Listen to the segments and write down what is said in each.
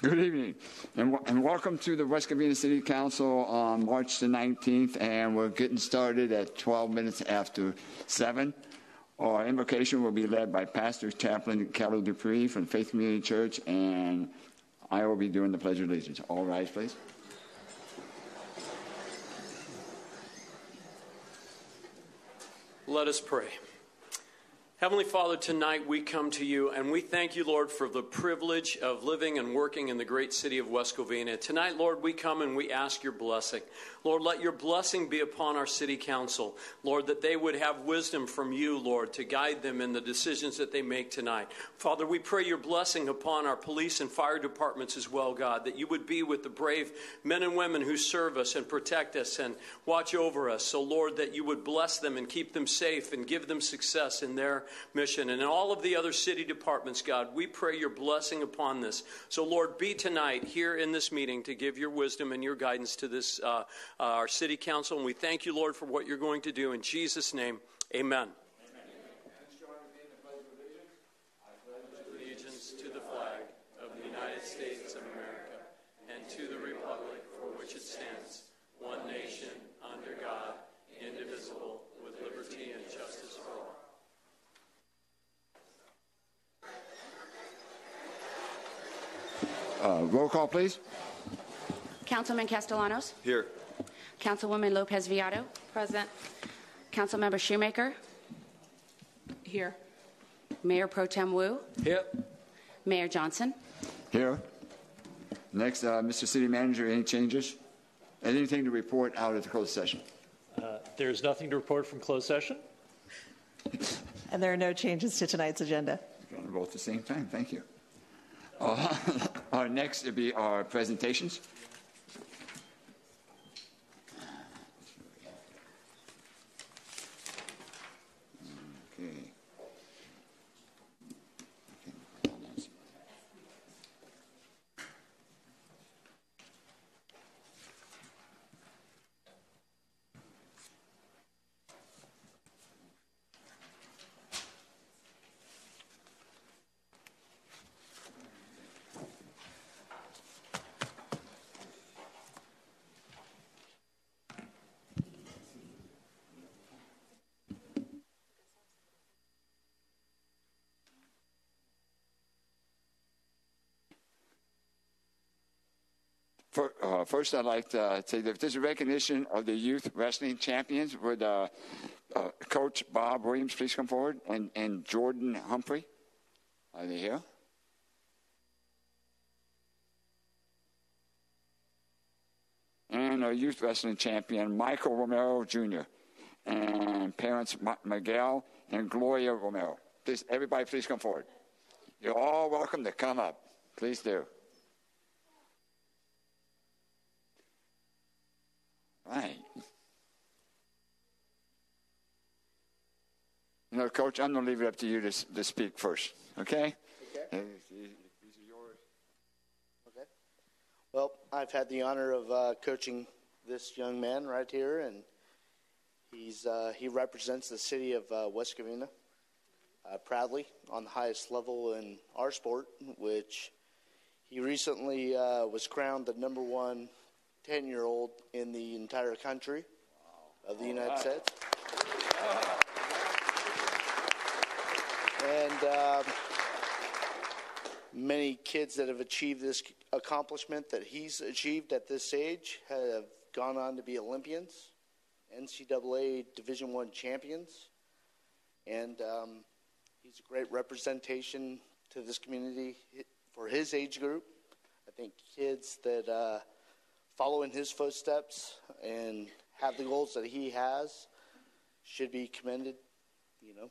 Good evening, and welcome to the West Covina City Council on March the 19th, and we're getting started at 12 minutes after 7. Our invocation will be led by Pastor Chaplain Gerry Patris from Faith Community Church, and I will be doing the Pledge of Allegiance. All rise, please. Let us pray. Heavenly Father, tonight we come to you and we thank you, Lord, for the privilege of living and working in the great city of West Covina. Tonight, Lord, we come and we ask your blessing. Lord, let your blessing be upon our city council. Lord, that they would have wisdom from you, Lord, to guide them in the decisions that they make tonight. Father, we pray your blessing upon our police and fire departments as well, God, that you would be with the brave men and women who serve us and protect us and watch over us. So, Lord, that you would bless them and keep them safe and give them success in their mission. And in all of the other city departments, God, we pray your blessing upon this. So, Lord, be tonight here in this meeting to give your wisdom and your guidance to this our city council. And we thank you, Lord, for what you're going to do. In Jesus' name, amen. Allegiance to the flag of the United States of America and to the republic for which it stands, one nation, under God, indivisible, with liberty and justice for all. Roll call, please. Councilman Castellanos. Here. Councilwoman Lopez Viado. Present. Councilmember Shoemaker. Here. Mayor Pro Tem Wu. Here. Mayor Johnson. Here. Next, Mr. City Manager, any changes? Anything to report out of the closed session? There's nothing to report from closed session. And there are no changes to tonight's agenda. We're going to vote at the same time. Thank you. Our next will be our presentations. Okay. First, I'd like to say that there's a recognition of the youth wrestling champions. Would Coach Bob Williams please come forward, and Jordan Humphrey? Are they here? And our youth wrestling champion, Michael Romero Jr., and parents Miguel and Gloria Romero. Please, everybody, please come forward. You're all welcome to come up. Please do. Right. You know, Coach, I'm going to leave it up to you to speak first, okay? Okay. These are yours. Okay. Well, I've had the honor of coaching this young man right here, and he represents the city of West Covina proudly on the highest level in our sport, which he recently was crowned the number one 10-year-old in the entire country of the United States. And many kids that have achieved this accomplishment that he's achieved at this age have gone on to be Olympians, NCAA Division I champions, and he's a great representation to this community for his age group. I think kids that follow in his footsteps and have the goals that he has should be commended, you know,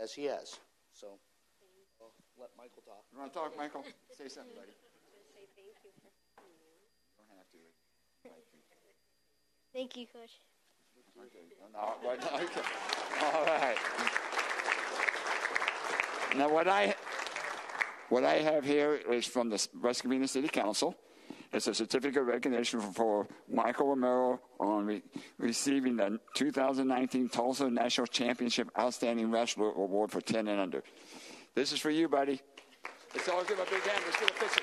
as he has. So I'll let Michael talk. You want to talk, Michael? Say something, buddy. Say thank you for coming. You don't have to. Thank you, Coach. Okay. All right. Now, what I have here is from the West Covina City Council. It's a certificate of recognition for Michael Romero on receiving the 2019 Tulsa National Championship Outstanding Wrestler Award for 10 and under. This is for you, buddy. Let's all give a big hand. Let's get a picture.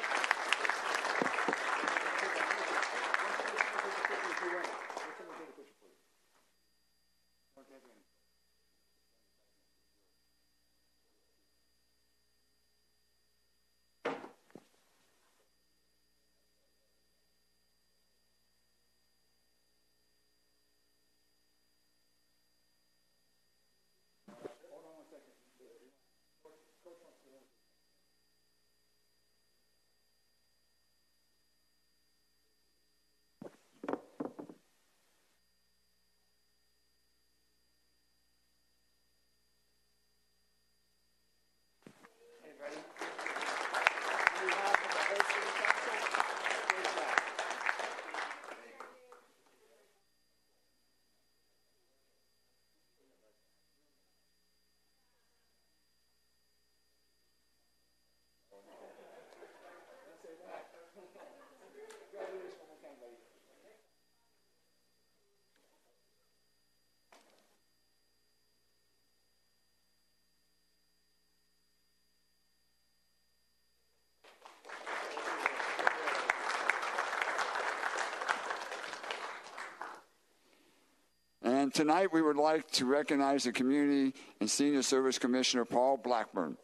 tonight we would like to recognize the Community and Senior Service Commissioner Paul Blackburn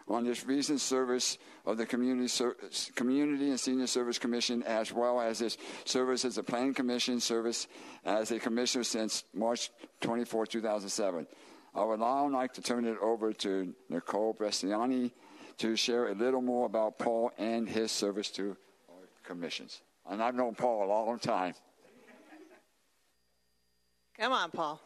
on his recent service of the Community and Senior Service Commission, as well as his service as the Planning Commission service as a commissioner since March 24, 2007. I would now like to turn it over to Nicole Bresciani to share a little more about Paul and his service to our commissions. And I've known Paul a long time. Come on, Paul.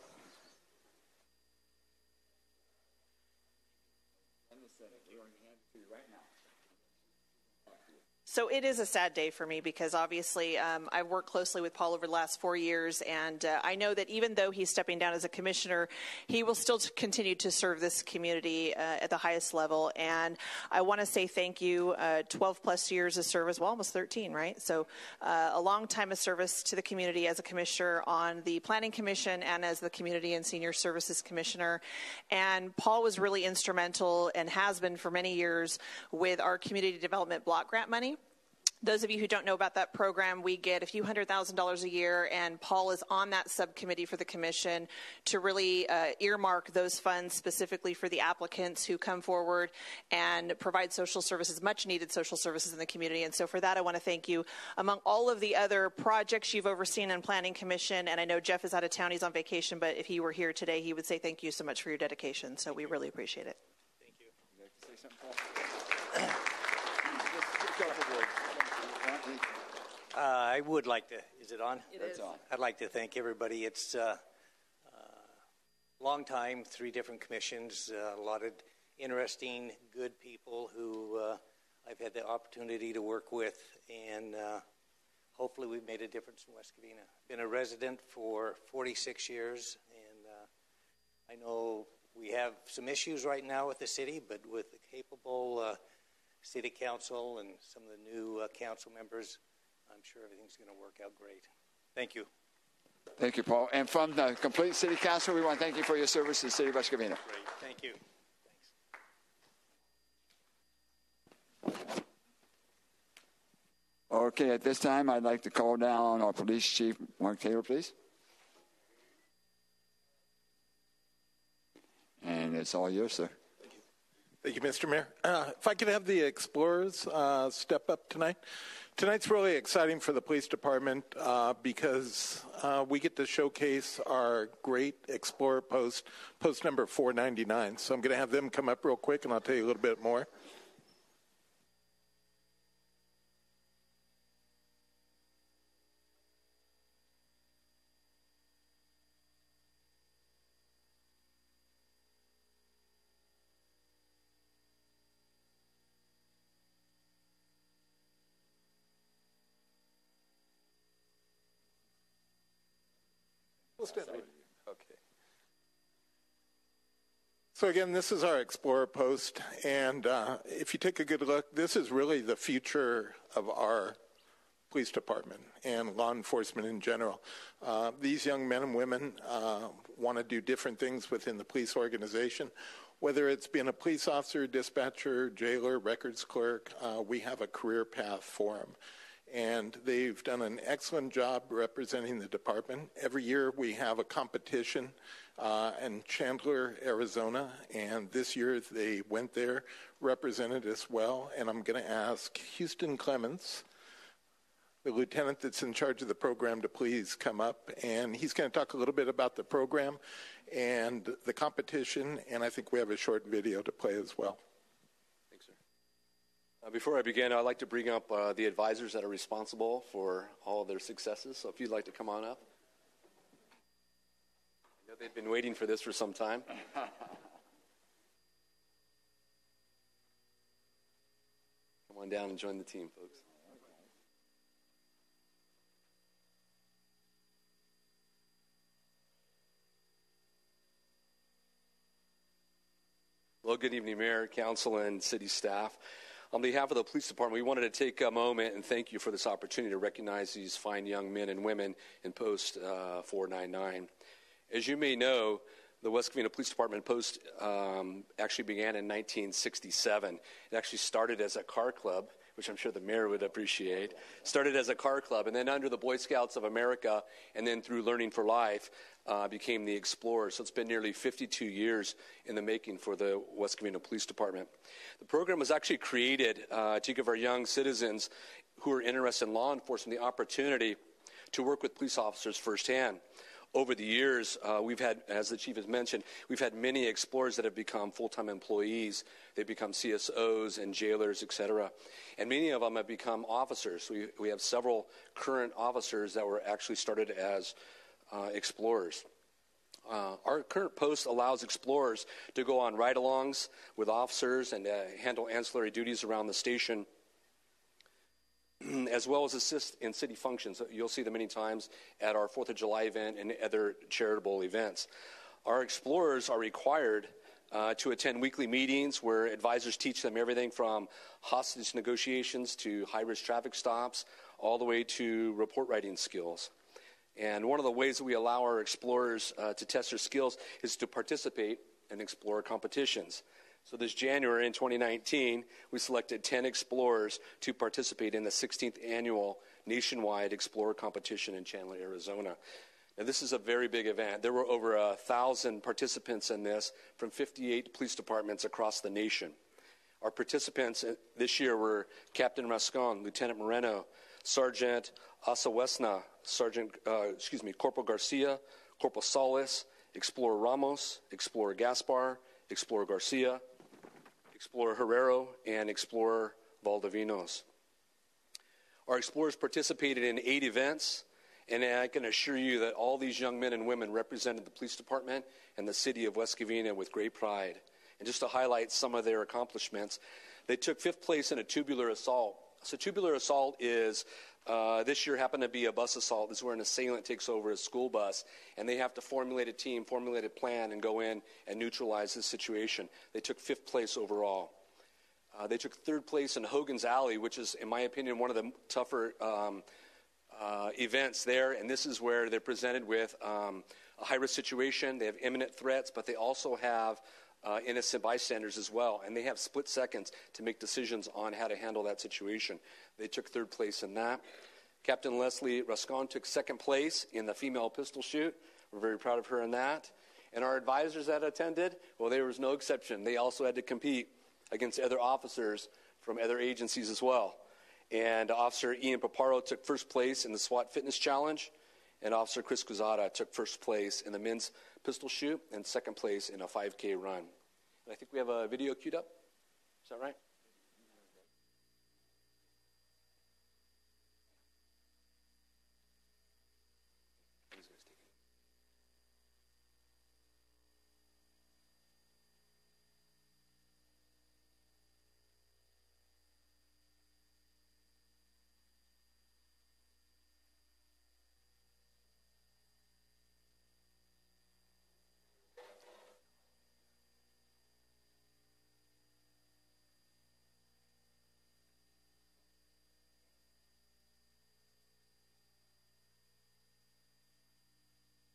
So it is a sad day for me because obviously I've worked closely with Paul over the last 4 years, and I know that even though he's stepping down as a commissioner, he will still continue to serve this community at the highest level. And I want to say thank you, 12 plus years of service, well, almost 13, right? So a long time of service to the community as a commissioner on the Planning Commission and as the Community and Senior Services Commissioner. And Paul was really instrumental and has been for many years with our community development block grant money. Those of you who don't know about that program, we get a few $100,000 a year, and Paul is on that subcommittee for the commission to really earmark those funds specifically for the applicants who come forward and provide social services, much needed social services in the community. And so for that, I want to thank you. Among all of the other projects you've overseen in Planning Commission, and I know Jeff is out of town, he's on vacation, but if he were here today, he would say thank you so much for your dedication. So we really appreciate it. Thank you. Would you like to say something, Paul? Just a couple words. I would like to, is it on? It is. I'd like to thank everybody. It's a long time, 3 different commissions, a lot of interesting, good people who I've had the opportunity to work with, and hopefully we've made a difference in West Covina. Been a resident for 46 years, and I know we have some issues right now with the city, but with the capable city council and some of the new council members, I'm sure everything's going to work out great. Thank you. Thank you, Paul. And from the complete City Council, we want to thank you for your service to the City of West Covina. Great. Thank you. Thanks. Okay, at this time, I'd like to call down our Police Chief, Mark Taylor, please. And it's all yours, sir. Thank you, Mr. Mayor. If I could have the Explorers step up tonight. Tonight's really exciting for the police department because we get to showcase our great Explorer post number 499. So I'm going to have them come up real quick, and I'll tell you a little bit more. Okay. So again, this is our Explorer post, and if you take a good look, this is really the future of our police department and law enforcement in general. These young men and women want to do different things within the police organization, whether it's being a police officer, dispatcher, jailer, records clerk. We have a career path for them. And they've done an excellent job representing the department. Every year we have a competition in Chandler, Arizona, and this year they went there, represented us well, and I'm going to ask Houston Clements, the lieutenant that's in charge of the program, to please come up, and he's going to talk a little bit about the program and the competition, and I think we have a short video to play as well. Before I begin, I'd like to bring up the advisors that are responsible for all of their successes. So if you'd like to come on up. I know they've been waiting for this for some time. Come on down and join the team, folks. Well, good evening, Mayor, Council, and City staff. On behalf of the Police Department, we wanted to take a moment and thank you for this opportunity to recognize these fine young men and women in Post 499. As you may know, the West Covina Police Department Post actually began in 1967. It actually started as a car club which I'm sure the mayor would appreciate. Started as a car club, and then under the Boy Scouts of America, and then through Learning for Life, became the Explorers. So it's been nearly 52 years in the making for the West Covina Police Department. The program was actually created to give our young citizens who are interested in law enforcement the opportunity to work with police officers firsthand. Over the years, we've had, as the chief has mentioned, we've had many explorers that have become full-time employees. They've become CSOs and jailers, et cetera. And many of them have become officers. We have several current officers that were actually started as explorers. Our current post allows explorers to go on ride-alongs with officers and handle ancillary duties around the station, as well as assist in city functions. You'll see them many times at our 4th of July event and other charitable events. Our explorers are required to attend weekly meetings where advisors teach them everything from hostage negotiations to high-risk traffic stops, all the way to report writing skills. And one of the ways that we allow our explorers to test their skills is to participate in explorer competitions. So this January in 2019, we selected 10 explorers to participate in the 16th annual nationwide explorer competition in Chandler, Arizona. Now, this is a very big event. There were over 1,000 participants in this from 58 police departments across the nation. Our participants this year were Captain Rascon, Lieutenant Moreno, Sergeant Asawesna, Corporal Garcia, Corporal Salas, Explorer Ramos, Explorer Gaspar, Explorer Garcia, Explorer Herrero, and Explorer Valdivinos. Our explorers participated in 8 events, and I can assure you that all these young men and women represented the police department and the city of West Covina with great pride. And just to highlight some of their accomplishments, they took 5th place in a tubular assault. So tubular assault is, this year happened to be a bus assault. This is where an assailant takes over a school bus, and they have to formulate a team, formulate a plan, and go in and neutralize this situation. They took 5th place overall. They took 3rd place in Hogan's Alley, which is, in my opinion, one of the tougher events there. And this is where they're presented with a high-risk situation. They have imminent threats, but they also have innocent bystanders as well. And they have split seconds to make decisions on how to handle that situation. They took 3rd place in that. Captain Leslie Rascon took 2nd place in the female pistol shoot. We're very proud of her in that. And our advisors that attended, well, there was no exception. They also had to compete against other officers from other agencies as well. And Officer Ian Paparo took 1st place in the SWAT Fitness Challenge, and Officer Chris Cruzada took 1st place in the men's pistol shoot and 2nd place in a 5K run. And I think we have a video queued up. Is that right?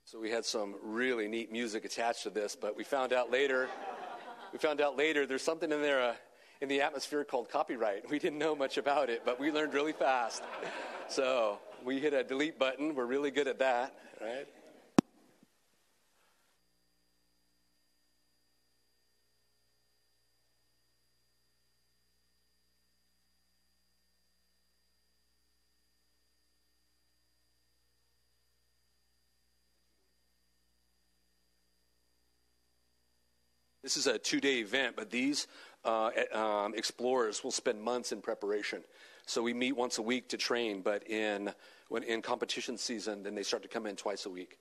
So we had some really neat music attached to this, but we found out later there's something in there in the atmosphere called copyright. We didn't know much about it, but we learned really fast. So we hit a delete button. We're really good at that, right? This is a 2-day event, but these explorers will spend months in preparation. So we meet once a week to train, but in competition season, then they start to come in twice a week.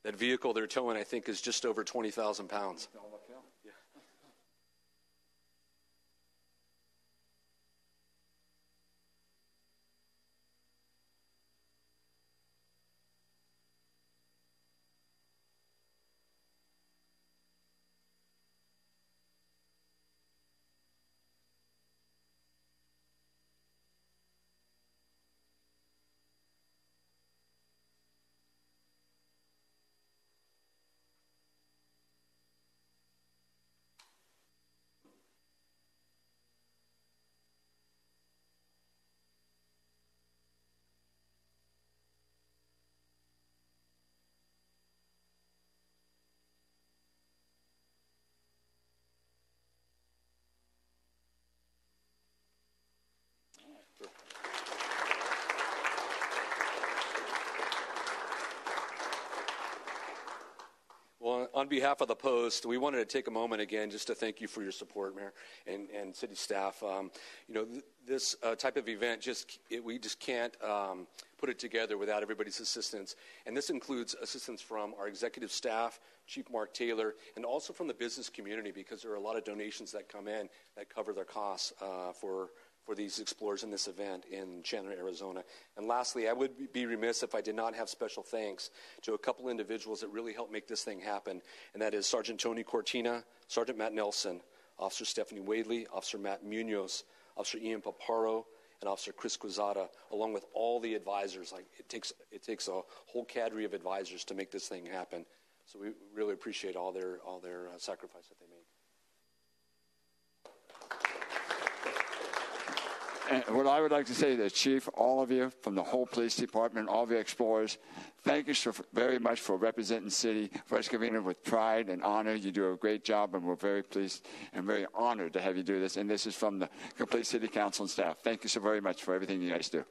That vehicle they're towing, I think, is just over 20,000 pounds. Yeah. On behalf of the Post, we wanted to take a moment again just to thank you for your support, Mayor, and city staff. This type of event, we just can't put it together without everybody's assistance. And this includes assistance from our executive staff, Chief Mark Taylor, and also from the business community, because there are a lot of donations that come in that cover their costs for these explorers in this event in Chandler, Arizona. And lastly, I would be remiss if I did not have special thanks to a couple individuals that really helped make this thing happen, and that is Sergeant Tony Cortina, Sergeant Matt Nelson, Officer Stephanie Wadley, Officer Matt Munoz, Officer Ian Paparo, and Officer Chris Quezada, along with all the advisors. It takes a whole cadre of advisors to make this thing happen. So we really appreciate all their sacrifice that they make. And what I would like to say to the Chief, all of you from the whole police department, all of you explorers, thank you very much for representing City of West Covina with pride and honor. You do a great job, and we're very pleased and very honored to have you do this. And this is from the complete City Council and staff. Thank you so very much for everything you guys do.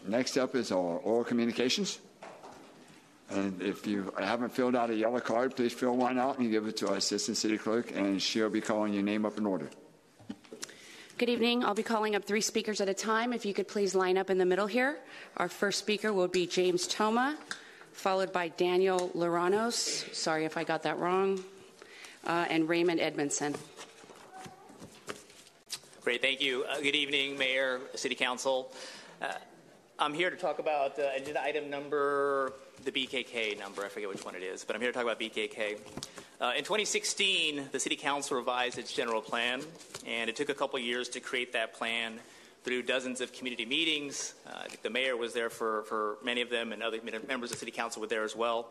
Next up is our oral communications. And if you haven't filled out a yellow card, please fill one out and give it to our Assistant City Clerk, and she'll be calling your name up in order. Good evening. I'll be calling up 3 speakers at a time. If you could please line up in the middle here. Our first speaker will be James Toma, followed by Daniel Loranos. Sorry if I got that wrong. And Raymond Edmondson. Great, thank you. Good evening, Mayor, City Council. I'm here to talk about agenda item number, the BKK number. I forget which one it is, but I'm here to talk about BKK. In 2016, the City Council revised its general plan, and it took a couple years to create that plan through dozens of community meetings. I think the mayor was there for many of them, and other members of the City Council were there as well.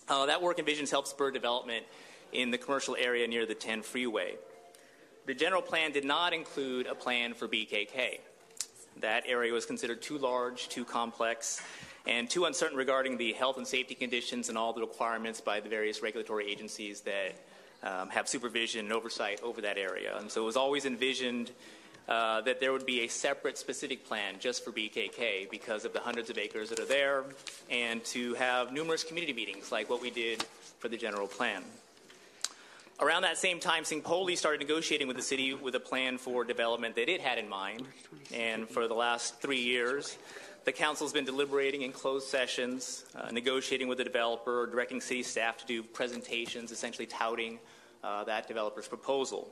That work envisions help spur development in the commercial area near the 10 freeway. The general plan did not include a plan for BKK. That area was considered too large, too complex, and too uncertain regarding the health and safety conditions and all the requirements by the various regulatory agencies that have supervision and oversight over that area. And so it was always envisioned that there would be a separate specific plan just for BKK because of the hundreds of acres that are there, and to have numerous community meetings like what we did for the general plan. Around that same time, Singpoli started negotiating with the city with a plan for development that it had in mind. And for the last 3 years, the council's been deliberating in closed sessions, negotiating with the developer, directing city staff to do presentations, essentially touting that developer's proposal.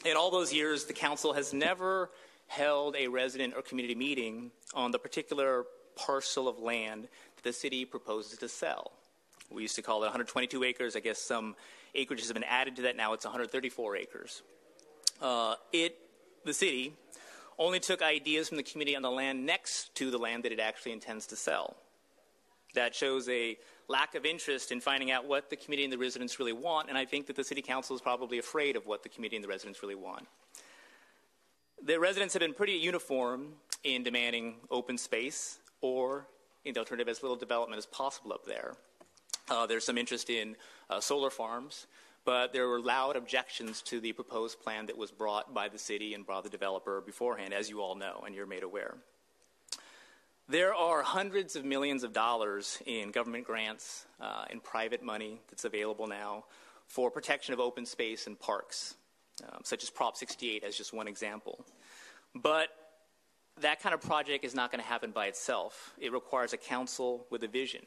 In all those years, the council has never held a resident or community meeting on the particular parcel of land that the city proposes to sell. We used to call it 122 acres. I guess some acreages have been added to that. Now it's 134 acres. The city only took ideas from the community on the land next to the land that it actually intends to sell. That shows a lack of interest in finding out what the community and the residents really want, and I think that the city council is probably afraid of what the community and the residents really want. The residents have been pretty uniform in demanding open space or, in the alternative, as little development as possible up there. There's some interest in solar farms, but there were loud objections to the proposed plan that was brought by the city and brought the developer beforehand, as you all know, and you're made aware. There are hundreds of millions of dollars in government grants and private money that's available now for protection of open space and parks, such as Prop 68 as just one example. But that kind of project is not going to happen by itself. It requires a council with a vision.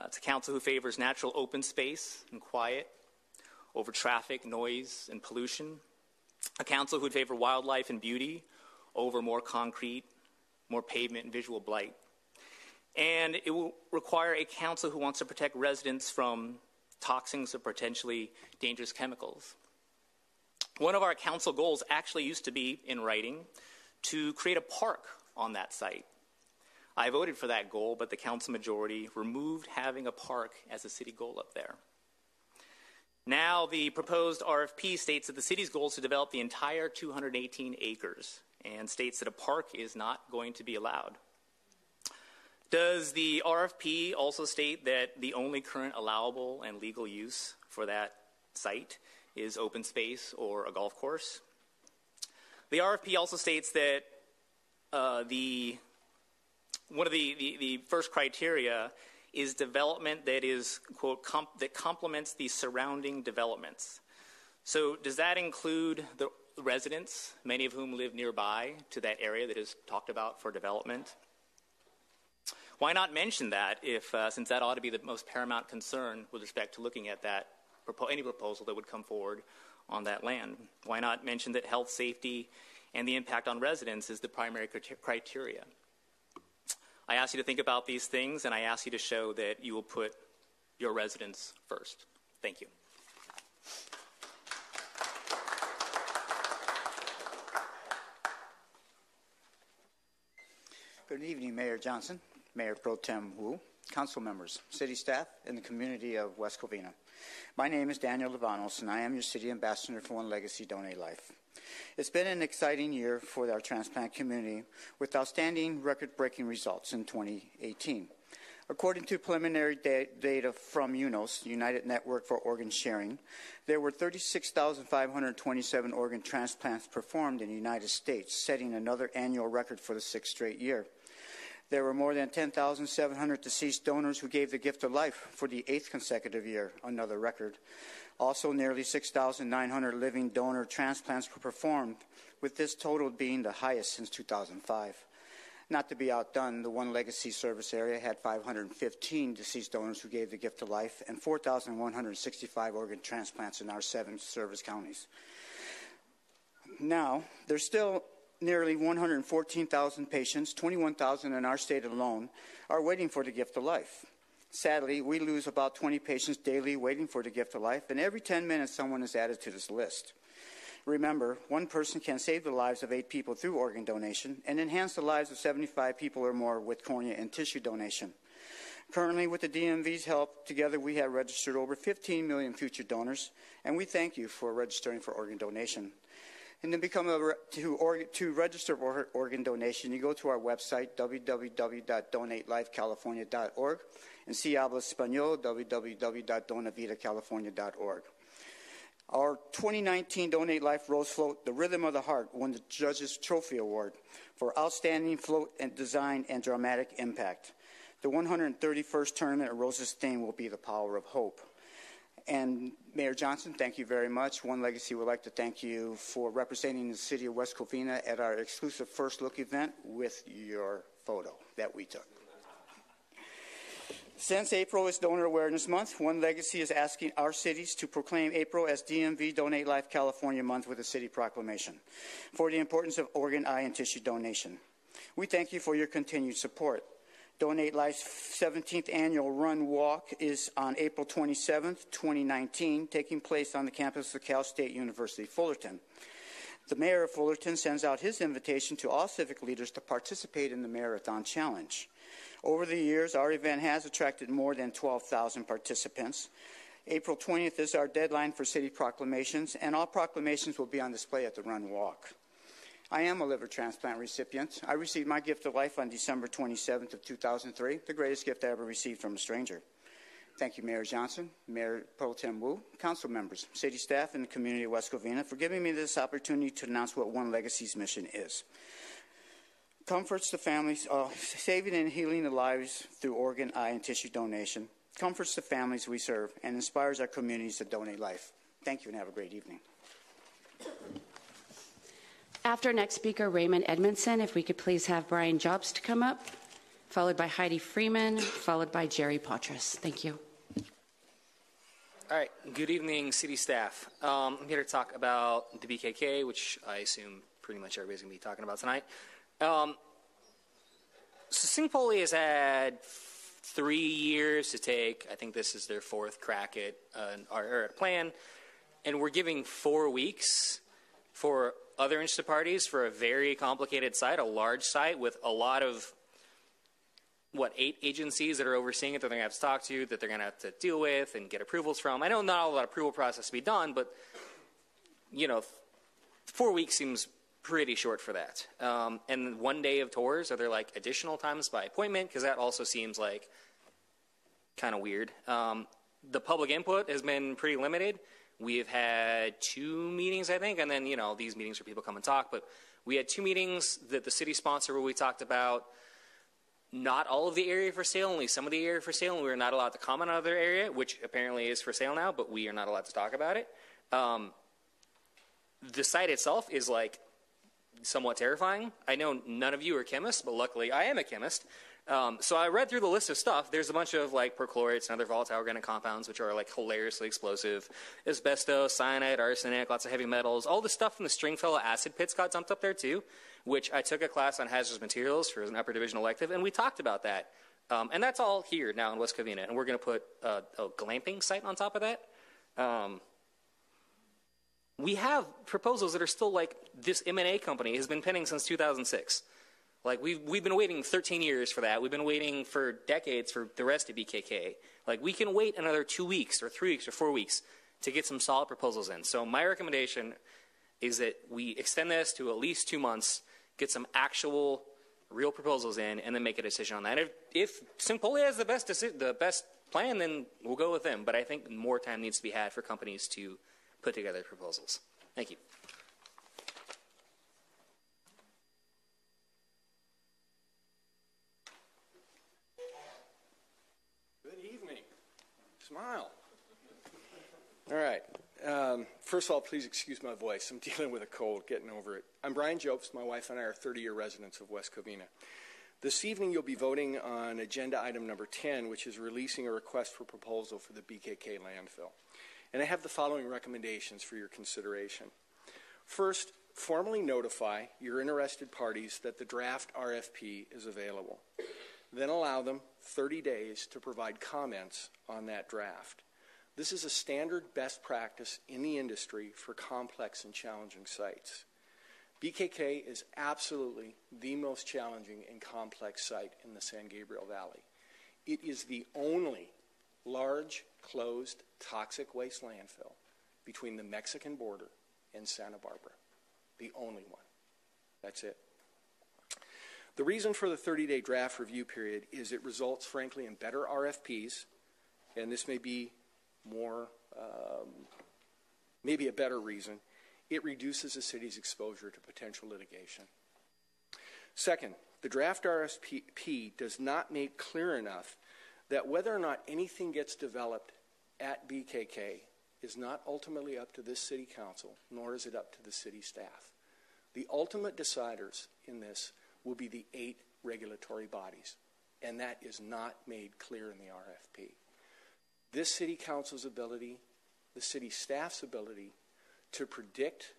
It's a council who favors natural open space and quiet over traffic, noise, and pollution. A council who would favor wildlife and beauty over more concrete, more pavement, and visual blight. And it will require a council who wants to protect residents from toxins or potentially dangerous chemicals. One of our council goals actually used to be, in writing, to create a park on that site. I voted for that goal, but the council majority removed having a park as a city goal up there. Now the proposed RFP states that the city's goal is to develop the entire 218 acres and states that a park is not going to be allowed. Does the RFP also state that the only current allowable and legal use for that site is open space or a golf course? The RFP also states that one of the first criteria is development that is, quote, that complements the surrounding developments. So does that include the residents, many of whom live nearby to that area that is talked about for development? Why not mention that if, since that ought to be the most paramount concern with respect to looking at that, any proposal that would come forward on that land? Why not mention that health, safety, and the impact on residents is the primary criteria? I ask you to think about these things, and I ask you to show that you will put your residents first. Thank you. Good evening, Mayor Johnson, Mayor Pro Tem Wu, council members, city staff, and the community of West Covina. My name is Daniel Livanos, and I am your city ambassador for One Legacy Donate Life. It's been an exciting year for our transplant community with outstanding record-breaking results in 2018. According to preliminary data from UNOS, United Network for Organ Sharing, there were 36,527 organ transplants performed in the United States, setting another annual record for the 6th straight year. There were more than 10,700 deceased donors who gave the gift of life for the 8th consecutive year, another record. Also, nearly 6,900 living donor transplants were performed, with this total being the highest since 2005. Not to be outdone, the One Legacy service area had 515 deceased donors who gave the gift of life and 4,165 organ transplants in our 7 service counties. Now, there's still nearly 114,000 patients, 21,000 in our state alone, are waiting for the gift of life. Sadly, we lose about 20 patients daily waiting for the gift of life, and every 10 minutes someone is added to this list. Remember, one person can save the lives of 8 people through organ donation and enhance the lives of 75 people or more with cornea and tissue donation. Currently, with the DMV's help, together we have registered over 15 million future donors, and we thank you for registering for organ donation. And to register for organ donation, you go to our website, www.donatelifecalifornia.org, and si habla español, www.donavitacalifornia.org. Our 2019 Donate Life Rose Float, The Rhythm of the Heart, won the Judges Trophy Award for Outstanding Float and Design and Dramatic Impact. The 131st tournament of Rose's theme will be The Power of Hope. And Mayor Johnson, thank you very much. One Legacy would like to thank you for representing the city of West Covina at our exclusive First Look event with your photo that we took. Since April is Donor Awareness Month, One Legacy is asking our cities to proclaim April as DMV Donate Life California Month with a city proclamation for the importance of organ, eye, and tissue donation. We thank you for your continued support. Donate Life's 17th annual Run Walk is on April 27th, 2019, taking place on the campus of Cal State University, Fullerton. The mayor of Fullerton sends out his invitation to all civic leaders to participate in the Marathon Challenge. Over the years, our event has attracted more than 12,000 participants. April 20th is our deadline for city proclamations, and all proclamations will be on display at the Run Walk. I am a liver transplant recipient. I received my gift of life on December 27th of 2003, the greatest gift I ever received from a stranger. Thank you, Mayor Johnson, Mayor Pro Tem Wu, council members, city staff, and the community of West Covina for giving me this opportunity to announce what One Legacy's mission is. Comforts the families, saving and healing the lives through organ, eye, and tissue donation. Comforts the families we serve and inspires our communities to donate life. Thank you and have a great evening. After next speaker, Raymond Edmondson, if we could please have Brian Jobst to come up, followed by Heidi Freeman, followed by Gerry Patris. Thank you. All right. Good evening, city staff. I'm here to talk about the BKK, which I assume pretty much everybody's going to be talking about tonight. So St. Pauli has had 3 years to take. I think this is their 4th crack at our plan, and we're giving 4 weeks. for other interested parties for a very complicated site, a large site with a lot of, 8 agencies that are overseeing it that they're going to have to talk to, that they're going to have to deal with and get approvals from. I know not a lot of approval process to be done, but, 4 weeks seems pretty short for that. And 1 day of tours, are there like additional times by appointment? Because that also seems like kind of weird. The public input has been pretty limited. We've had 2 meetings, I think, and then, these meetings where people come and talk, but we had 2 meetings that the city sponsored where we talked about not all of the area for sale, only some of the area for sale, and we were not allowed to comment on their area, which apparently is for sale now, but we are not allowed to talk about it. The site itself is like somewhat terrifying. I know none of you are chemists, but luckily I am a chemist. So I read through the list of stuff. There's a bunch of like perchlorates and other volatile organic compounds, which are like hilariously explosive. Asbestos, cyanide, arsenic, lots of heavy metals. All the stuff from the Stringfellow acid pits got dumped up there too, which I took a class on hazardous materials for an upper division elective, and we talked about that. And that's all here now in West Covina, and we're going to put a glamping site on top of that. We have proposals that are still like this M&A company has been pending since 2006. Like we've been waiting 13 years for that. We've been waiting for decades for the rest of BKK. Like we can wait another 2 weeks or 3 weeks or 4 weeks to get some solid proposals in. So my recommendation is that we extend this to at least 2 months, get some actual real proposals in, and then make a decision on that. If Simpolia has the best plan, then we'll go with them. But I think more time needs to be had for companies to put together proposals. Thank you. Good evening. Smile. All right. First of all, please excuse my voice. I'm dealing with a cold, getting over it. I'm Brian Jobst. My wife and I are 30-year residents of West Covina. This evening, you'll be voting on agenda item number 10, which is releasing a request for proposal for the BKK landfill. And I have the following recommendations for your consideration. First, formally notify your interested parties that the draft RFP is available. Then allow them 30 days to provide comments on that draft. This is a standard best practice in the industry for complex and challenging sites. BKK is absolutely the most challenging and complex site in the San Gabriel Valley. It is the only large, closed, toxic waste landfill between the Mexican border and Santa Barbara. The only one. That's it. The reason for the 30-day draft review period is it results, frankly, in better RFPs, and this may be maybe a better reason. It reduces the city's exposure to potential litigation. Second, the draft RFP does not make clear enough that whether or not anything gets developed at BKK is not ultimately up to this city council, nor is it up to the city staff. The ultimate deciders in this will be the 8 regulatory bodies, and that is not made clear in the RFP. This city council's ability, the city staff's ability to predict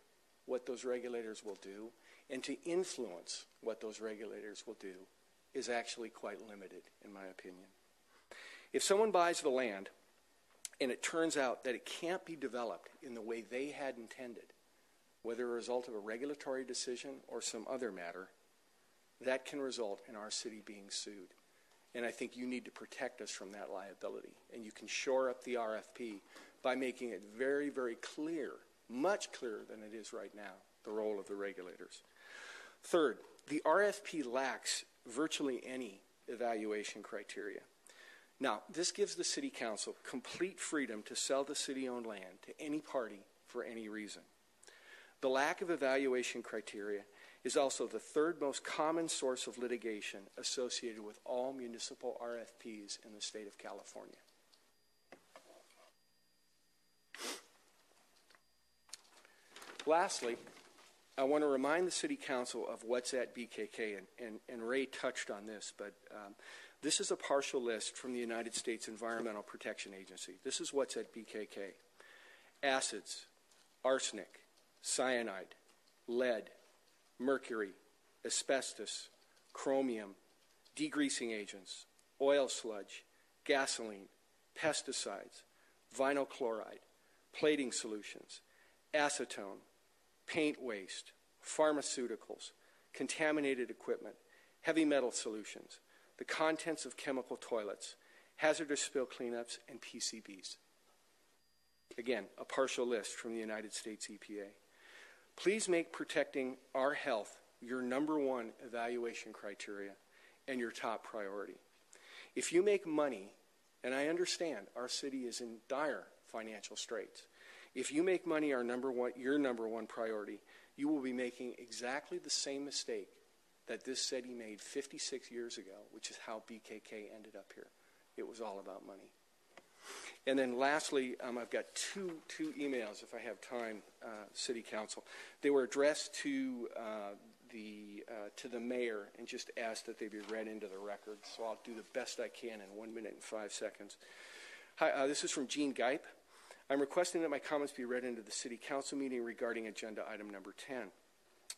what those regulators will do and to influence what those regulators will do is actually quite limited, in my opinion. If someone buys the land and it turns out that it can't be developed in the way they had intended, whether a result of a regulatory decision or some other matter, that can result in our city being sued. And I think you need to protect us from that liability. And you can shore up the RFP by making it very, very clear, much clearer than it is right now, the role of the regulators. Third, the RFP lacks virtually any evaluation criteria. Now, this gives the City Council complete freedom to sell the city-owned land to any party for any reason. The lack of evaluation criteria is also the third most common source of litigation associated with all municipal RFPs in the state of California. Lastly, I want to remind the City Council of what's at BKK, and Ray touched on this, but this is a partial list from the United States Environmental Protection Agency. This is what's at BKK. Acids, arsenic, cyanide, lead, mercury, asbestos, chromium, degreasing agents, oil sludge, gasoline, pesticides, vinyl chloride, plating solutions, acetone, paint waste, pharmaceuticals, contaminated equipment, heavy metal solutions, the contents of chemical toilets, hazardous spill cleanups, and PCBs. Again, a partial list from the United States EPA. Please make protecting our health your #1 evaluation criteria and your top priority. If you make money, and I understand our city is in dire financial straits, if you make money your #1 priority, you will be making exactly the same mistake that this city made 56 years ago, which is how BKK ended up here. It was all about money. And then lastly, I've got two emails, if I have time, City Council. They were addressed to the mayor and just asked that they be read into the record. So I'll do the best I can in 1 minute and 5 seconds. Hi, this is from Gene Geip. I'm requesting that my comments be read into the City Council meeting regarding agenda item number 10.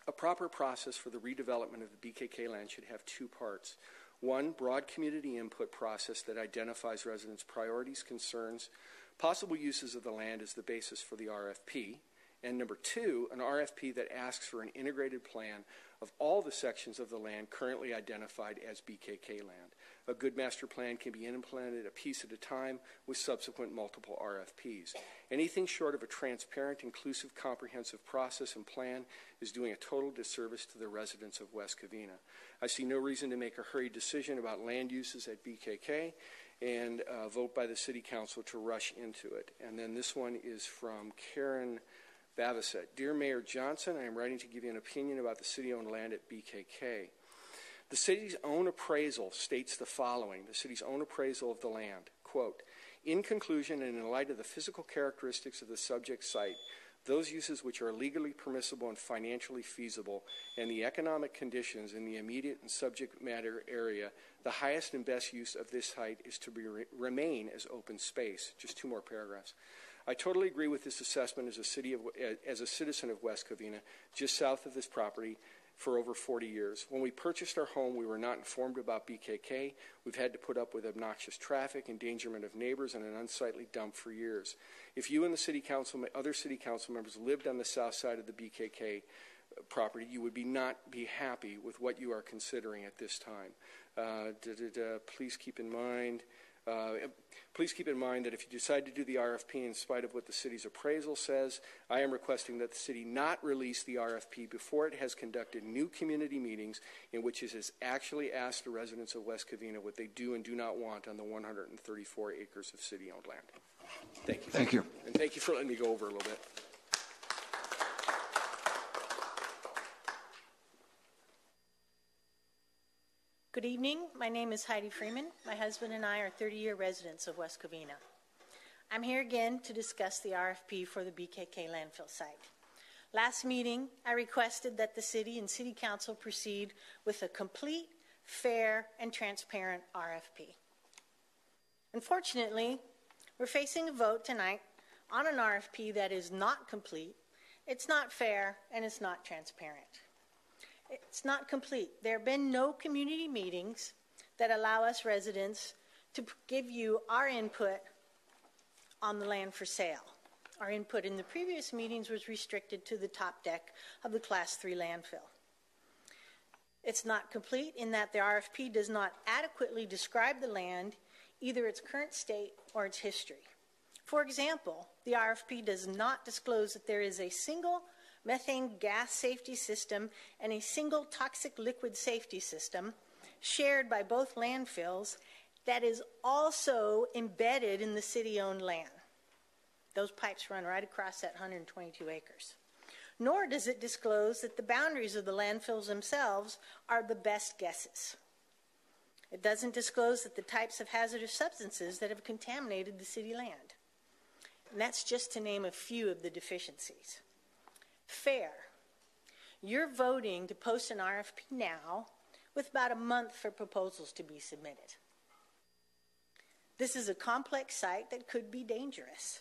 A proper process for the redevelopment of the BKK land should have 2 parts. 1, broad community input process that identifies residents' priorities, concerns, possible uses of the land as the basis for the RFP. And number 2, an RFP that asks for an integrated plan of all the sections of the land currently identified as BKK land. A good master plan can be implemented a piece at a time with subsequent multiple RFPs. Anything short of a transparent, inclusive, comprehensive process and plan is doing a total disservice to the residents of West Covina. I see no reason to make a hurried decision about land uses at BKK and vote by the City Council to rush into it. And then this one is from Karen Bavisette. Dear Mayor Johnson, I am writing to give you an opinion about the city-owned land at BKK. The city's own appraisal states the following, the city's own appraisal of the land, quote, in conclusion and in light of the physical characteristics of the subject site, those uses which are legally permissible and financially feasible, and the economic conditions in the immediate and subject matter area, the highest and best use of this site is to remain as open space. Just 2 more paragraphs. I totally agree with this assessment as a citizen of West Covina, just south of this property, for over 40 years. When we purchased our home, we were not informed about BKK. We've had to put up with obnoxious traffic, endangerment of neighbors, and an unsightly dump for years. If you and the City Council, other City Council members lived on the south side of the BKK property, you would not be happy with what you are considering at this time. Please keep in mind that if you decide to do the RFP in spite of what the city's appraisal says, I am requesting that the city not release the RFP before it has conducted new community meetings in which it has actually asked the residents of West Covina what they do and do not want on the 134 acres of city-owned land. Thank you. Thank you. And thank you for letting me go over a little bit. Good evening. My name is Heidi Freeman. My husband and I are 30-year residents of West Covina. I'm here again to discuss the RFP for the BKK landfill site. Last meeting, I requested that the city and city council proceed with a complete, fair, and transparent RFP. Unfortunately, we're facing a vote tonight on an RFP that is not complete, it's not fair, and it's not transparent. It's not complete. There have been no community meetings that allow us residents to give you our input on the land for sale. Our input in the previous meetings was restricted to the top deck of the Class 3 landfill. It's not complete in that the RFP does not adequately describe the land, either its current state or its history. For example, the RFP does not disclose that there is a single methane gas safety system and a single toxic liquid safety system shared by both landfills that is also embedded in the city-owned land. Those pipes run right across that 122 acres. Nor does it disclose that the boundaries of the landfills themselves are the best guesses. It doesn't disclose that the types of hazardous substances that have contaminated the city land. And that's just to name a few of the deficiencies. Fair. You're voting to post an RFP now with about a month for proposals to be submitted. This is a complex site that could be dangerous.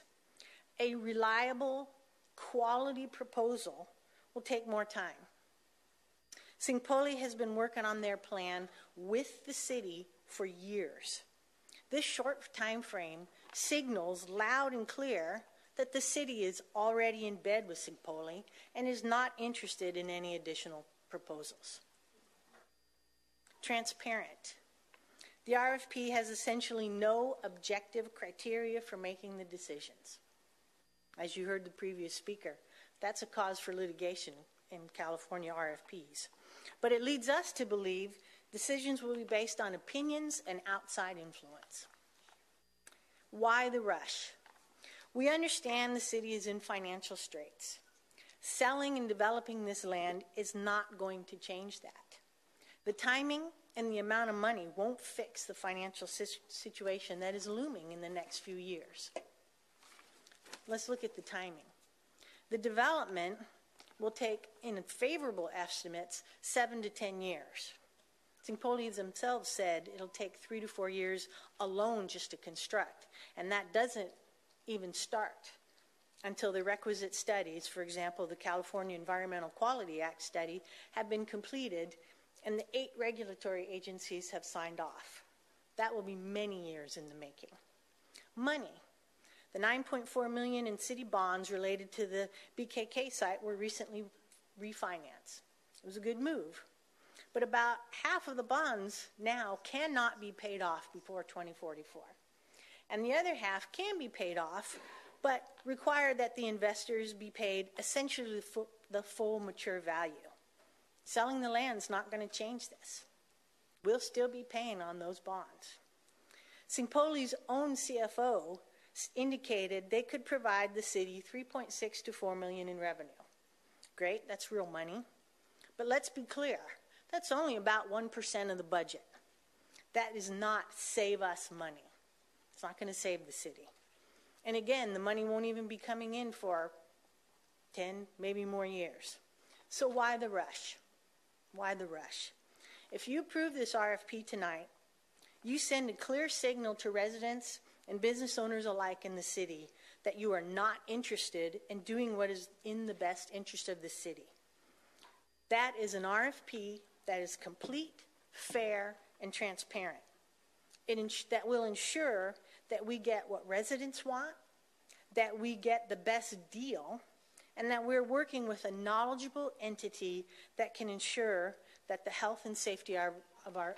A reliable, quality proposal will take more time. Singpoli has been working on their plan with the city for years. This short time frame signals loud and clear that the city is already in bed with Simpoli and is not interested in any additional proposals. Transparent. The RFP has essentially no objective criteria for making the decisions. As you heard the previous speaker, that's a cause for litigation in California RFPs. But it leads us to believe decisions will be based on opinions and outside influence. Why the rush? We understand the city is in financial straits. Selling and developing this land is not going to change that. The timing and the amount of money won't fix the financial situation that is looming in the next few years. Let's look at the timing. The development will take, in favorable estimates, 7 to 10 years. Simpoli themselves said it'll take 3 to 4 years alone just to construct, and that doesn't even start until the requisite studies, for example, the California Environmental Quality Act study, have been completed and the 8 regulatory agencies have signed off. That will be many years in the making. Money. The $9.4 million in city bonds related to the BKK site were recently refinanced. It was a good move. But about half of the bonds now cannot be paid off before 2044. And the other half can be paid off, but require that the investors be paid essentially the full mature value. Selling the land is not going to change this. We'll still be paying on those bonds. Simpoli's own CFO indicated they could provide the city $3.6 to $4 million in revenue. Great, that's real money. But let's be clear, that's only about 1% of the budget. That does not save us money. It's not going to save the city. And again, the money won't even be coming in for 10, maybe more years. So why the rush? Why the rush? If you approve this RFP tonight, you send a clear signal to residents and business owners alike in the city that you are not interested in doing what is in the best interest of the city. That is an RFP that is complete, fair, and transparent. That will ensure that we get what residents want, that we get the best deal, and that we're working with a knowledgeable entity that can ensure that the health and safety of our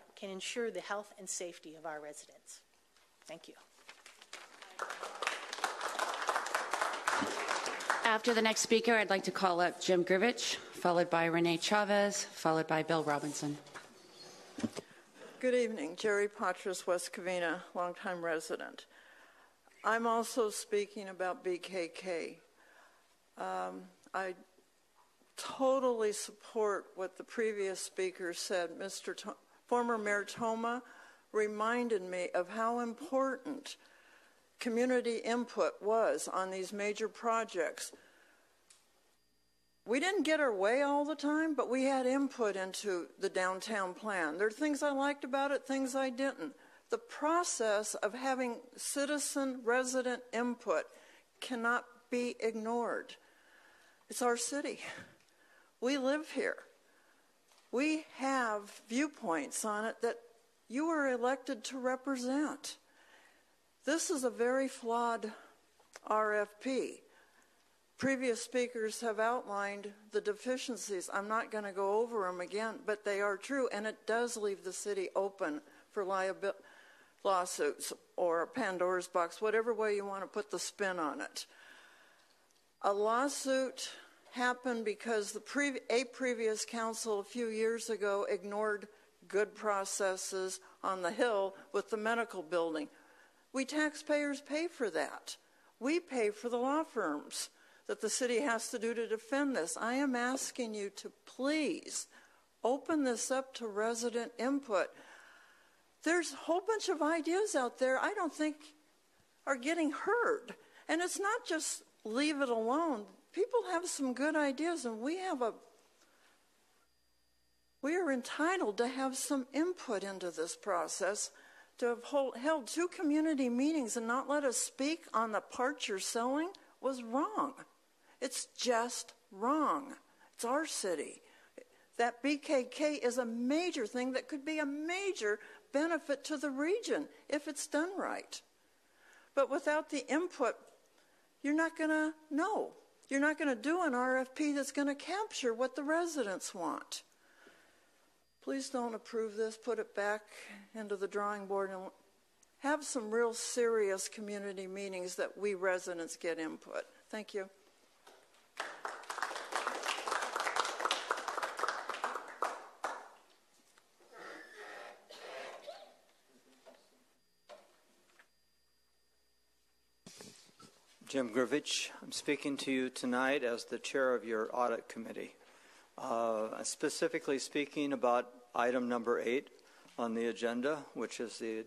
residents. Thank you. After the next speaker, I'd like to call up Jim Grivich, followed by Renee Chavez, followed by Bill Robinson. Good evening. Gerry Patris, West Covina, longtime resident. I'm also speaking about BKK. I totally support what the previous speaker said. Former Mayor Toma reminded me of how important community input was on these major projects. We didn't get our way all the time, but we had input into the downtown plan. There are things I liked about it, things I didn't. The process of having citizen resident input cannot be ignored. It's our city. We live here. We have viewpoints on it that you are elected to represent. This is a very flawed RFP. Previous speakers have outlined the deficiencies. I'm not going to go over them again, but they are true, and it does leave the city open for lawsuits or Pandora's box, whatever way you want to put the spin on it. A lawsuit happened because a previous council a few years ago ignored good processes on the Hill with the medical building. We taxpayers pay for that. We pay for the law firms that the city has to do to defend this. I am asking you to please open this up to resident input. There's a whole bunch of ideas out there I don't think are getting heard. And it's not just leave it alone. People have some good ideas, and we are entitled to have some input into this process. To have held 2 community meetings and not let us speak on the parts you're selling was wrong. It's just wrong. It's our city. That BKK is a major thing that could be a major benefit to the region if it's done right. But without the input, you're not going to know. You're not going to do an RFP that's going to capture what the residents want. Please don't approve this. Put it back into the drawing board and have some real serious community meetings that we residents get input. Thank you. Jim Gravich, I'm speaking to you tonight as the chair of your Audit Committee. Specifically speaking about item number 8 on the agenda, which is the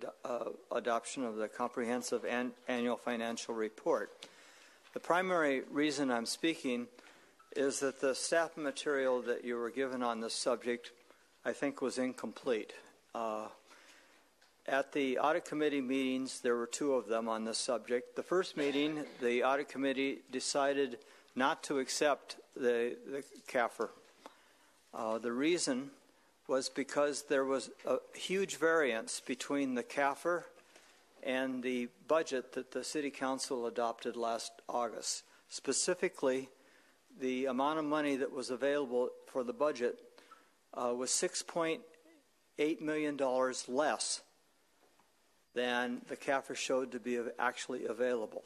adoption of the comprehensive annual financial report. The primary reason I'm speaking is that the staff material that you were given on this subject, I think, was incomplete. At the Audit Committee meetings, there were 2 of them on this subject. The first meeting, the Audit Committee decided not to accept the CAFR. The reason was because there was a huge variance between the CAFR and the budget that the City Council adopted last August. Specifically, the amount of money that was available for the budget was $6.8 million less than the CAFR showed to be actually available.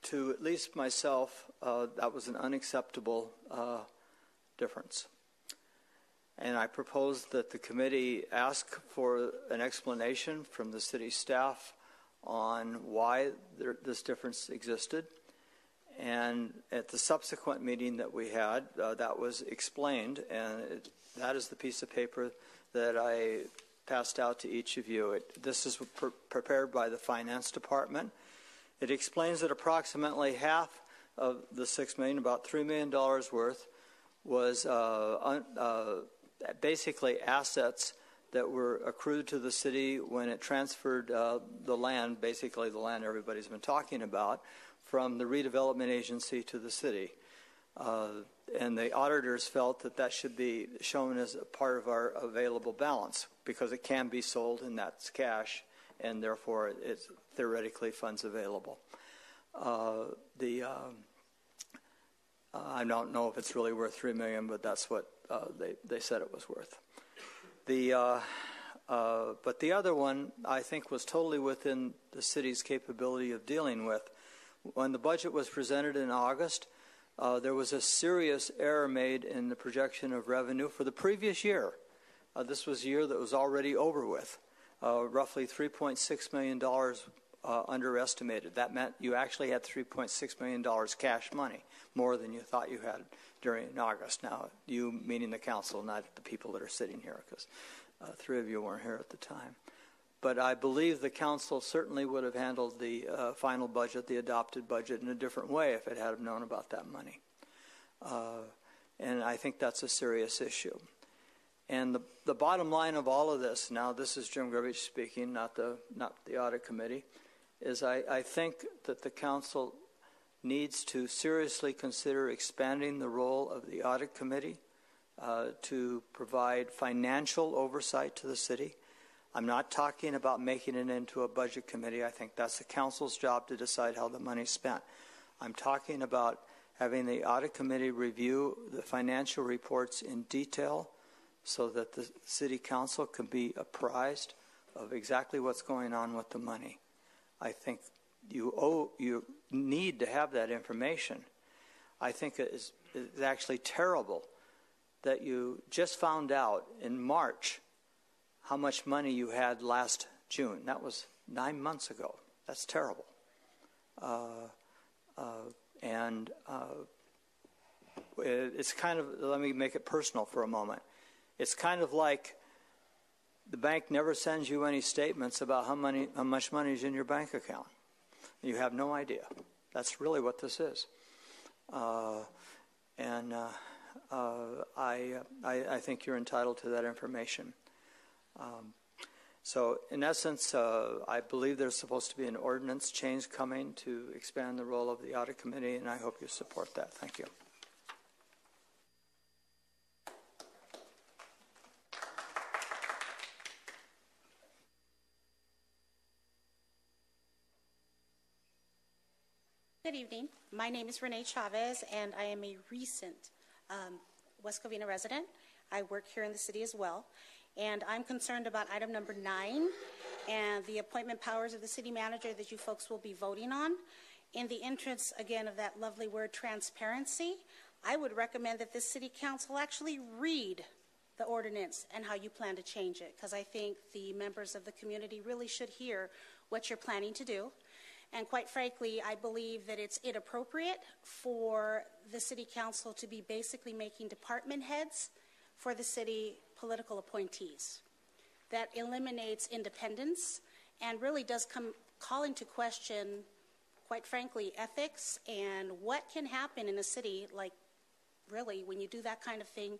To at least myself, that was an unacceptable difference. And I proposed that the committee ask for an explanation from the city staff on why this difference existed. And at the subsequent meeting that we had, that was explained, and that is the piece of paper that I passed out to each of you. This is prepared by the Finance Department. It explains that approximately half of the $6 million, about $3 million worth, was basically assets that were accrued to the city when it transferred the land, basically the land everybody's been talking about, from the redevelopment agency to the city. And the auditors felt that that should be shown as a part of our available balance because it can be sold and that's cash, and therefore it's theoretically funds available. I don't know if it's really worth $3 million, but that's what they said it was worth. But the other one, I think, was totally within the city's capability of dealing with. When the budget was presented in August, there was a serious error made in the projection of revenue for the previous year. This was a year that was already over with. Roughly $3.6 million underestimated. That meant you actually had $3.6 million cash money, more than you thought you had during August. Now, you meaning the council, not the people that are sitting here, because 3 of you weren't here at the time. But I believe the council certainly would have handled the final budget, the adopted budget, in a different way if it had known about that money. And I think that's a serious issue. And the bottom line of all of this, now this is Jim Gravich speaking, not the Audit Committee, is I think that the council needs to seriously consider expanding the role of the Audit Committee to provide financial oversight to the city. I'm not talking about making it into a budget committee. I think that's the council's job to decide how the money's spent. I'm talking about having the Audit Committee review the financial reports in detail so that the city council can be apprised of exactly what's going on with the money. I think you need to have that information. I think it is actually terrible that you just found out in March how much money you had last June. That was 9 months ago. That's terrible. It's kind of, let me make it personal for a moment. It's kind of like the bank never sends you any statements about how much money is in your bank account. You have no idea. That's really what this is. I think you're entitled to that information. So in essence, I believe there's supposed to be an ordinance change coming to expand the role of the Audit Committee, and I hope you support that. Thank you. Good evening. My name is Renee Chavez, and I am a recent West Covina resident. I work here in the city as well, and I'm concerned about item number 9 and the appointment powers of the city manager that you folks will be voting on. In the interest, again, of that lovely word transparency, I would recommend that this city council actually read the ordinance and how you plan to change it, because I think the members of the community really should hear what you're planning to do. And quite frankly, I believe that it's inappropriate for the city council to be basically making department heads for the city political appointees. That eliminates independence and really does call into question, quite frankly, ethics and what can happen in a city. Like, really, when you do that kind of thing,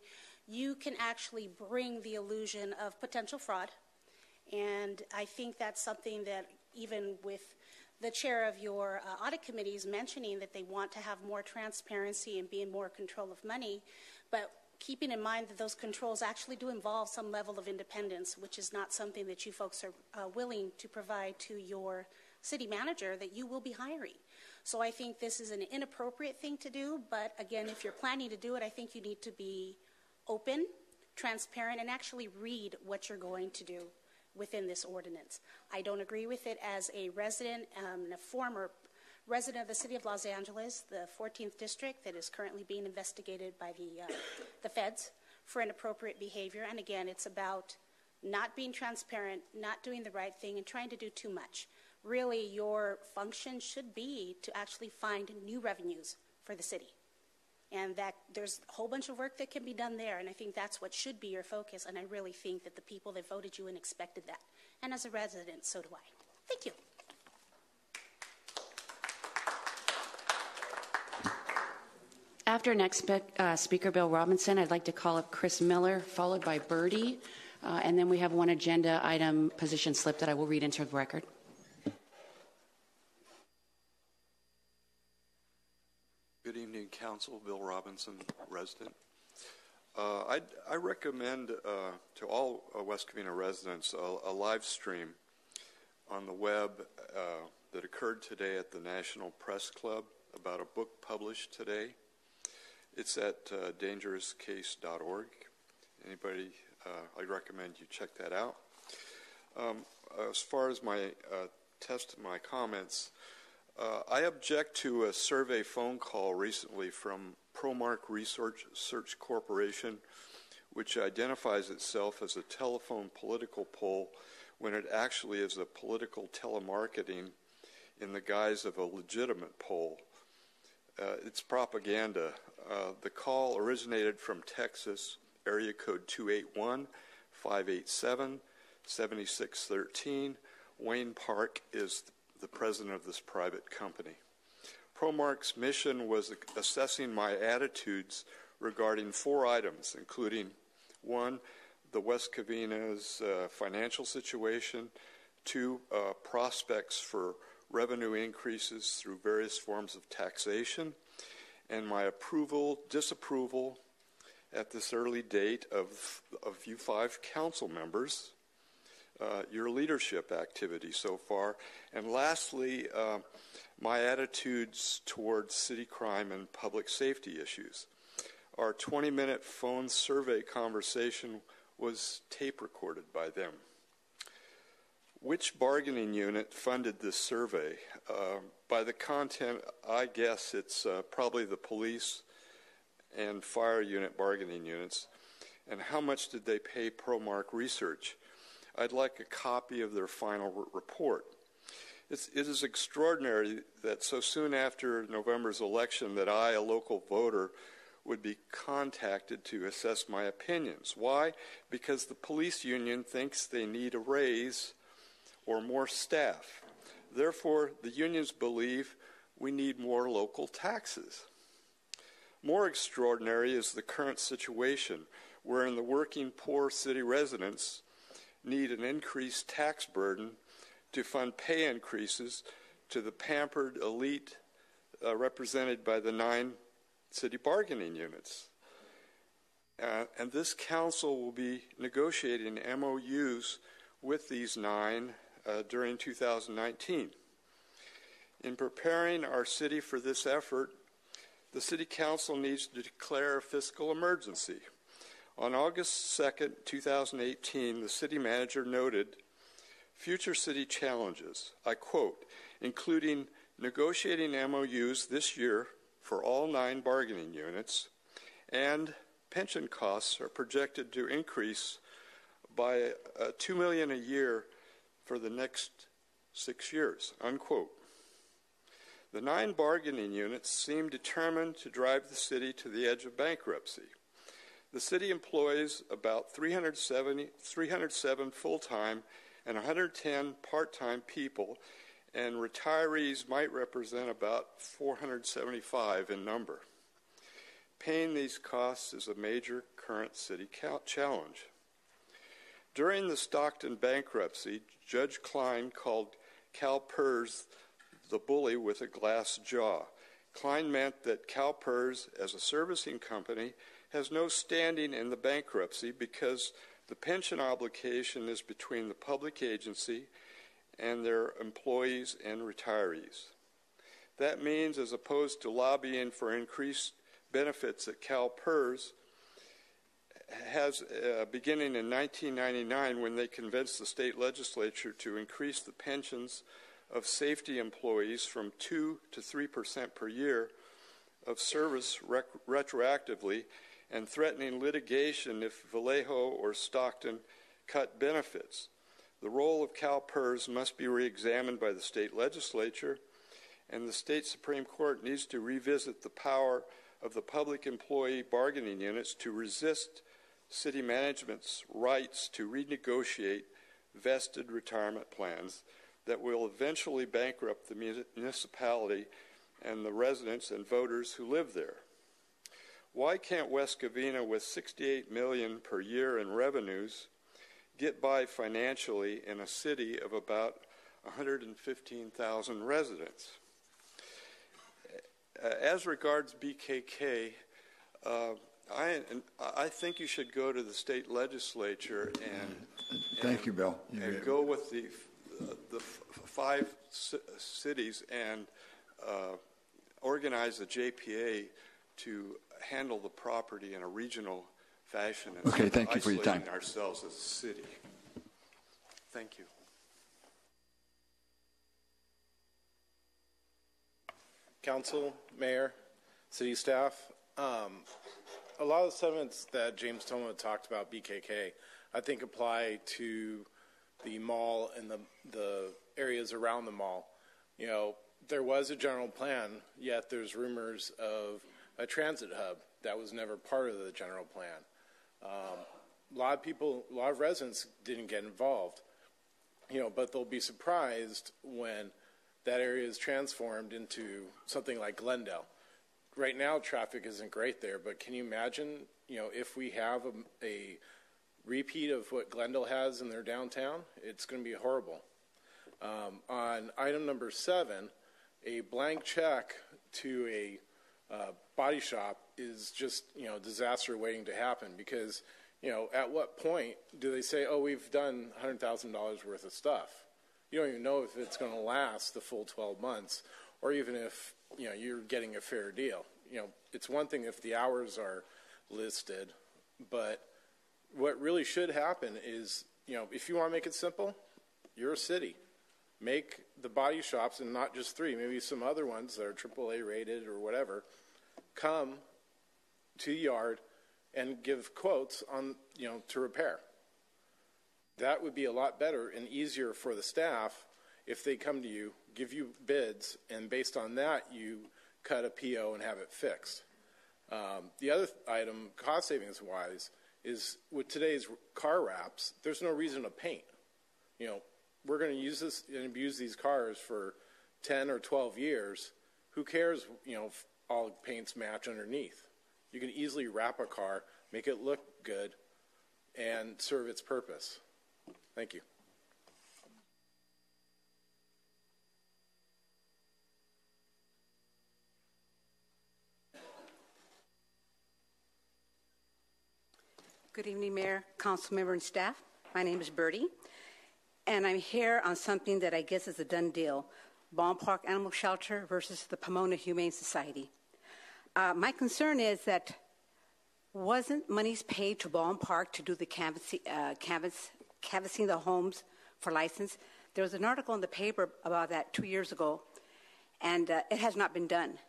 you can actually bring the illusion of potential fraud. And I think that's something that, even with the chair of your audit committee is mentioning that they want to have more transparency and be in more control of money, but keeping in mind that those controls actually do involve some level of independence, which is not something that you folks are willing to provide to your city manager that you will be hiring. So I think this is an inappropriate thing to do, but again, if you're planning to do it, I think you need to be open, transparent, and actually read what you're going to do within this ordinance. I don't agree with it as a resident, a former resident of the city of Los Angeles, the 14th district that is currently being investigated by the feds for inappropriate behavior. And again, it's about not being transparent, not doing the right thing, and trying to do too much. Really, your function should be to actually find new revenues for the city. And that there's a whole bunch of work that can be done there, and I think that's what should be your focus, and I really think that the people that voted you in expected that. And as a resident, so do I. Thank you. After next speaker, Bill Robinson, I'd like to call up Chris Miller, followed by Birdie, and then we have one agenda item position slip that I will read into the record. Good evening, Council. Bill Robinson, resident. I recommend to all West Covina residents a live stream on the web that occurred today at the National Press Club about a book published today. It's at dangerouscase.org. Anybody, I recommend you check that out. As far as my comments, I object to a survey phone call recently from ProMark Research Corporation, which identifies itself as a telephone political poll when it actually is a political telemarketing in the guise of a legitimate poll. It's propaganda. The call originated from Texas, area code 281-587-7613. Wayne Park is the president of this private company. ProMark's mission was assessing my attitudes regarding 4 items, including 1, the West Covina's financial situation, 2, prospects for revenue increases through various forms of taxation, and my approval, disapproval at this early date of you 5 council members, your leadership activity so far, and lastly, my attitudes towards city crime and public safety issues. Our 20-minute phone survey conversation was tape recorded by them. Which bargaining unit funded this survey? By the content, I guess it's probably the police and fire unit bargaining units. And how much did they pay ProMark Research? I'd like a copy of their final report. It is extraordinary that so soon after November's election that I, a local voter, would be contacted to assess my opinions. Why? Because the police union thinks they need a raise or more staff. Therefore, the unions believe we need more local taxes. More extraordinary is the current situation wherein the working poor city residents need an increased tax burden to fund pay increases to the pampered elite represented by the 9 city bargaining units. And this council will be negotiating MOUs with these 9 during 2019. In preparing our city for this effort, the City Council needs to declare a fiscal emergency. On August 2nd, 2018, the city manager noted future city challenges, I quote, including negotiating MOUs this year for all 9 bargaining units, and pension costs are projected to increase by $2 million a year for the next 6 years, unquote. The 9 bargaining units seem determined to drive the city to the edge of bankruptcy. The city employs about 307 full-time and 110 part-time people, and retirees might represent about 475 in number. Paying these costs is a major current city challenge. During the Stockton bankruptcy, Judge Klein called CalPERS the bully with a glass jaw. Klein meant that CalPERS, as a servicing company, has no standing in the bankruptcy because the pension obligation is between the public agency and their employees and retirees. That means, as opposed to lobbying for increased benefits at CalPERS, has beginning in 1999 when they convinced the state legislature to increase the pensions of safety employees from 2 to 3% per year of service retroactively, and threatening litigation if Vallejo or Stockton cut benefits. The role of CalPERS must be reexamined by the state legislature, and the state Supreme Court needs to revisit the power of the public employee bargaining units to resist city management's rights to renegotiate vested retirement plans that will eventually bankrupt the municipality and the residents and voters who live there. Why can't West Covina, with $68 million per year in revenues, get by financially in a city of about 115,000 residents? As regards BKK, I think you should go to the state legislature and thank you, Bill. And go with the 5 cities and organize the JPA to handle the property in a regional fashion. Okay, thank you for your time. Isolating ourselves as a city. Thank you. Council, Mayor, City staff, a lot of the sentiments that James Toma talked about BKK, I think apply to the mall and the areas around the mall. You know, there was a general plan, yet there's rumors of a transit hub that was never part of the general plan. A lot of residents didn't get involved, you know, but they'll be surprised when that area is transformed into something like Glendale. Right now, traffic isn't great there, but can you imagine, you know, if we have a repeat of what Glendale has in their downtown? It's going to be horrible. On item number 7, a blank check to a body shop is just, you know, disaster waiting to happen, because, you know, at what point do they say, oh, we've done $100,000 worth of stuff? You don't even know if it's going to last the full 12 months, or even if, you know, you're getting a fair deal. You know, it's one thing if the hours are listed, but what really should happen is, you know, if you want to make it simple, you're a city. Make the body shops, and not just 3, maybe some other ones that are AAA rated or whatever, come to the yard and give quotes on, you know, to repair. That would be a lot better and easier for the staff if they come to you, give you bids, and based on that, you cut a PO and have it fixed. The other item, cost savings wise, is with today's car wraps, there's no reason to paint. You know, we're going to use this and abuse these cars for 10 or 12 years. Who cares, you know, if all paints match underneath? You can easily wrap a car, make it look good, and serve its purpose. Thank you. Good evening, Mayor, Council Member, and staff. My name is Bertie, and I'm here on something that I guess is a done deal. Ballpark Animal Shelter versus the Pomona Humane Society. My concern is that wasn't monies paid to Ballpark to do the canvassing the homes for license? There was an article in the paper about that 2 years ago, and it has not been done.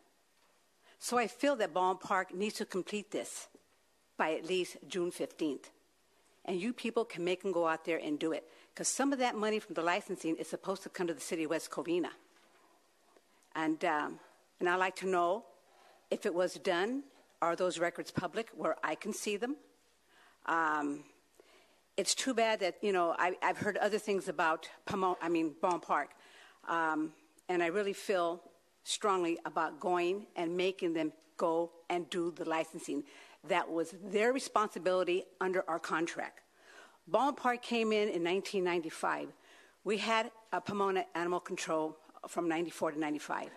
So I feel that Ballpark needs to complete this by at least June 15th. And you people can make them go out there and do it. Because some of that money from the licensing is supposed to come to the city of West Covina. And I'd like to know if it was done, are those records public where I can see them? It's too bad that, I've heard other things about Ballpark. And I really feel strongly about going and making them go and do the licensing. That was their responsibility under our contract. Ballpark came in 1995. We had a Pomona Animal Control from 94 to 95.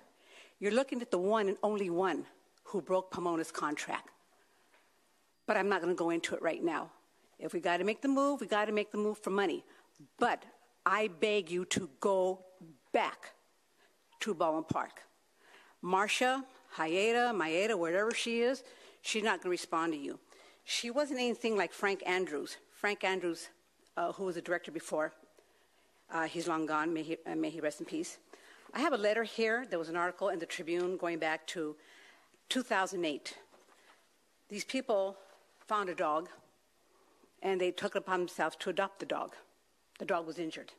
You're looking at the one and only one who broke Pomona's contract. But I'm not going to go into it right now. If we got to make the move, we got to make the move for money. But I beg you to go back to Ballpark. Marcia, Maeda, wherever she is, she's not going to respond to you. She wasn't anything like Frank Andrews. Frank Andrews, who was the director before, he's long gone. May he rest in peace. I have a letter here. There was an article in the Tribune going back to 2008. These people found a dog, and they took it upon themselves to adopt the dog. The dog was injured.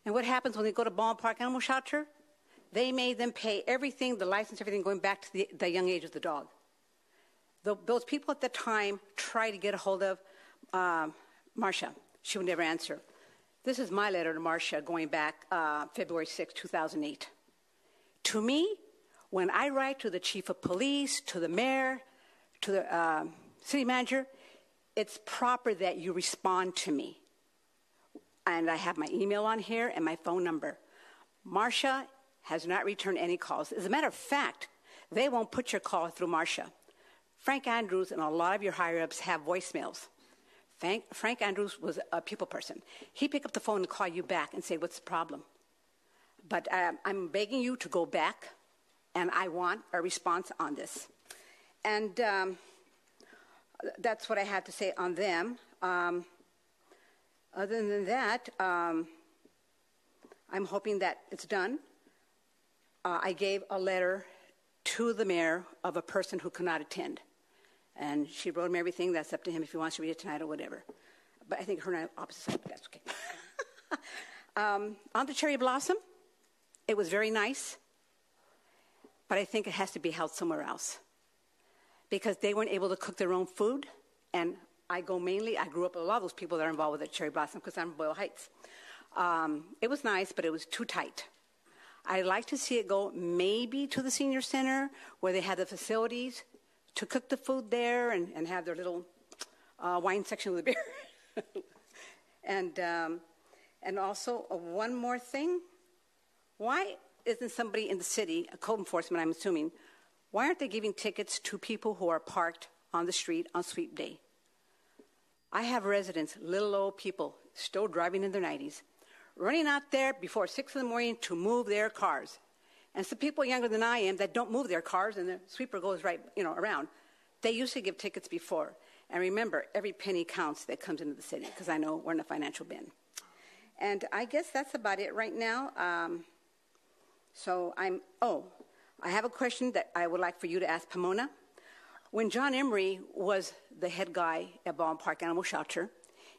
And what happens when they go to Ballpark Animal Shelter? They made them pay everything, the license, everything, going back to the young age of the dog. Those people at the time tried to get a hold of Marcia. She would never answer. This is my letter to Marcia going back February 6, 2008. To me, when I write to the chief of police, to the mayor, to the city manager, it's proper that you respond to me. And I have my email on here and my phone number. Marcia has not returned any calls. As a matter of fact, they won't put your call through Marcia. Frank Andrews and a lot of your higher-ups have voicemails. Frank Andrews was a people person. He picked up the phone and call you back and say, what's the problem? But I'm begging you to go back, and I want a response on this. And that's what I had to say on them. Other than that, I'm hoping that it's done. I gave a letter to the mayor of a person who could not attend. And she wrote him everything. That's up to him if he wants to read it tonight or whatever. But I think her and I are opposite side, but that's okay. On the cherry blossom, it was very nice. But I think it has to be held somewhere else. Because they weren't able to cook their own food. And I grew up with a lot of those people that are involved with the cherry blossom because I'm in Boyle Heights. It was nice, but it was too tight. I'd like to see it go maybe to the senior center where they have the facilities to cook the food there and have their little wine section with the beer. And also, one more thing. Why isn't somebody in the city, a code enforcement I'm assuming, why aren't they giving tickets to people who are parked on the street on sweep day? I have residents, little old people, still driving in their 90s, running out there before 6 in the morning to move their cars. And some people younger than I am that don't move their cars and the sweeper goes right, around. They used to give tickets before. And remember, every penny counts that comes into the city because I know we're in a financial bin. And I guess that's about it right now. I have a question that I would like for you to ask Pomona. When John Emery was the head guy at Ballpark Animal Shelter,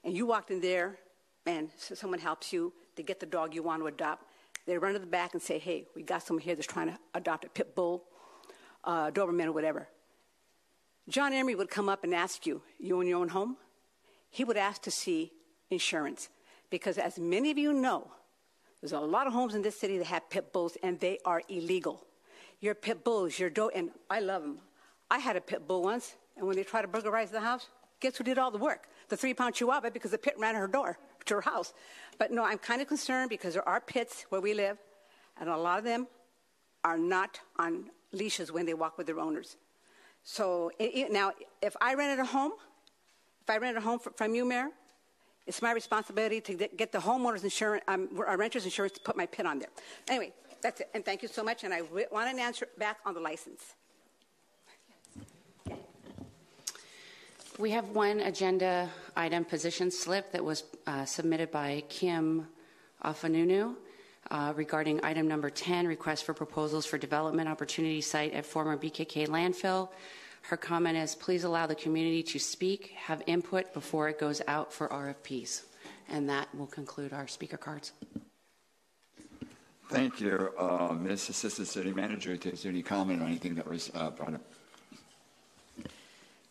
and you walked in there and someone helps you to get the dog you want to adopt, they run to the back and say, hey, we got someone here that's trying to adopt a pit bull, Doberman, or whatever. John Emery would come up and ask you, you own your own home? He would ask to see insurance. Because as many of you know, there's a lot of homes in this city that have pit bulls, and they are illegal. Your pit bulls, and I love them. I had a pit bull once, and when they tried to burglarize the house, guess who did all the work? The 3-pound chihuahua, because the pit ran her door to her house. But no, I'm kind of concerned because there are pits where we live, and a lot of them are not on leashes when they walk with their owners. So now, if I rented a home from you, Mayor, It's my responsibility to get the homeowner's insurance, our renter's insurance, to put my PIN on there. Anyway, that's it. And thank you so much. And I want an answer back on the license. We have one agenda item position slip that was submitted by Kim Afanunu regarding item number 10, request for proposals for development opportunity site at former BKK landfill. Her comment is, please allow the community to speak, have input before it goes out for RFPs. And that will conclude our speaker cards. Thank you, Ms. Assistant City Manager. Is there any comment on anything that was brought up?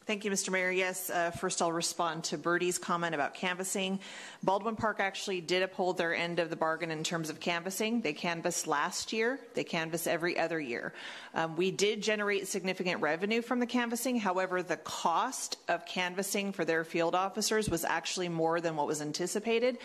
Thank you, Mr. Mayor. Yes, first I'll respond to Birdie's comment about canvassing. Baldwin Park actually did uphold their end of the bargain in terms of canvassing. They canvassed last year. They canvass every other year. We did generate significant revenue from the canvassing. However, the cost of canvassing for their field officers was actually more than what was anticipated.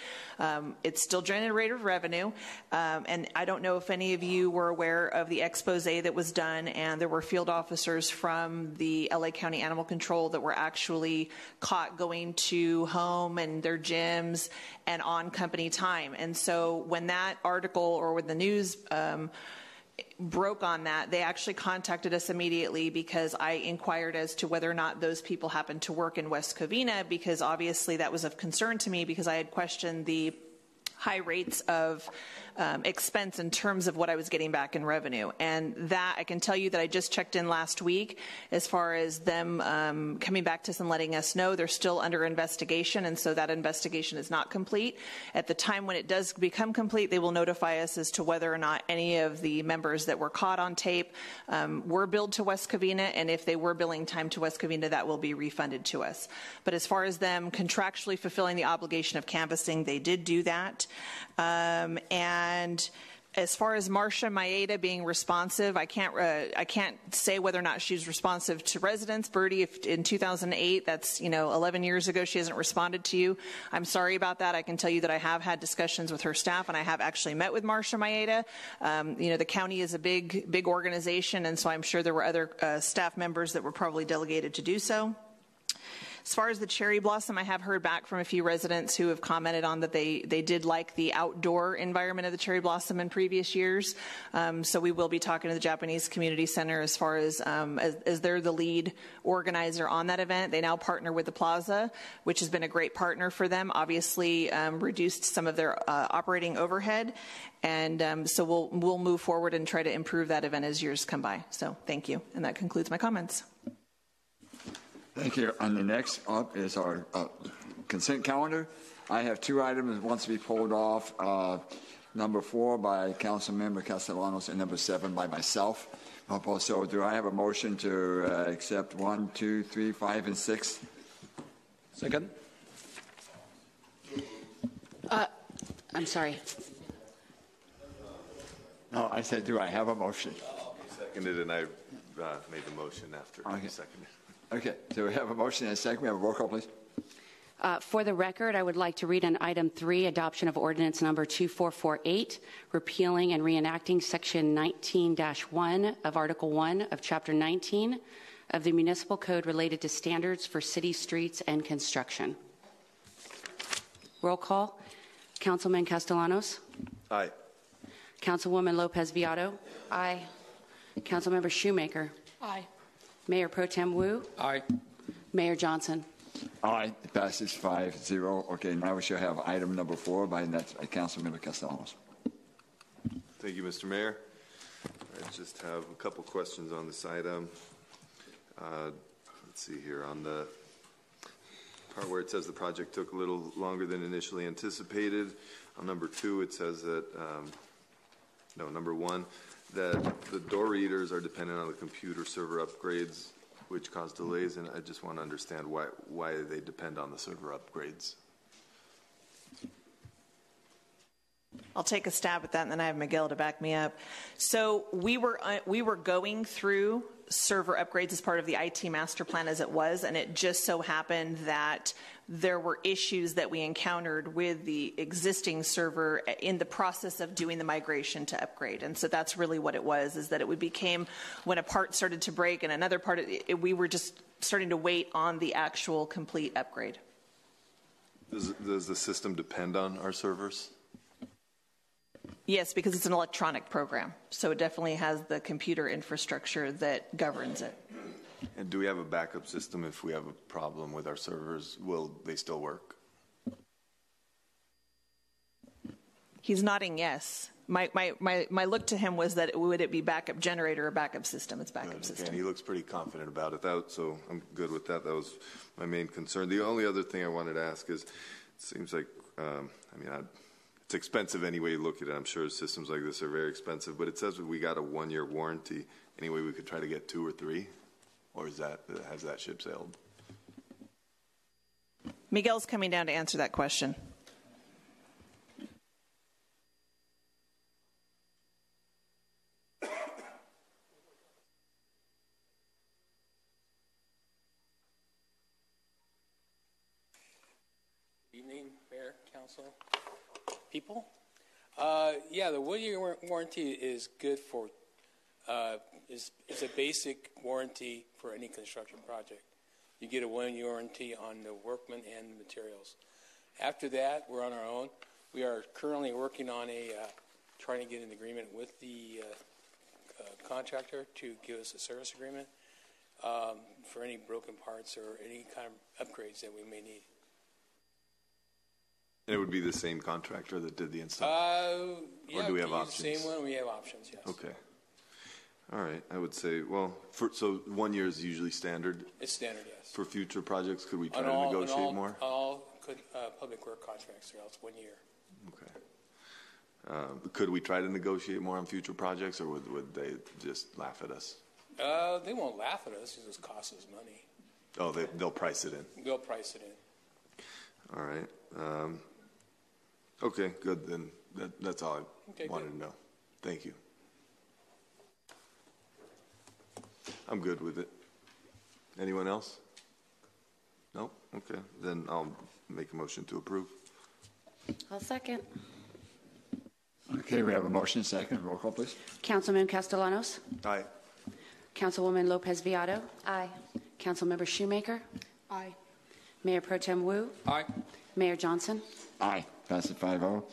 It still generated revenue. And I don't know if any of you were aware of the expose that was done, and there were field officers from the LA County Animal Control that were actually caught going to home and their gyms and on company time. And so when that article or when the news broke on that, they actually contacted us immediately because I inquired as to whether or not those people happened to work in West Covina, because obviously that was of concern to me because I had questioned the high rates of expense in terms of what I was getting back in revenue. And that, I can tell you that I just checked in last week as far as them coming back to us and letting us know they're still under investigation, and so that investigation is not complete. At the time when it does become complete, they will notify us as to whether or not any of the members that were caught on tape were billed to West Covina, and if they were billing time to West Covina, that will be refunded to us. But as far as them contractually fulfilling the obligation of canvassing, they did do that. And as far as Marcia Maeda being responsive, I can't say whether or not she's responsive to residents. Birdie, if in 2008, that's 11 years ago, she hasn't responded to you, I'm sorry about that. I can tell you that I have had discussions with her staff, and I have actually met with Marcia Maeda. The county is a big organization, and so I'm sure there were other staff members that were probably delegated to do so. As far as the cherry blossom, I have heard back from a few residents who have commented on that they did like the outdoor environment of the cherry blossom in previous years. So we will be talking to the Japanese Community Center as far as they're the lead organizer on that event. They now partner with the Plaza, which has been a great partner for them. Obviously, reduced some of their operating overhead. And so we'll move forward and try to improve that event as years come by. So thank you. And that concludes my comments. Thank you. And the next up is our consent calendar. I have two items that wants to be pulled off. Number 4 by Councilmember Castellanos and number 7 by myself. So do I have a motion to accept 1, 2, 3, 5, and 6? Second. I'm sorry. No, I said, do I have a motion? Seconded, and I made the motion after you seconded. Okay, so we have a motion and a second. We have a roll call, please. For the record, I would like to read on item 3, adoption of ordinance number 2448, repealing and reenacting section 19-1 of Article 1 of Chapter 19 of the Municipal Code related to standards for city streets and construction. Roll call. Councilman Castellanos? Aye. Councilwoman Lopez Viado? Aye. Councilmember Shoemaker? Aye. Mayor Pro Tem Wu? Aye. Mayor Johnson? Aye. It passes 5-0. Okay, now we shall have item number 4 by Councilmember Castellanos. Thank you, Mr. Mayor. I just have a couple questions on this item. Let's see here. On the part where it says the project took a little longer than initially anticipated, on number 2 it says that, number 1, that the door readers are dependent on the computer server upgrades, which cause delays, and I just want to understand why they depend on the server upgrades. I'll take a stab at that, and then I have Miguel to back me up. So we were going through server upgrades as part of the IT master plan as it was, and it just so happened that there were issues that we encountered with the existing server in the process of doing the migration to upgrade. And so that's really what it was, is that it became when a part started to break and another part, we were just starting to wait on the actual complete upgrade. Does the system depend on our servers? Yes, because it's an electronic program, so it definitely has the computer infrastructure that governs it. And do we have a backup system if we have a problem with our servers? Will they still work? He's nodding yes. My look to him was that would it be backup generator or backup system? It's backup system. And he looks pretty confident about it, so I'm good with that. That was my main concern. The only other thing I wanted to ask is, it seems like, it's expensive any way you look at it. I'm sure systems like this are very expensive, but it says we got a 1-year warranty. Any way we could try to get 2 or 3? Or has that ship sailed? Miguel's coming down to answer that question. Evening, Mayor, Council, people. Yeah, the 1-year warranty is good for, is a basic warranty for any construction project. You get a 1-year warranty on the workmen and the materials. After that, we're on our own. We are currently working on trying to get an agreement with the contractor to give us a service agreement for any broken parts or any kind of upgrades that we may need. And it would be the same contractor that did the install? Yeah, or do we have options? The same one. We have options, yes. Okay. All right. I would say, well, so 1 year is usually standard? It's standard, yes. For future projects, could we try to negotiate more? On all public work contracts, or else 1 year. Okay. Could we try to negotiate more on future projects, or would they just laugh at us? They won't laugh at us. It just costs us money. Oh, they'll price it in? They'll price it in. All right. Okay, good. Then that's all I wanted to know. Thank you. I'm good with it. Anyone else? No? Okay. Then I'll make a motion to approve. I'll second. Okay, we have a motion second. Roll call, please. Councilman Castellanos? Aye. Councilwoman Lopez Viado? Aye. Councilmember Shoemaker? Aye. Mayor Pro Tem Wu? Aye. Mayor Johnson? Aye. Passes 5-0.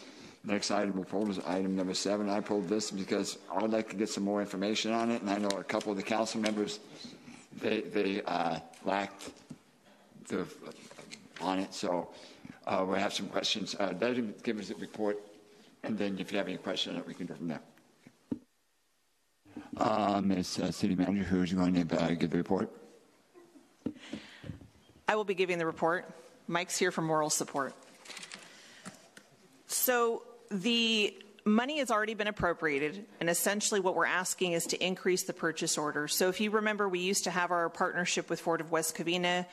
Next item we pulled is item number 7. I pulled this because I would like to get some more information on it, and I know a couple of the council members, they lacked on it, so we have some questions. David, give us a report, and then if you have any questions, we can go from there. Ms. City Manager, who's going to give the report? I will be giving the report. Mike's here for moral support. So the money has already been appropriated, and essentially what we're asking is to increase the purchase order. So if you remember, we used to have our partnership with Ford of West Covina.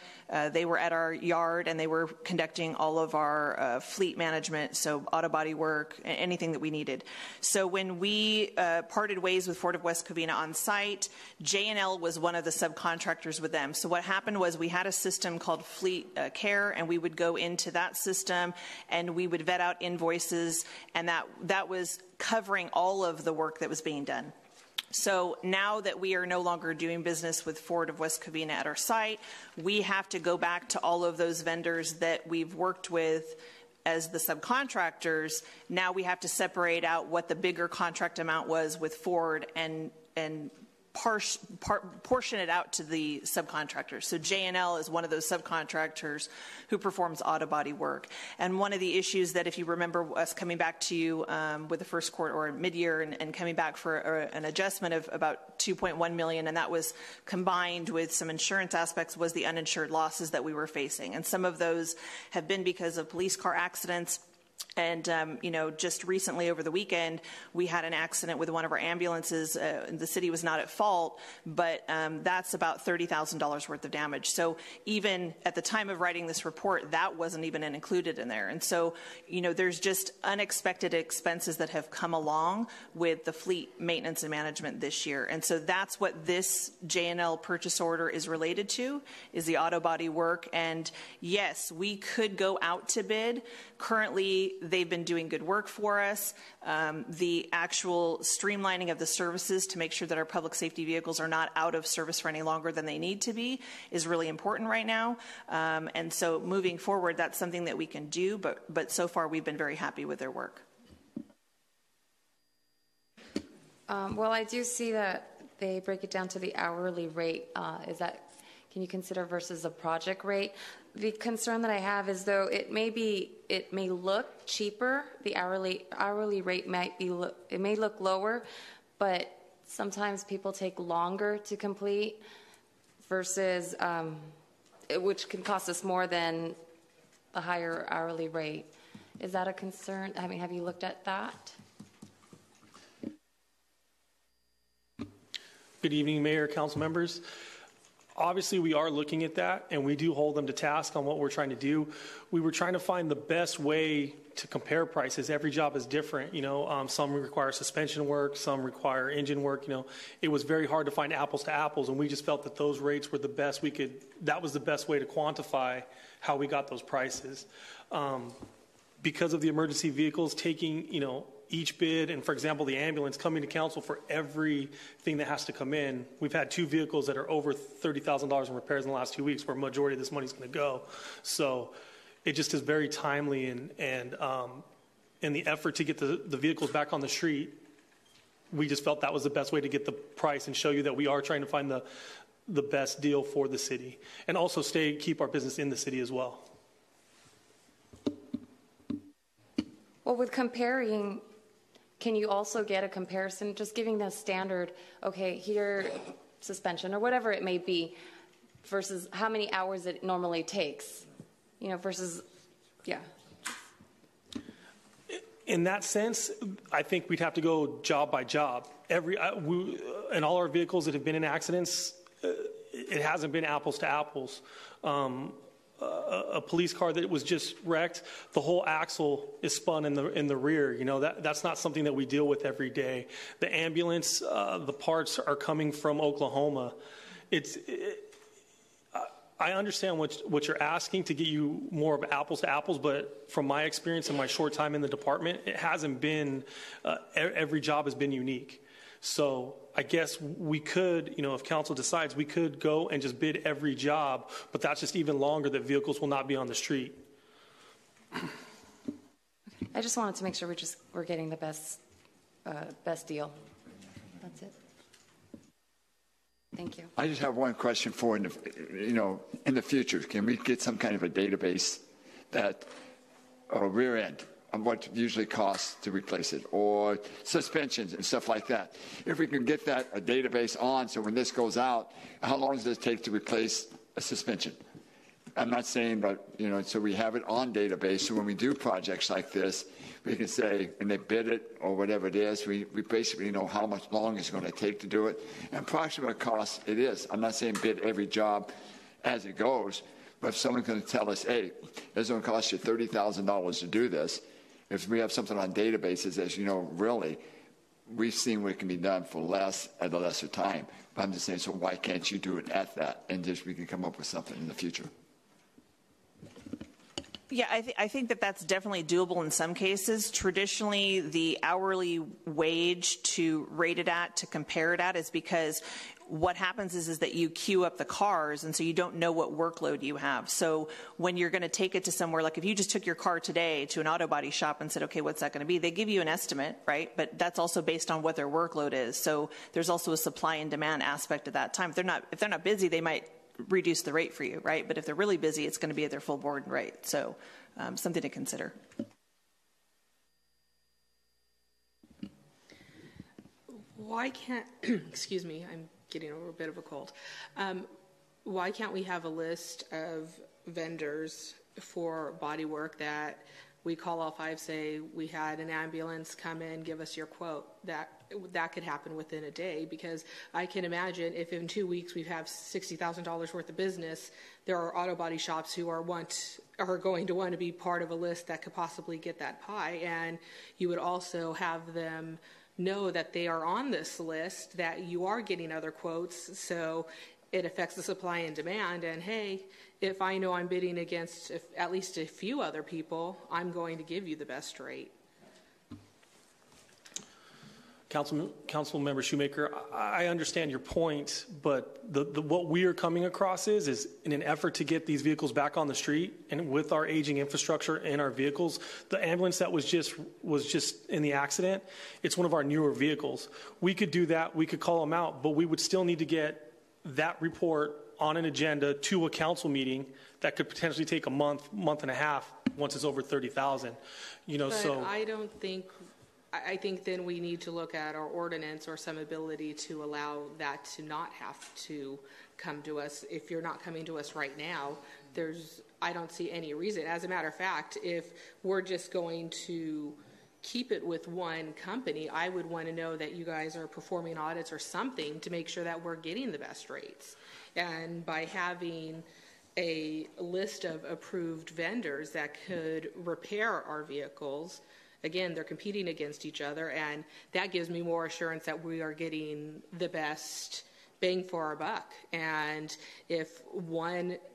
They were at our yard, and they were conducting all of our fleet management, so auto body work, anything that we needed. So when we parted ways with Ford of West Covina on site, J&L was one of the subcontractors with them. So what happened was we had a system called Fleet Care, and we would go into that system, and we would vet out invoices, and that was covering all of the work that was being done. So now that we are no longer doing business with Ford of West Covina at our site, we have to go back to all of those vendors that we've worked with as the subcontractors. Now we have to separate out what the bigger contract amount was with Ford and portion it out to the subcontractors. So J&L is one of those subcontractors who performs auto body work. And one of the issues that, if you remember us coming back to you with the first quarter or mid-year and coming back for an adjustment of about $2.1 million, and that was combined with some insurance aspects, was the uninsured losses that we were facing. And some of those have been because of police car accidents. And, just recently over the weekend, we had an accident with one of our ambulances. The city was not at fault, but that's about $30,000 worth of damage. So even at the time of writing this report, that wasn't even included in there. And so, there's just unexpected expenses that have come along with the fleet maintenance and management this year. And so that's what this J&L purchase order is related to, is the auto body work. And yes, we could go out to bid. Currently, they've been doing good work for us. The actual streamlining of the services to make sure that our public safety vehicles are not out of service for any longer than they need to be is really important right now. And so moving forward, that's something that we can do, but so far we've been very happy with their work. Well, I do see that they break it down to the hourly rate. Can you consider versus a project rate? The concern that I have is, though, it may look cheaper. The hourly rate may look lower, but sometimes people take longer to complete versus which can cost us more than the higher hourly rate. Is that a concern? I mean, have you looked at that? Good evening, Mayor, council members. Obviously, we are looking at that, and we do hold them to task on what we're trying to do. We were trying to find the best way to compare prices. Every job is different. Some require suspension work, some require engine work. It was very hard to find apples to apples, and we just felt that those rates were the best that was the best way to quantify how we got those prices. Because of the emergency vehicles taking, each bid, and for example, the ambulance coming to council for everything that has to come in. We've had 2 vehicles that are over $30,000 in repairs in the last 2 weeks, where a majority of this money is going to go. So it just is very timely, and in the effort to get the vehicles back on the street, we just felt that was the best way to get the price and show you that we are trying to find the best deal for the city, and also keep our business in the city as well. Well, with comparing, can you also get a comparison, just giving the standard, okay, here, suspension or whatever it may be, versus how many hours it normally takes, versus, yeah. In that sense, I think we'd have to go job by job. In all our vehicles that have been in accidents, it hasn't been apples to apples. A police car that was just wrecked, the whole axle is spun in the rear. That's not something that we deal with every day. The ambulance, the parts are coming from Oklahoma. I understand what you're asking to get you more of apples to apples, but from my experience in my short time in the department, it hasn't been, every job has been unique. So I guess we could, if council decides, we could go and just bid every job, but that's just even longer that vehicles will not be on the street. I just wanted to make sure we're getting the best deal. That's it. Thank you. I just have one question for in the future. Can we get some kind of a database that rear end on what usually costs to replace it, or suspensions and stuff like that? If we can get a database on, so when this goes out, how long does it take to replace a suspension? I'm not saying, but, so we have it on database, so when we do projects like this, we can say, when they bid it or whatever it is, we basically know how much long it's going to take to do it and approximate cost it is. I'm not saying bid every job as it goes, but if someone's going to tell us, hey, it's going to cost you $30,000 to do this, if we have something on databases, as really, we've seen what can be done for less at a lesser time. But I'm just saying, so why can't you do it at that, and just we can come up with something in the future? Yeah, I think that's definitely doable in some cases. Traditionally, the hourly wage to rate it at, to compare it at, is because what happens is that you queue up the cars, and so you don't know what workload you have. So when you're going to take it to somewhere, like if you just took your car today to an auto body shop and said, okay, what's that going to be? They give you an estimate, right? But that's also based on what their workload is. So there's also a supply and demand aspect at that time. If they're not busy, they might reduce the rate for you, right? But if they're really busy, it's going to be at their full board rate. So something to consider. Why can't, excuse me, I'm getting over a bit of a cold. Why can't we have a list of vendors for body work that we call all 5, say we had an ambulance come in, give us your quote? That could happen within a day, because I can imagine if in 2 weeks we have $60,000 worth of business, there are auto body shops who are going to want to be part of a list that could possibly get that pie, and you would also have them know that they are on this list, that you are getting other quotes. So it affects the supply and demand. And hey, if I know I'm bidding against at least a few other people, I'm going to give you the best rate. Council Member Shoemaker, I understand your point, but what we are coming across is in an effort to get these vehicles back on the street, and with our aging infrastructure and our vehicles, the ambulance that was just in the accident, it's one of our newer vehicles. We could do that, we could call them out, but we would still need to get that report on an agenda to a council meeting that could potentially take a month and a half once it's over 30,000. But I think then we need to look at our ordinance or some ability to allow that to not have to come to us. If you're not coming to us right now, I don't see any reason. As a matter of fact, if we're just going to keep it with one company, I would want to know that you guys are performing audits or something to make sure that we're getting the best rates. And by having a list of approved vendors that could repair our vehicles, again, they're competing against each other, and that gives me more assurance that we are getting the best bang for our buck. And if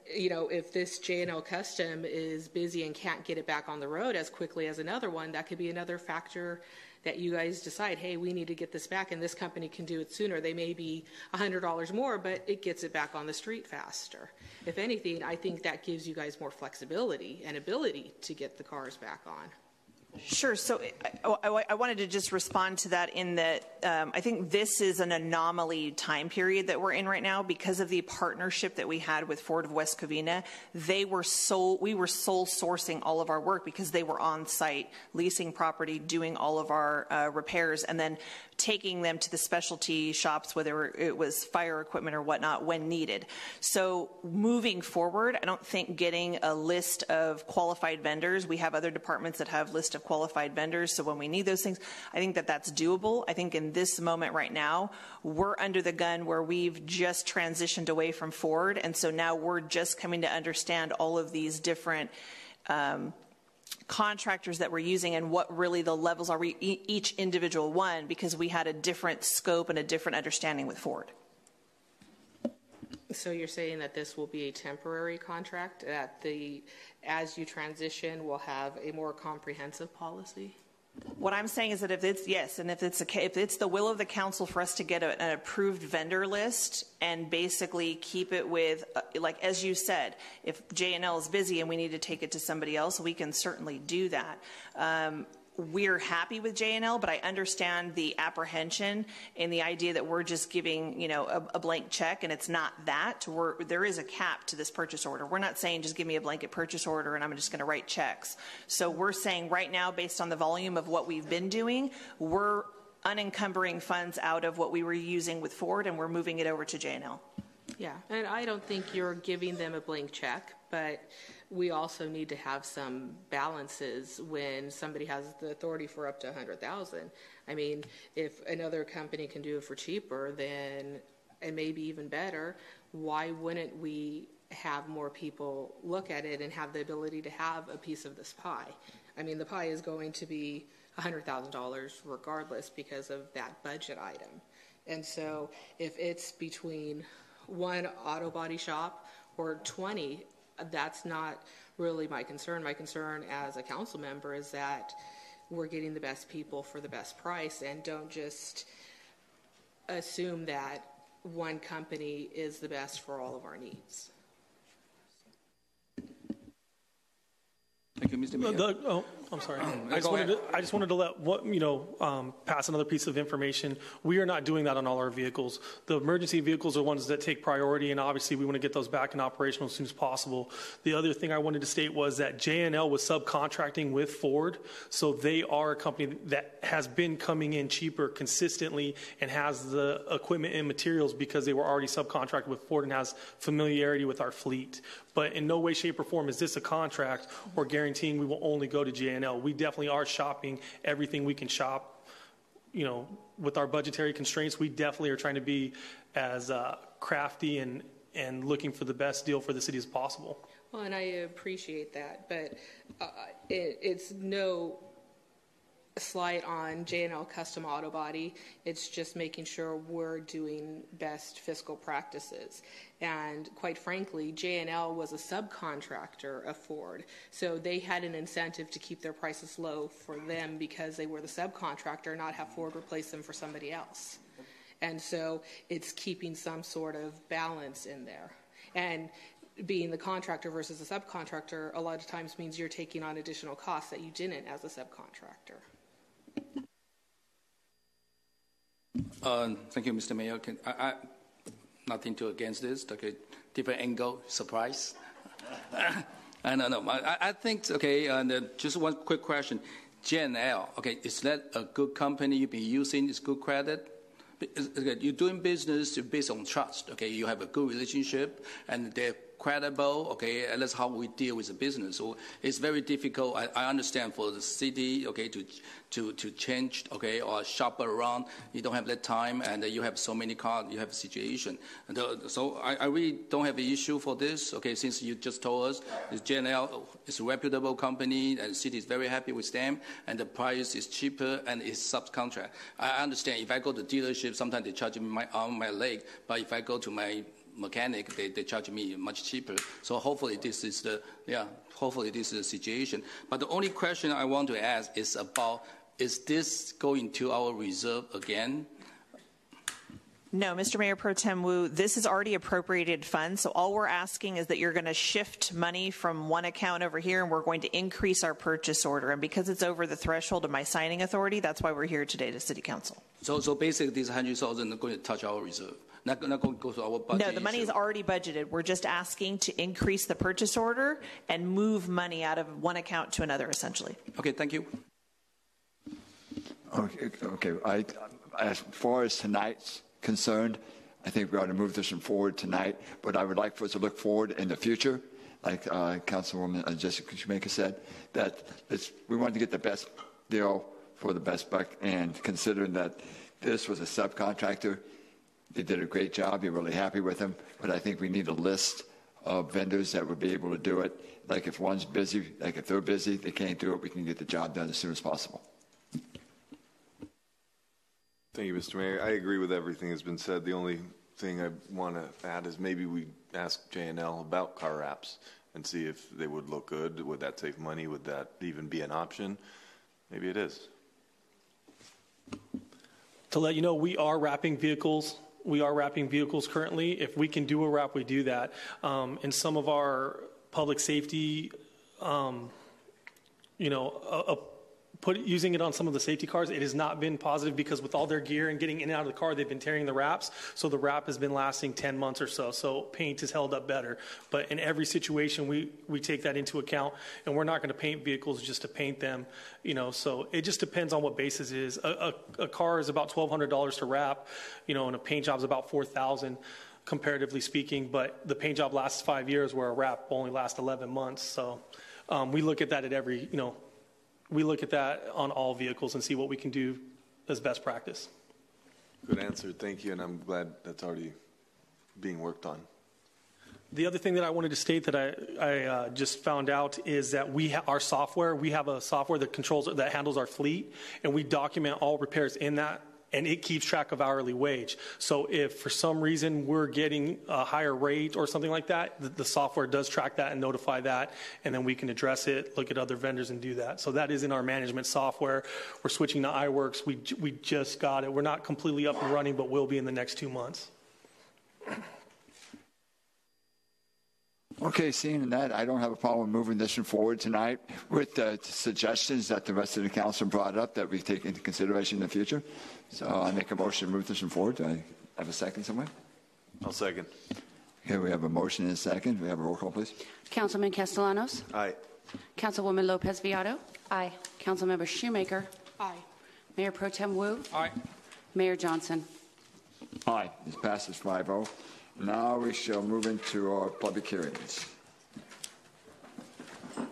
if this J&L Custom is busy and can't get it back on the road as quickly as another one, that could be another factor that you guys decide, hey, we need to get this back, and this company can do it sooner. They may be $100 more, but it gets it back on the street faster. If anything, I think that gives you guys more flexibility and ability to get the cars back on. Sure. So I wanted to just respond to that in that I think this is an anomaly time period that we're in right now because of the partnership that we had with Ford of West Covina. We were sole sourcing all of our work because they were on site, leasing property, doing all of our repairs, and then taking them to the specialty shops, whether it was fire equipment or whatnot, when needed. So moving forward, I don't think getting a list of qualified vendors, we have other departments that have lists of qualified vendors, so when we need those things, I think that that's doable. I think in this moment right now, we're under the gun where we've just transitioned away from Ford, and so now we're just coming to understand all of these different contractors that we're using and what really the levels are each individual one, because we had a different scope and a different understanding with Ford. So you're saying that this will be a temporary contract, that as you transition, we'll have a more comprehensive policy? What I'm saying is that if it's the will of the council for us to get an approved vendor list and basically keep it with, like as you said, if J&L is busy and we need to take it to somebody else, we can certainly do that. We're happy with J&L, but I understand the apprehension and the idea that we're just giving, a blank check, and it's not that. There is a cap to this purchase order. We're not saying just give me a blanket purchase order and I'm just going to write checks. So we're saying right now, based on the volume of what we've been doing, we're unencumbering funds out of what we were using with Ford, and we're moving it over to J&L. Yeah, and I don't think you're giving them a blank check, but we also need to have some balances when somebody has the authority for up to $100,000. I mean, if another company can do it for cheaper, then, and maybe even better, why wouldn't we have more people look at it and have the ability to have a piece of this pie? I mean, the pie is going to be $100,000 regardless because of that budget item. And so if it's between one auto body shop or 20, that's not really my concern. My concern as a council member is that we're getting the best people for the best price, and don't just assume that one company is the best for all of our needs. Thank you, Mr. Mayor. I'm sorry. I just wanted to pass another piece of information. We are not doing that on all our vehicles. The emergency vehicles are ones that take priority, and obviously we want to get those back in operational as soon as possible. The other thing I wanted to state was that J&L was subcontracting with Ford, so they are a company that has been coming in cheaper consistently and has the equipment and materials because they were already subcontracted with Ford and has familiarity with our fleet. But in no way, shape, or form is this a contract or guaranteeing we will only go to J&L. We definitely are shopping everything we can shop. With our budgetary constraints, we definitely are trying to be as crafty and looking for the best deal for the city as possible. Well, and I appreciate that, but it's no slight on J&L Custom Auto Body. It's just making sure we're doing best fiscal practices. And quite frankly, J&L was a subcontractor of Ford, so they had an incentive to keep their prices low for them because they were the subcontractor, not have Ford replace them for somebody else. And so it's keeping some sort of balance in there. And being the contractor versus a subcontractor a lot of times means you're taking on additional costs that you didn't as a subcontractor. Thank you, Mr. Mayor. Nothing to against this. Okay, different angle, surprise. I don't know. I think, okay, just one quick question. J&L, okay, is that a good company you've been using? Is good credit? You're doing business based on trust, okay? You have a good relationship, and they're credible, okay? And that's how we deal with the business. So it's very difficult. I understand for the city, okay, to change, okay, or shop around. You don't have that time, and you have so many cars. You have a situation. And so I really don't have an issue for this, okay? Since you just told us, J&L is a reputable company, and the city is very happy with them, and the price is cheaper, and it's subcontract. I understand. If I go to dealership, sometimes they charge me my arm, my leg, but if I go to my mechanic, they charge me much cheaper. So hopefully this is the situation. But the only question I want to ask is about, is this going to our reserve again? No, Mr. Mayor Pro Tem Wu, this is already appropriated funds, so all we're asking is that you're going to shift money from one account over here, and we're going to increase our purchase order. And because it's over the threshold of my signing authority, that's why we're here today to City Council. So basically, these 100,000 are going to touch our reserve. Not going to go to our budget. No, the money is already budgeted. We're just asking to increase the purchase order and move money out of one account to another, essentially. Okay, thank you. Okay. As far as tonight's concerned, I think we ought to move this one forward tonight, but I would like for us to look forward in the future, like Councilwoman Jessica Shoemaker said, that we want to get the best deal for the best buck, and considering that this was a subcontractor, they did a great job. You're really happy with them, but I think we need a list of vendors that would be able to do it. Like if one's busy, like if they're busy, they can't do it, we can get the job done as soon as possible. Thank you, Mr. Mayor. I agree with everything that's been said. The only thing I want to add is maybe we ask J&L about car wraps and see if they would look good. Would that save money? Would that even be an option? Maybe it is. To let you know, we are wrapping vehicles. We are wrapping vehicles currently. If we can do a wrap, we do that. In some of our public safety, using it on some of the safety cars, it has not been positive because with all their gear and getting in and out of the car, they've been tearing the wraps. So the wrap has been lasting 10 months or so. So paint has held up better. But in every situation, we take that into account, and we're not going to paint vehicles just to paint them. So it just depends on what basis it is. A car is about $1,200 to wrap, and a paint job is about $4,000. Comparatively speaking, but the paint job lasts 5 years where a wrap only lasts 11 months. So we look at that at every, we look at that on all vehicles and see what we can do as best practice. Good answer. Thank you. And I'm glad that's already being worked on. The other thing that I wanted to state that I just found out is that we have a software that handles our fleet, and we document all repairs in that, and it keeps track of hourly wage. So if for some reason we're getting a higher rate or something like that, the software does track that and notify that, and then we can address it, look at other vendors and do that. So that is in our management software. We're switching to iWorks. We just got it. We're not completely up and running, but will be in the next 2 months. Okay, seeing that, I don't have a problem moving this one forward tonight with the suggestions that the rest of the council brought up that we take into consideration in the future. So I make a motion to move this one forward. Do I have a second somewhere? I'll second. Okay, we have a motion and a second. We have a roll call, please. Councilman Castellanos? Aye. Councilwoman Lopez Viado? Aye. Councilmember Shoemaker? Aye. Mayor Pro Tem Wu? Aye. Mayor Johnson? Aye. This passes 5-0. Now we shall move into our public hearings. Okay.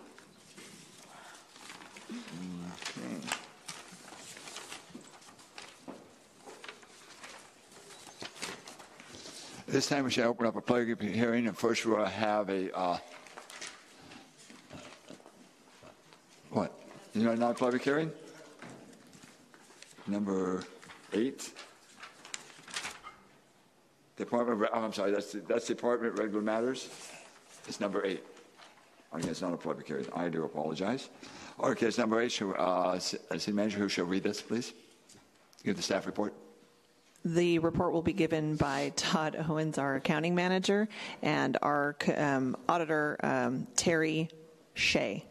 This time we shall open up a public hearing, and first we'll have a what? You know, not a public hearing? Number 8. Department. Oh, I'm sorry. That's Department Regular Matters. It's number 8. I guess it's not a public hearing. I do apologize. Okay, it's number 8. City Manager, who shall read this, please? Give the staff report. The report will be given by Todd Owens, our accounting manager, and our auditor, Terry Shea.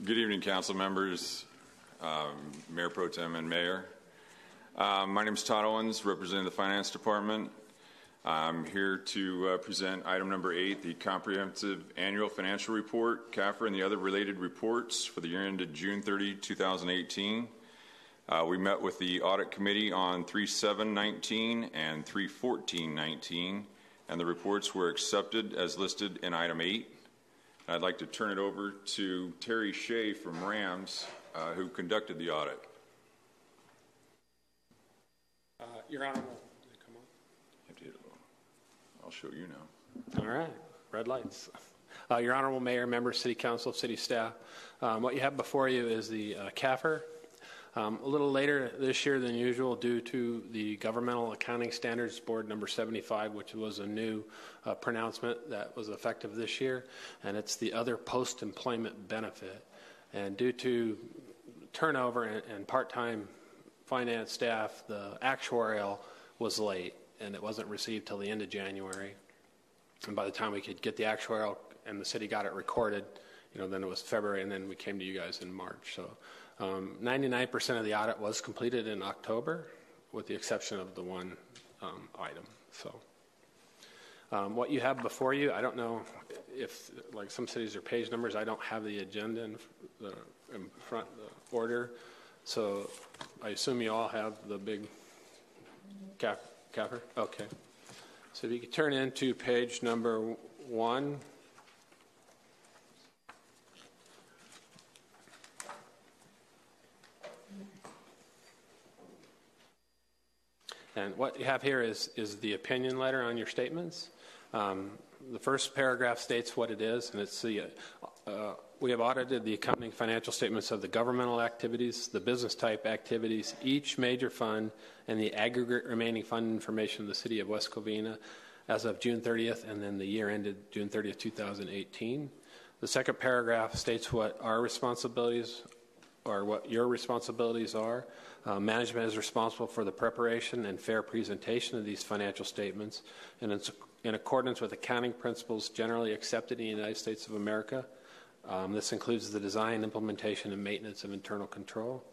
Good evening, council members, Mayor Pro Tem and Mayor. My name is Todd Owens, representing the Finance Department. I'm here to present item number 8, the Comprehensive Annual Financial Report, CAFR, and the other related reports for the year ended June 30, 2018. We met with the Audit Committee on 3/7/19 and 3/14/19, and the reports were accepted as listed in item 8. I'd like to turn it over to Terry Shea from RAMS, who conducted the audit. Your Honor, come on. I'll show you now. All right, red lights. Your Honorable Mayor, members, City Council, City staff, what you have before you is the CAFR. A little later this year than usual due to the Governmental Accounting Standards Board number 75, which was a new pronouncement that was effective this year, and it's the other post-employment benefit. And due to turnover and part-time finance staff, the actuarial was late, and it wasn't received till the end of January. And by the time we could get the actuarial and the city got it recorded, then it was February, and then we came to you guys in March. So 99% of the audit was completed in October, with the exception of the one item. So what you have before you, I don't know if, like some cities are page numbers, I don't have the agenda in front, the order. So I assume you all have the big CAFR? Okay. So if you could turn into page number 1. And what you have here is the opinion letter on your statements. The first paragraph states what it is, and it's the we have audited the accompanying financial statements of the governmental activities, the business type activities, each major fund, and the aggregate remaining fund information of the city of West Covina as of June 30th, and then the year ended June 30th, 2018. The second paragraph states what our responsibilities or what your responsibilities are. Management is responsible for the preparation and fair presentation of these financial statements, and it's in accordance with accounting principles generally accepted in the United States of America. This includes the design, implementation, and maintenance of internal control.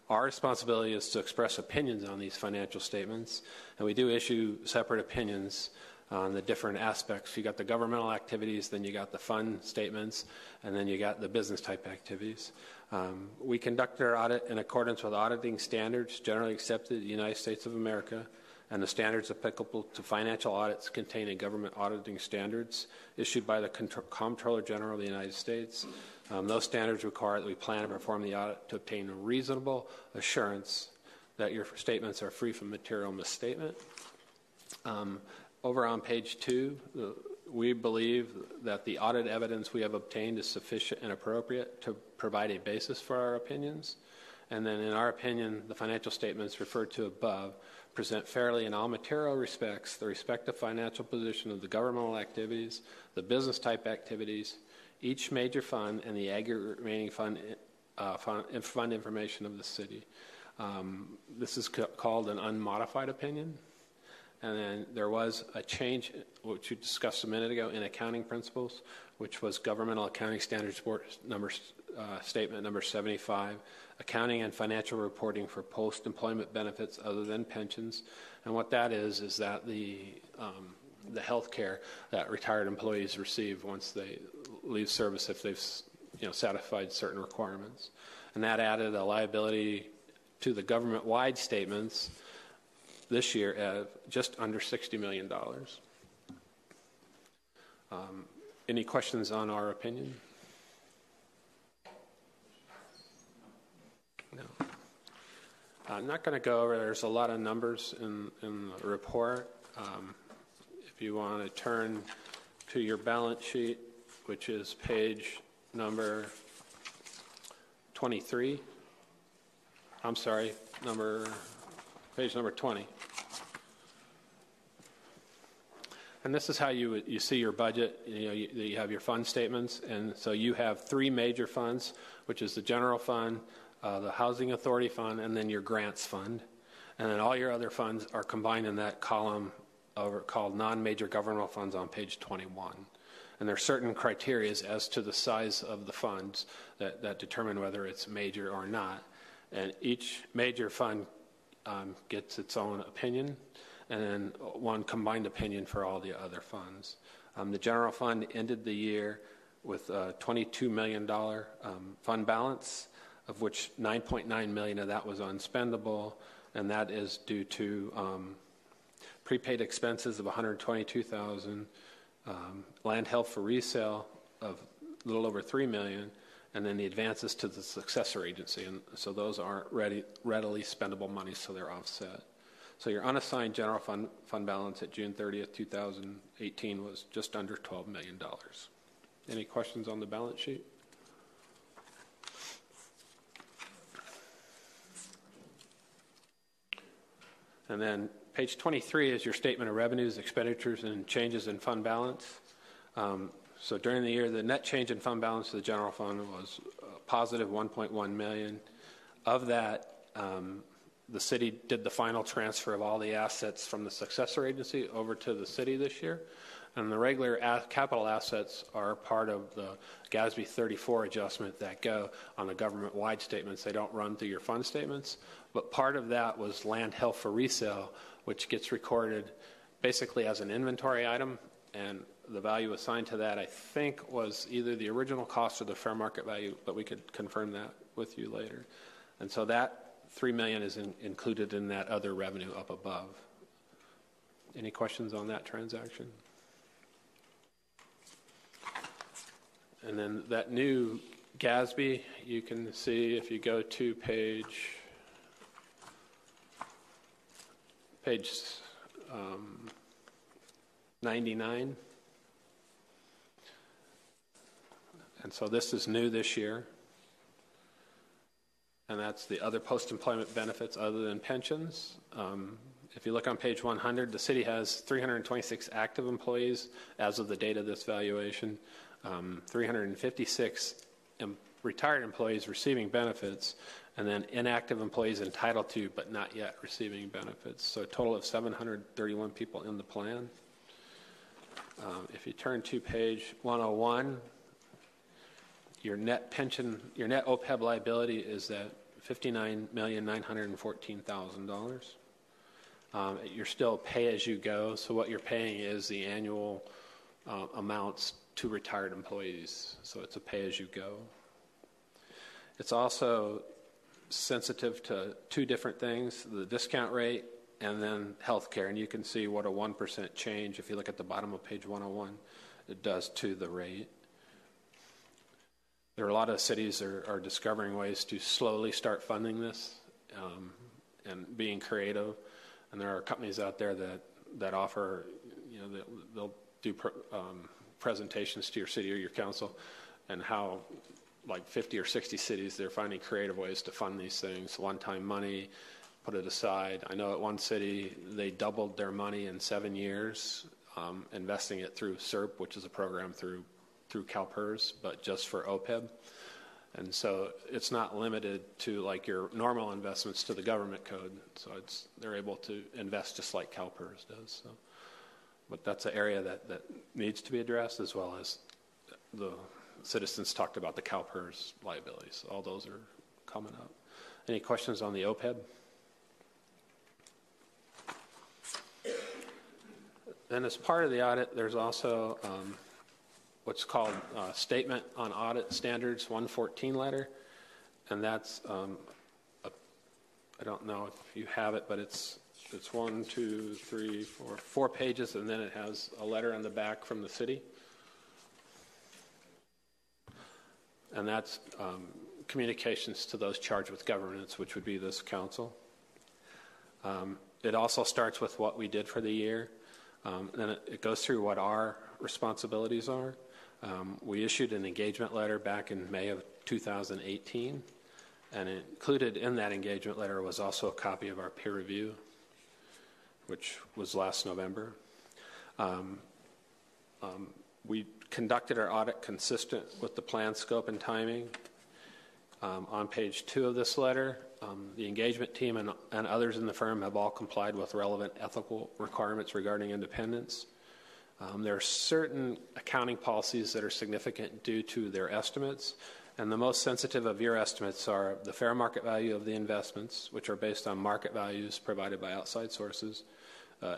Our responsibility is to express opinions on these financial statements, and we do issue separate opinions on the different aspects. You got the governmental activities, then you got the fund statements, and then you got the business type activities. We conduct our audit in accordance with auditing standards generally accepted in the United States of America, and the standards applicable to financial audits contain government auditing standards issued by the Comptroller General of the United States. Those standards require that we plan and perform the audit to obtain a reasonable assurance that your statements are free from material misstatement. Over on page 2, we believe that the audit evidence we have obtained is sufficient and appropriate to provide a basis for our opinions. And then in our opinion, the financial statements referred to above present fairly in all material respects the respective financial position of the governmental activities, the business type activities, each major fund, and the aggregate remaining fund information of the city. This is called an unmodified opinion. And then there was a change, which you discussed a minute ago, in accounting principles, which was Governmental Accounting Standards Board statement number 75, accounting and financial reporting for post-employment benefits other than pensions. And what that is that the health care that retired employees receive once they leave service if they've satisfied certain requirements. And that added a liability to the government-wide statements this year at just under $60 million. Any questions on our opinion? No. I'm not going to go over, there's a lot of numbers in the report. If you want to turn to your balance sheet, which is page number 23. I'm sorry, page number 20. And this is how you see your budget. You have your fund statements, and so you have three major funds, which is the general fund, the housing authority fund, and then your grants fund. And then all your other funds are combined in that column called non-major governmental funds on page 21. And there are certain criteria as to the size of the funds that determine whether it's major or not. And each major fund gets its own opinion, and then one combined opinion for all the other funds. The general fund ended the year with a $22 million fund balance, of which $9.9 million of that was unspendable, and that is due to prepaid expenses of $122,000, land held for resale of a little over $3 million, and then the advances to the successor agency, and so those aren't readily spendable money, so they're offset. So your unassigned general fund balance at June 30th, 2018 was just under $12 million. Any questions on the balance sheet? And then page 23 is your statement of revenues, expenditures, and changes in fund balance. So during the year, the net change in fund balance of the general fund was positive $1.1 million. Of that, the city did the final transfer of all the assets from the successor agency over to the city this year. And the regular capital assets are part of the GASB 34 adjustment that go on the government-wide statements. They don't run through your fund statements. But part of that was land held for resale, which gets recorded basically as an inventory item. And the value assigned to that, I think, was either the original cost or the fair market value, but we could confirm that with you later. And so that $3 million is included in that other revenue up above. Any questions on that transaction? And then that new GASB, you can see if you go to page 99. And so this is new this year. And that's the other post-employment benefits other than pensions. If you look on page 100, the city has 326 active employees as of the date of this valuation, 356 retired employees receiving benefits, and then inactive employees entitled to but not yet receiving benefits. So a total of 731 people in the plan. If you turn to page 101, your net OPEB liability is at $59,914,000. You're still pay as you go, so what you're paying is the annual amounts to retired employees. So it's a pay as you go. It's also sensitive to two different things: the discount rate and then health care. And you can see what a 1% change, if you look at the bottom of page 101, it does to the rate. There are a lot of cities are discovering ways to slowly start funding this and being creative. And there are companies out there that offer, they'll do presentations to your city or your council, and how like 50 or 60 cities, they're finding creative ways to fund these things, one-time money, put it aside. I know at one city, they doubled their money in 7 years, investing it through SERP, which is a program through CalPERS, but just for OPEB. And so it's not limited to like your normal investments to the government code. So they're able to invest just like CalPERS does. So, but that's an area that needs to be addressed, as well as the citizens talked about the CalPERS liabilities. All those are coming up. Any questions on the OPEB? Then as part of the audit, there's also what's called Statement on Audit Standards 114 letter. And that's, I don't know if you have it, but it's 1, 2, 3, 4 pages, and then it has a letter on the back from the city. And that's communications to those charged with governance, which would be this council. It also starts with what we did for the year. Then it goes through what our responsibilities are. We issued an engagement letter back in May of 2018, and included in that engagement letter was also a copy of our peer review, which was last November. We conducted our audit consistent with the plan, scope, and timing. On page 2 of this letter, the engagement team and others in the firm have all complied with relevant ethical requirements regarding independence. There are certain accounting policies that are significant due to their estimates, and the most sensitive of your estimates are the fair market value of the investments, which are based on market values provided by outside sources,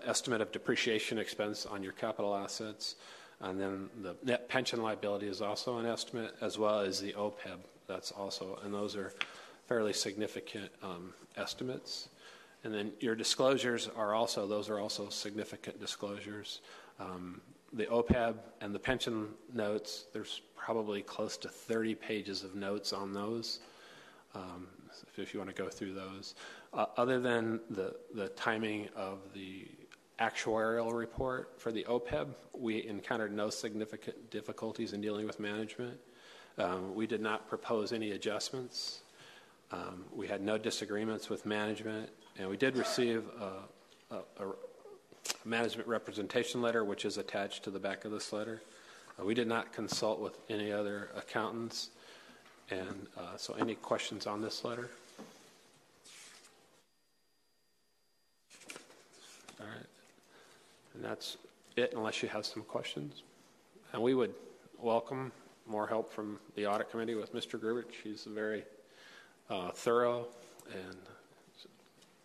estimate of depreciation expense on your capital assets, and then the net pension liability is also an estimate, as well as the OPEB. That's also, and those are fairly significant estimates. And then your disclosures are also, those are also significant disclosures. The OPEB and the pension notes, there's probably close to 30 pages of notes on those, if you want to go through those. Other than the timing of the actuarial report for the OPEB, we encountered no significant difficulties in dealing with management. We did not propose any adjustments. We had no disagreements with management, and we did receive a management representation letter, which is attached to the back of this letter. We did not consult with any other accountants, and so any questions on this letter? All right, and that's it unless you have some questions. And we would welcome more help from the Audit Committee with Mr. Grubich. He's a very thorough and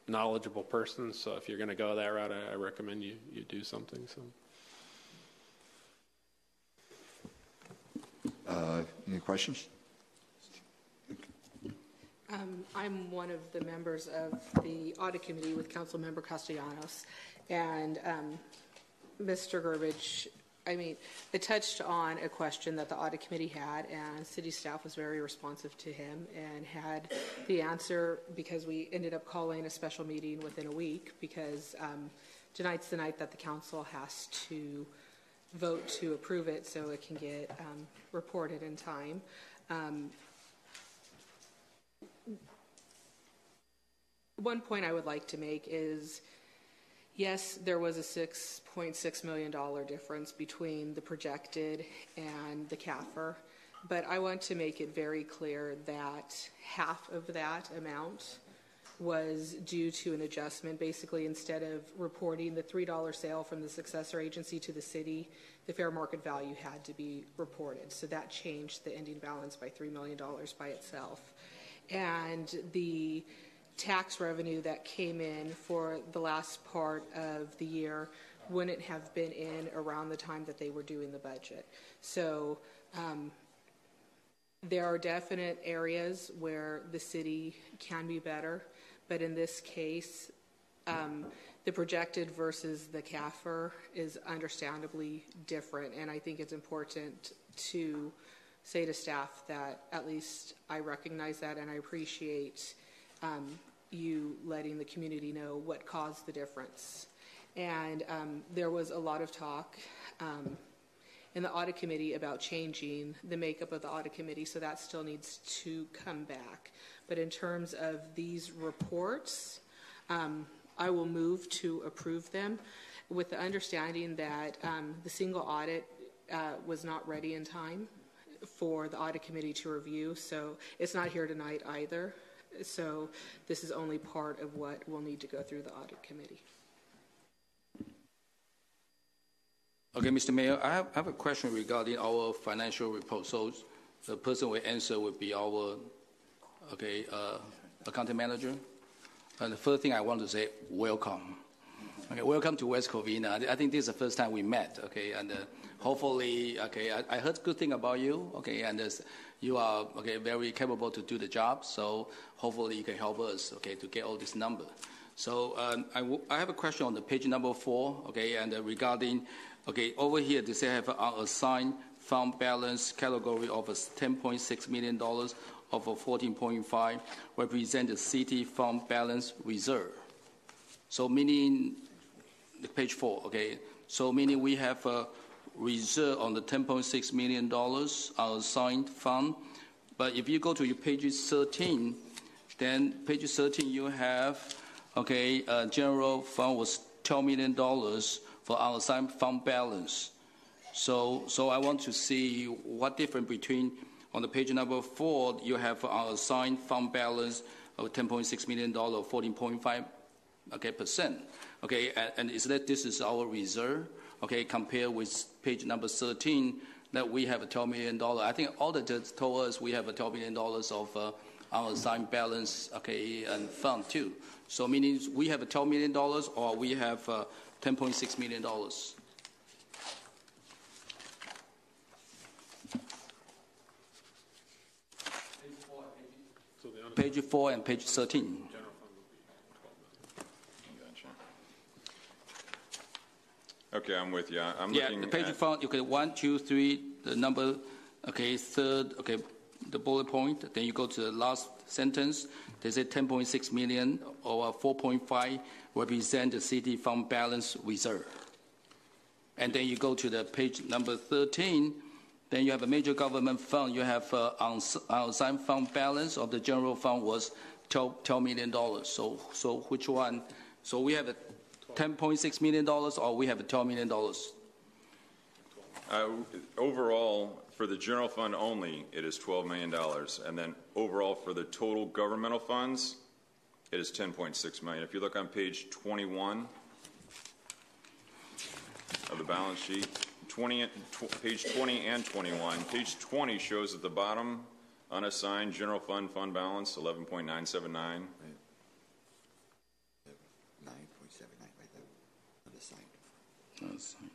knowledgeable person, so if you're going to go that route, I recommend you do something. So, any questions? I'm one of the members of the Audit Committee with Councilmember Castellanos, and Mr. Grubich, I mean, it touched on a question that the Audit Committee had, and city staff was very responsive to him and had the answer, because we ended up calling a special meeting within a week, because tonight's the night that the council has to vote to approve it so it can get reported in time. One point I would like to make is, yes, there was a $6.6 million difference between the projected and the CAFR, but I want to make it very clear that half of that amount was due to an adjustment. Basically, instead of reporting the $3 sale from the successor agency to the city, the fair market value had to be reported. So that changed the ending balance by $3 million by itself. And the tax revenue that came in for the last part of the year wouldn't have been in around the time that they were doing the budget. So there are definite areas where the city can be better, but in this case, the projected versus the CAFR is understandably different, and I think it's important to say to staff that at least I recognize that, and I appreciate you letting the community know what caused the difference. And there was a lot of talk in the Audit Committee about changing the makeup of the Audit Committee, so that still needs to come back. But in terms of these reports, I will move to approve them with the understanding that the single audit was not ready in time for the Audit Committee to review, so it's not here tonight either. So this is only part of what will need to go through the Audit Committee. Okay, Mr. Mayor, I have a question regarding our financial report. So the person will answer would be our accounting manager. And the first thing I want to say, welcome. Okay, welcome to West Covina. I think this is the first time we met. Okay, and hopefully, I heard good thing about you. Okay, and you are very capable to do the job. So hopefully you can help us. Okay, to get all this number. So I have a question on the page number 4. Okay, and regarding over here they say have an unassigned fund balance category of $10.6 million of a 14.5 represent the city fund balance reserve. So meaning page 4, okay. So meaning we have a reserve on the $10.6 million unassigned fund. But if you go to your page 13, then page 13 you have, okay, general fund was $12 million for unassigned fund balance. So I want to see what difference between, on the page number 4, you have unassigned fund balance of $10.6 million, 14.5%. Okay, and is that this is our reserve? Okay, compared with page number 13, that we have a $12 million. I think auditors told us we have a $12 million of unassigned balance, okay, and fund too. So meaning we have a $12 million or we have $10.6 million. Page 4 and page 13. Okay, I'm with you. I'm looking the page at fund, okay, 1, 2, 3, the number, okay, third, okay, the bullet point. Then you go to the last sentence. They say 10.6 million or 4.5 represent the city fund balance reserve. And then you go to the page number 13. Then you have a major government fund. You have unassigned fund balance of the general fund was $12 million. So which one? So we have a $10.6 million or we have a $12 million? overall, for the general fund only, it is $12 million. And then overall for the total governmental funds, it is $10.6 million. If you look on page 21 of the balance sheet, page 20 and 21. Page 20 shows at the bottom, unassigned general fund balance, 11.979. 9.79 right there. Unassigned.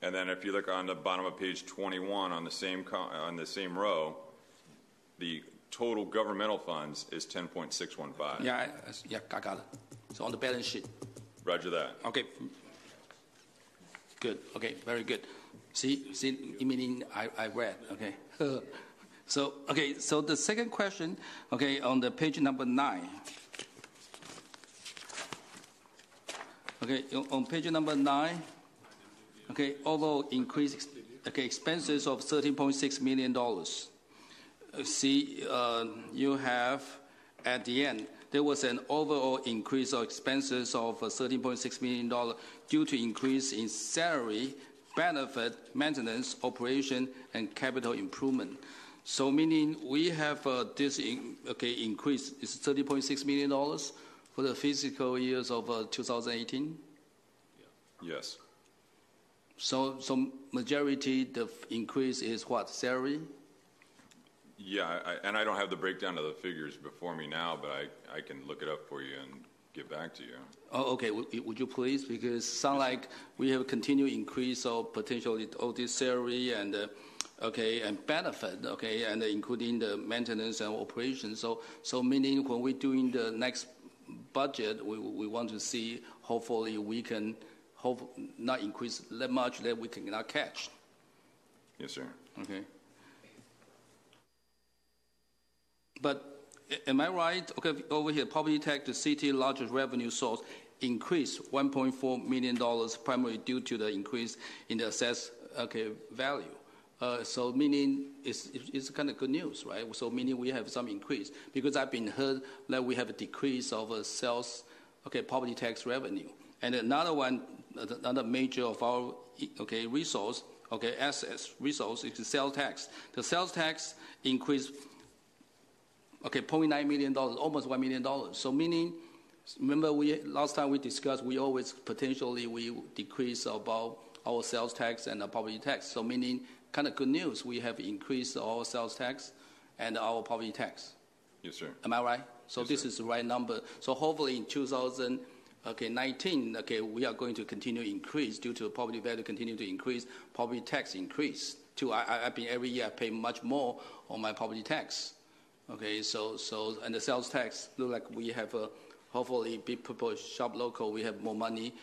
And then if you look on the bottom of page 21 on the same row, the total governmental funds is 10.615. Yeah, I got it. So on the balance sheet. Roger that. Okay. Good. Okay, very good. See, meaning I read. Okay. So the second question, okay, on the page number 9. Okay, on page number 9. Okay, although increased expenses of $13.6 million. See, you have at the end, there was an overall increase of expenses of $13.6 million due to increase in salary, benefit, maintenance, operation, and capital improvement. So meaning we have this increase is $30.6 million for the fiscal years of 2018? Yes. So majority the increase is what, salary? Yeah, and I don't have the breakdown of the figures before me now, but I can look it up for you and get back to you. Oh, okay. Would you please? Because it sounds like we have a continued increase of potentially all this salary and and benefit, and including the maintenance and operation. So meaning when we're doing the next budget, we want to see hopefully we can not increase that much that we cannot catch. Yes, sir. Okay. But am I right? Okay, over here, property tax, the city largest revenue source, increased $1.4 million primarily due to the increase in the assessed value. So meaning it's kind of good news, right? So meaning we have some increase because I've been heard that we have a decrease of sales, property tax revenue. And another major of our resource, assets resource is the sales tax. The sales tax increased $0.9 million, almost $1 million. So meaning, remember last time we discussed, we always potentially we decrease about our sales tax and the property tax. So meaning kind of good news, we have increased our sales tax and our property tax. Yes, sir. Am I right? So yes, this sir. is the right number. So hopefully in 2019, we are going to continue increase due to property value continue to increase, property tax increase. Too, I've been every year I pay much more on my property tax. So and the sales tax look like we have hopefully big people shop local. We have more money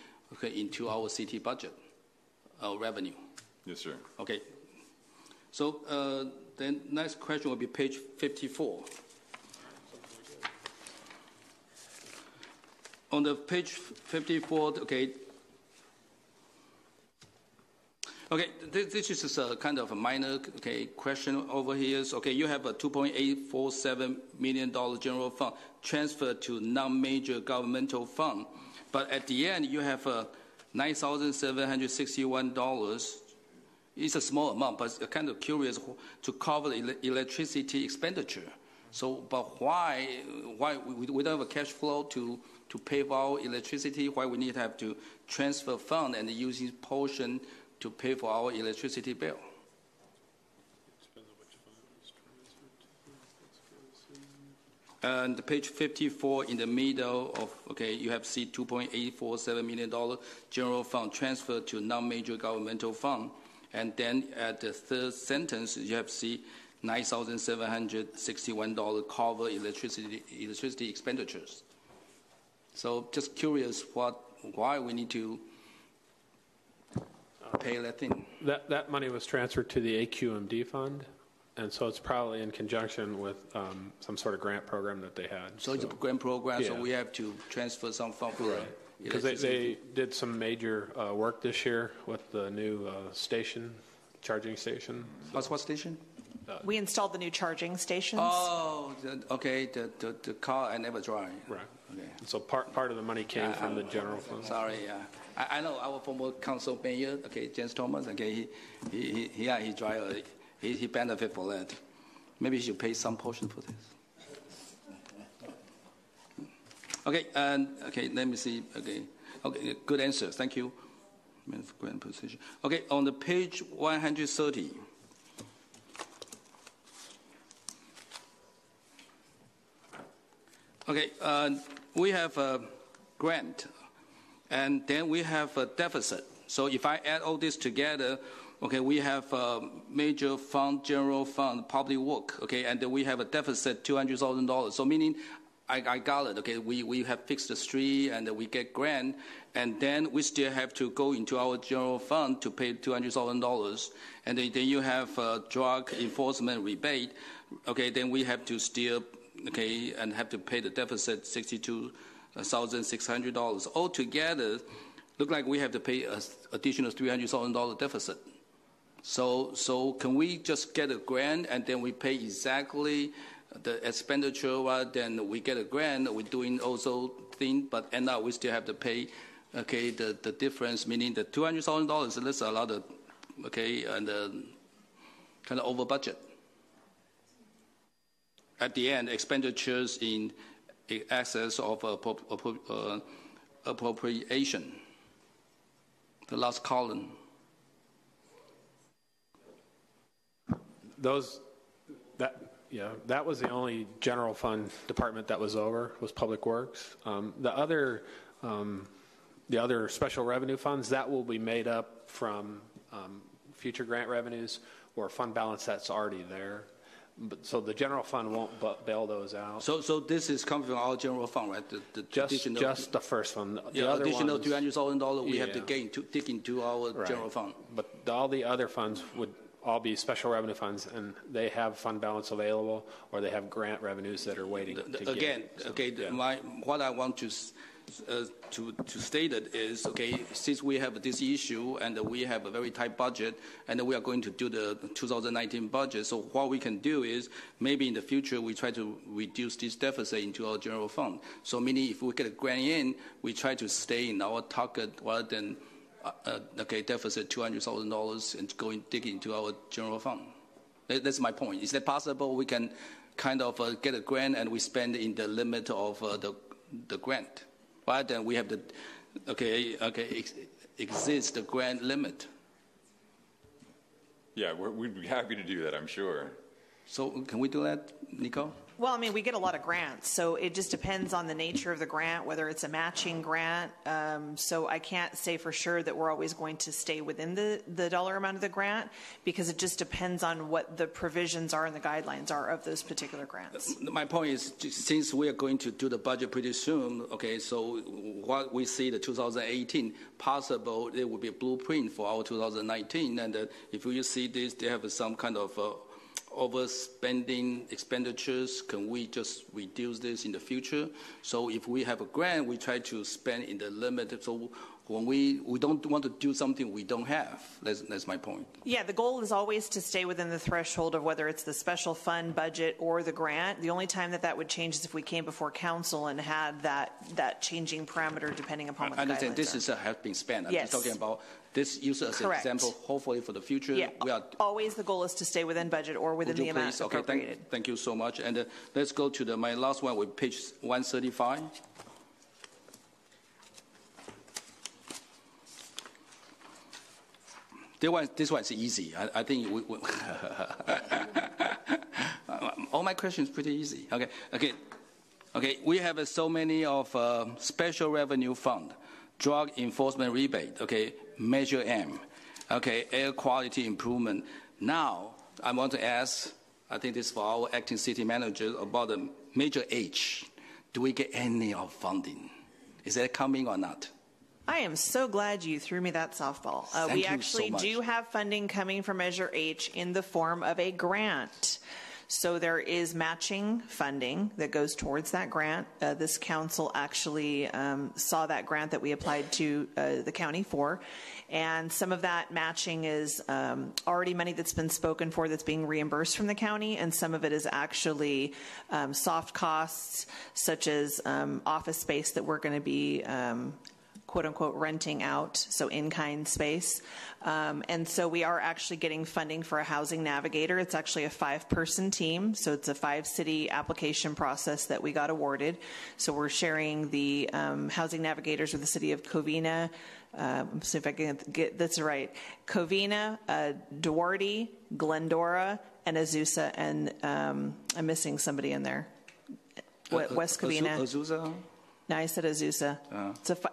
into our city budget, our revenue. Yes, sir. Okay. So then next question will be page 54. On the page 54, okay. Okay, this is just a kind of a minor question over here. Okay, you have a $2.847 million general fund transferred to non-major governmental fund, but at the end you have $9,761. It's a small amount, but I'm kind of curious to cover the electricity expenditure. So, but why we don't have a cash flow to pay for our electricity? Why we need to have to transfer fund and using portion to pay for our electricity bill? And page 54 in the middle of, you have C $2.847 million general fund transferred to non-major governmental fund. And then at the third sentence, you have C $9,761 cover electricity expenditures. So just curious why we need to pay that thing. That money was transferred to the AQMD fund, and so it's probably in conjunction with some sort of grant program that they had. So it's a grant program, so we have to transfer some fund for right. Because they did some major work this year with the new charging station. What station? We installed the new charging stations. Oh, the car I never drive. Right. Okay. So part of the money came from the general fund. Sorry, I know our former council mayor, James Thomas. He drive. He benefit for that. Maybe he should pay some portion for this. Let me see. Okay, good answer. Thank you. Grant position. Okay, on the page 130. Okay, we have a grant, and then we have a deficit. So if I add all this together, we have a major fund, general fund, public work, and then we have a deficit $200,000. So meaning, I got it. We have fixed the street and we get grant, and then we still have to go into our general fund to pay $200,000, and then you have a drug enforcement rebate. Then we have to still and have to pay the deficit $62,600. Altogether, look like we have to pay an additional $300,000 deficit. So can we just get a grant and then we pay exactly the expenditure rather than we get a grant, we're doing also thing, but end up we still have to pay the difference, meaning the $200,000, that's a lot of and kind of over budget. At the end, expenditures in excess of appropriation. The last column. That was the only general fund department that was over, was Public Works. The other special revenue funds, that will be made up from future grant revenues or fund balance that's already there. So the general fund won't bail those out. So this is coming from our general fund, right? Just the first one. The other additional $300,000 we have to dig into our general fund. But all the other funds would all be special revenue funds, and they have fund balance available, or they have grant revenues that are waiting to get. What I want to state it is, since we have this issue and we have a very tight budget and we are going to do the 2019 budget, so what we can do is maybe in the future we try to reduce this deficit into our general fund. So meaning if we get a grant in, we try to stay in our target rather than deficit $200,000 and dig into our general fund. That's my point. Is that possible? We can kind of get a grant and we spend in the limit of the grant, rather than we have the exist the grant limit. Yeah, we'd be happy to do that, I'm sure. So can we do that, Nico? Well, I mean, we get a lot of grants, so it just depends on the nature of the grant, whether it's a matching grant. So I can't say for sure that we're always going to stay within the dollar amount of the grant, because it just depends on what the provisions are and the guidelines are of those particular grants. My point is, since we are going to do the budget pretty soon, okay, so what we see the 2018, possible it will be a blueprint for our 2019, and if you see this, they have some kind of overspending expenditures. Can we just reduce this in the future? So if we have a grant, we try to spend in the limit. So when we don't want to do something we don't have. That's my point. Yeah, the goal is always to stay within the threshold of whether it's the special fund budget or the grant. The only time that would change is if we came before council and had that changing parameter depending upon what the guidelines are. I understand this has been spent. I'm just talking about this use as an example, hopefully for the future. Yeah, always the goal is to stay within budget or within the amount appropriated. Okay, thank you so much. And let's go to my last one with page 135. This one's easy. I think all my questions pretty easy. Okay. We have so many of special revenue fund, drug enforcement rebate. Okay, Measure M. Okay, air quality improvement. Now I want to ask. I think this is for our acting city manager about the Measure H. Do we get any of funding? Is that coming or not? I am so glad you threw me that softball. We actually do have funding coming from Measure H in the form of a grant. So there is matching funding that goes towards that grant. This council actually saw that grant that we applied to the county for. And some of that matching is already money that's been spoken for that's being reimbursed from the county. And some of it is actually soft costs, such as office space that we're going to be quote unquote renting out, so in-kind space. And so we are actually getting funding for a housing navigator. It's actually a 5-person team, so it's a 5-city application process that we got awarded. So we're sharing the housing navigators with the city of Covina. See if I can get this right. Covina, Duarte, Glendora, and Azusa, and I'm missing somebody in there. West Covina. Azusa? No, I said Azusa.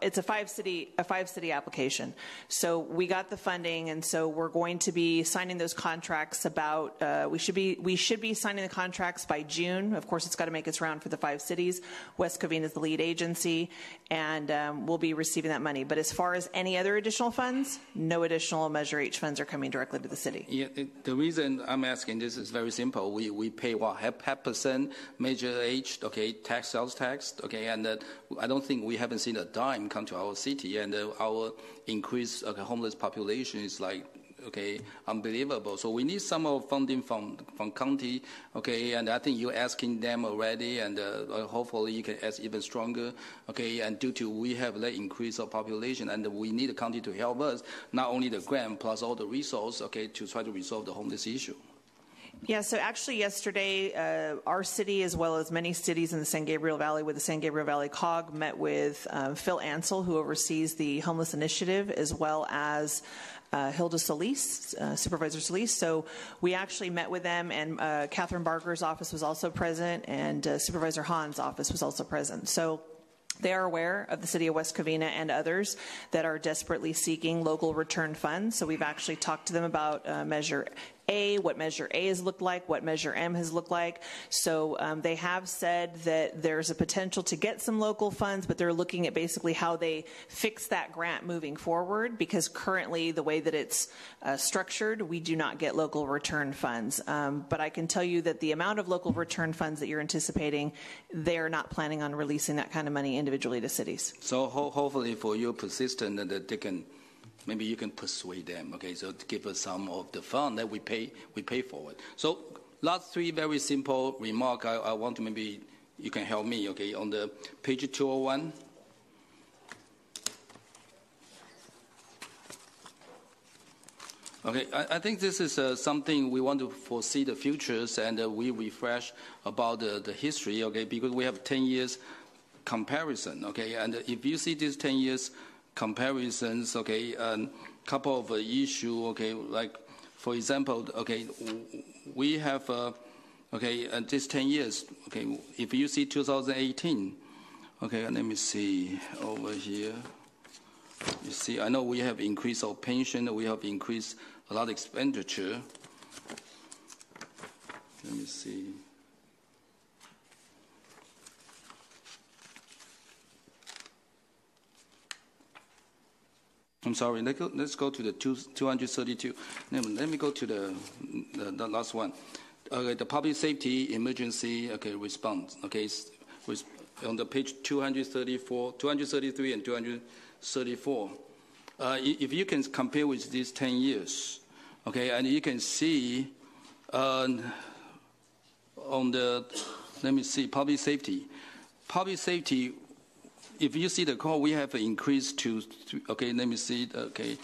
It's a 5-city application. So we got the funding, and so we're going to be signing those contracts about. We should be signing the contracts by June. Of course, it's got to make its round for the 5 cities. West Covina is the lead agency, and we'll be receiving that money. But as far as any other additional funds, no additional Measure H funds are coming directly to the city. Yeah, the reason I'm asking this is very simple. We pay what, half percent Measure H, okay, sales tax, okay, and I don't think we haven't seen a dime come to our city, and our increased homeless population is unbelievable. So we need some of funding from county, okay, and I think you're asking them already, and hopefully you can ask even stronger, okay, and due to we have the increase of population, and we need the county to help us, not only the grant plus all the resources, okay, to try to resolve the homeless issue. Yeah, so actually yesterday, our city, as well as many cities in the San Gabriel Valley with the San Gabriel Valley COG, met with Phil Ansell, who oversees the homeless initiative, as well as Hilda Solis, Supervisor Solis. So we actually met with them, and Catherine Barker's office was also present, and Supervisor Hahn's office was also present. So they are aware of the city of West Covina and others that are desperately seeking local return funds. So we've actually talked to them about Measure A, what Measure A has looked like, what Measure M has looked like. So they have said that there's a potential to get some local funds, but they're looking at basically how they fix that grant moving forward, because currently the way that it's structured, we do not get local return funds. But I can tell you that the amount of local return funds that you're anticipating, they're not planning on releasing that kind of money individually to cities. So hopefully for your persistent that they can, maybe you can persuade them, okay, so to give us some of the fund that we pay forward. So last 3 very simple remarks. I want to, maybe you can help me, okay, on the page 201. Okay, I think this is something we want to foresee the futures, and we refresh about the history, okay, because we have 10 years comparison, okay, and if you see these 10 years comparisons, okay, a couple of issues, okay, like for example, okay, we have Okay, and this 10 years, okay, if you see 2018, okay, let me see over here. You see, I know we have increased our pension, we have increased a lot of expenditure. Let me see. I'm sorry, let's go to the 232. Let me go to the last one. Okay, the public safety emergency response. Okay, on the page 234, 233 and 234. If you can compare with these 10 years, okay, and you can see on the, let me see, public safety. Public safety, if you see the call, we have increased to, okay, let me see, okay,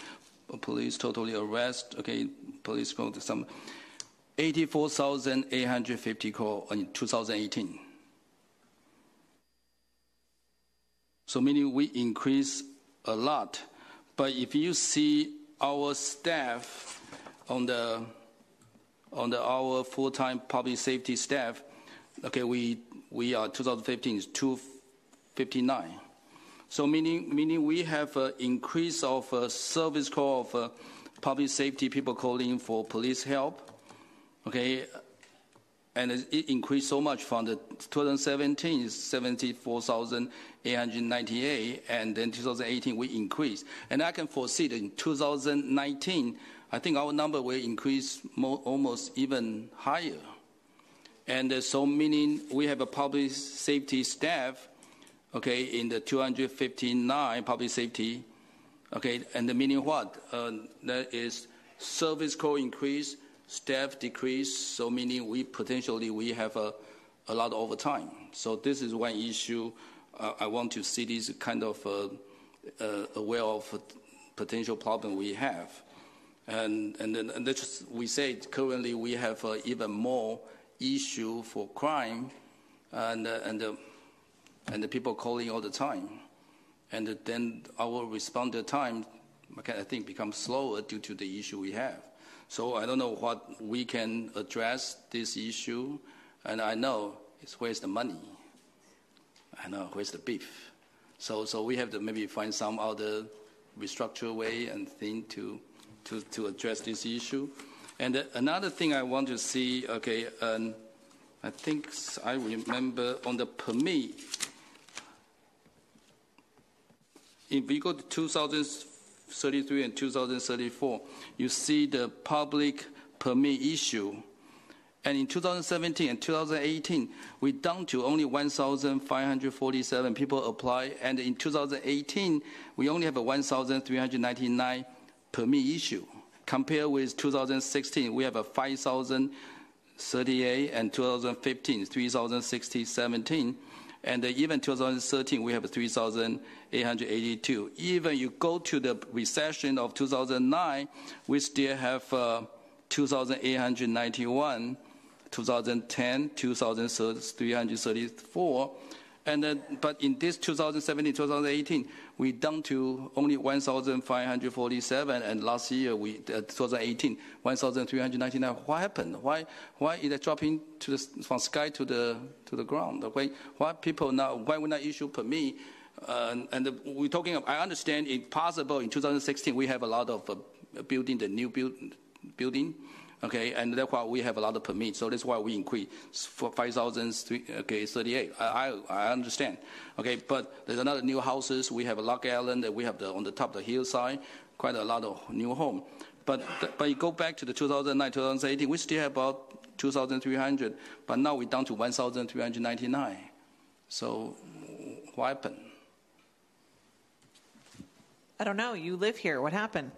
police totally arrest, okay, police go to some 84,850 call in 2018. So meaning we increase a lot. But if you see our staff on our full-time public safety staff, okay, we are 2015 is 259. So meaning we have an increase of service call of public safety people calling for police help, okay, and it increased so much from the 2017 is 74,898, and then 2018 we increased. And I can foresee that in 2019, I think our number will increase almost even higher. And so meaning we have a public safety staff, okay, in the 259 public safety, okay, and the meaning what? That is service call increase, staff decrease, so meaning we potentially have a lot of overtime. So this is one issue. I want to see this kind of aware of potential problem we have. And then we say currently we have even more issue for crime and the people calling all the time. And then our responder time, I think, becomes slower due to the issue we have. So I don't know what we can address this issue, and I know it's where's the money. I know where's the beef. So we have to maybe find some other restructure way and thing to address this issue. And another thing I want to see, okay, I think I remember on the permit. If we go to 2033 and 2034, you see the public permit issue. And in 2017 and 2018, we down to only 1,547 people apply. And in 2018, we only have a 1,399 permit issue. Compared with 2016, we have a 5,038, and 2015, 3,017. And even 2013, we have 3,882. Even you go to the recession of 2009, we still have 2,891, 2010, 2,334. But in this 2017, 2018, we down to only 1,547, and last year, 2018, 1,399. What happened? Why is it dropping from sky to the ground? Why people now? Why we not issue permit? And we're talking. I understand it's possible in 2016 we have a lot of building, the new building. Okay, and that's why we have a lot of permits. So that's why we increase for 5,038. I understand. Okay, but there's another new houses. We have a Lock Island. We have on the top of the hillside, quite a lot of new home. But you go back to the 2009, 2018, we still have about 2,300. But now we're down to 1,399. So what happened? I don't know. You live here. What happened?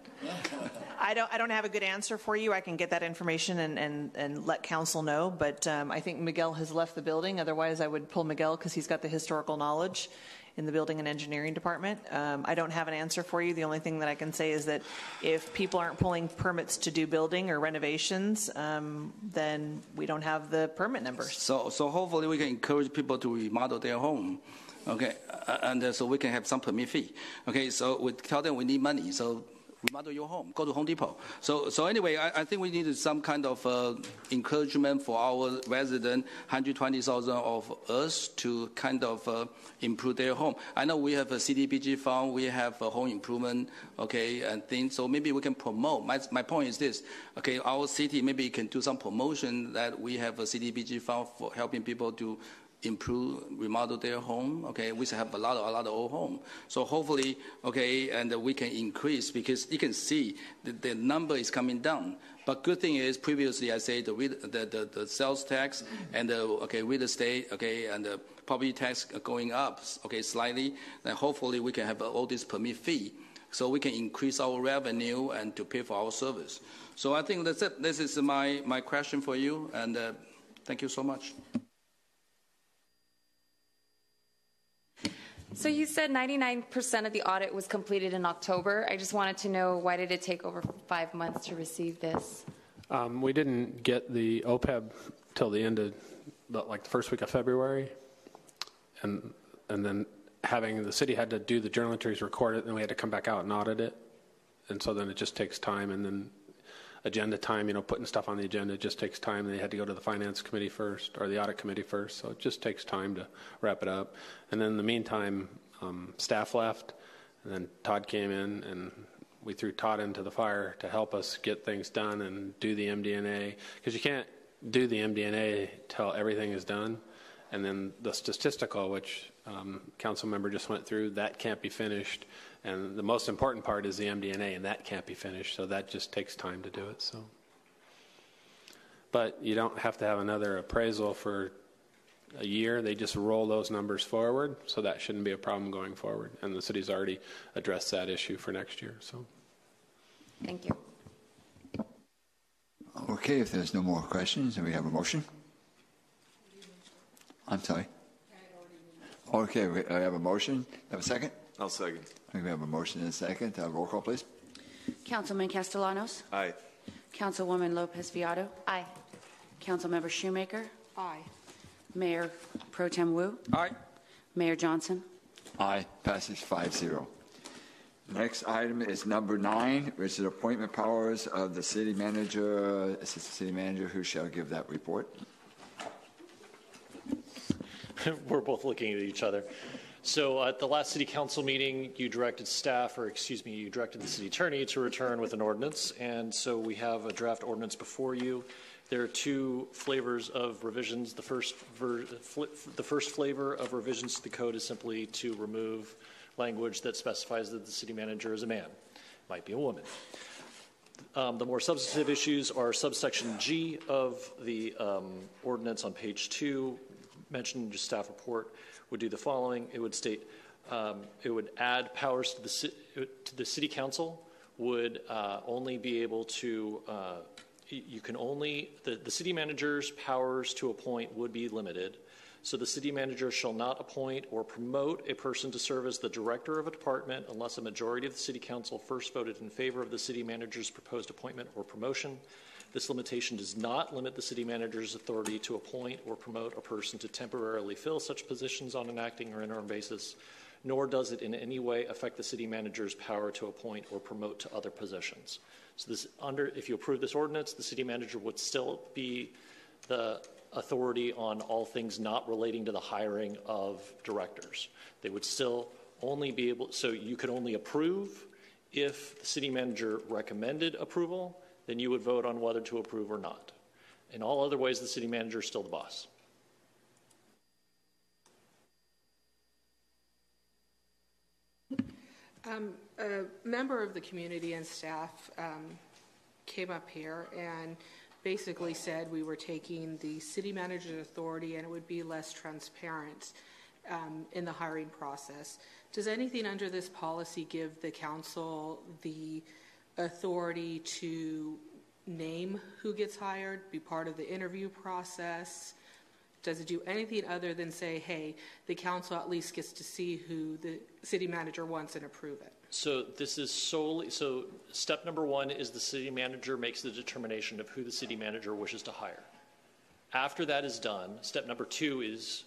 I don't have a good answer for you. I can get that information and let council know. But I think Miguel has left the building. Otherwise, I would pull Miguel because he's got the historical knowledge in the building and engineering department. I don't have an answer for you. The only thing that I can say is that if people aren't pulling permits to do building or renovations, then we don't have the permit numbers. So hopefully we can encourage people to remodel their home. Okay, and so we can have some permit fee. Okay, so we tell them we need money, so remodel your home, go to Home Depot. So anyway, I think we need some kind of encouragement for our resident, 120,000 of us, to kind of improve their home. I know we have a CDBG fund, we have a home improvement, okay, and things. So maybe we can promote. My point is this, okay, our city maybe can do some promotion that we have a CDBG fund for helping people to improve, remodel their home. Okay, we have a lot of old home. So hopefully, okay, and we can increase, because you can see the number is coming down. But good thing is, previously I say the sales tax and the real estate, okay, and the property tax going up, okay, slightly. Then hopefully we can have all this permit fee, so we can increase our revenue and to pay for our service. So I think that's it. This is my question for you, and thank you so much. So you said 99% of the audit was completed in October. I just wanted to know, why did it take over 5 months to receive this? We didn't get the OPEB till the end of, like, the first week of February. And then the city had to do the journal entries, record it, and then we had to come back out and audit it. And so then it just takes time, and then agenda time, putting stuff on the agenda just takes time. They had to go to the Finance Committee first, or the Audit Committee first, so it just takes time to wrap it up. And then in the meantime, staff left, and then Todd came in, and we threw Todd into the fire to help us get things done and do the MD&A, because you can't do the MD&A till everything is done. And then the statistical, which council member just went through, that can't be finished. And the most important part is the MD&A, and that can't be finished. So that just takes time to do it. So, but you don't have to have another appraisal for a year. They just roll those numbers forward. So that shouldn't be a problem going forward. And the city's already addressed that issue for next year. So, thank you. Okay, if there's no more questions, then we have a motion. I'm sorry. Okay, we have a motion. Have a second? I'll second. We have a motion and a second. Roll call, please. Councilman Castellanos? Aye. Councilwoman Lopez Viado? Aye. Councilmember Shoemaker? Aye. Mayor Pro Tem Wu? Aye. Mayor Johnson? Aye. Passes 5-0. Next item is number 9, which is appointment powers of the city manager, assistant city manager, who shall give that report. We're both looking at each other. So at the last city council meeting, you directed you directed the city attorney to return with an ordinance. And so we have a draft ordinance before you. There are 2 flavors of revisions. The first flavor of revisions to the code is simply to remove language that specifies that the city manager is a man. Might be a woman. The more substantive issues are subsection G of the ordinance on page 2, mentioned in your staff report, would do the following. It would state, it would add powers to the city council, would only be able to, the city manager's powers to appoint would be limited. So the city manager shall not appoint or promote a person to serve as the director of a department unless a majority of the city council first voted in favor of the city manager's proposed appointment or promotion. This limitation does not limit the city manager's authority to appoint or promote a person to temporarily fill such positions on an acting or interim basis, nor does it in any way affect the city manager's power to appoint or promote to other positions. So if you approve this ordinance, the city manager would still be the authority on all things not relating to the hiring of directors. They would still only be able, so you could only approve if the city manager recommended approval, then you would vote on whether to approve or not. In all other ways, the city manager is still the boss. A member of the community and staff came up here and basically said we were taking the city manager's authority and it would be less transparent in the hiring process. Does anything under this policy give the council the authority to name who gets hired, be part of the interview process? Does it do anything other than say, hey, the council at least gets to see who the city manager wants and approve it? So this is solely, so step number 1 is the city manager makes the determination of who the city manager wishes to hire. After that is done, step number 2 is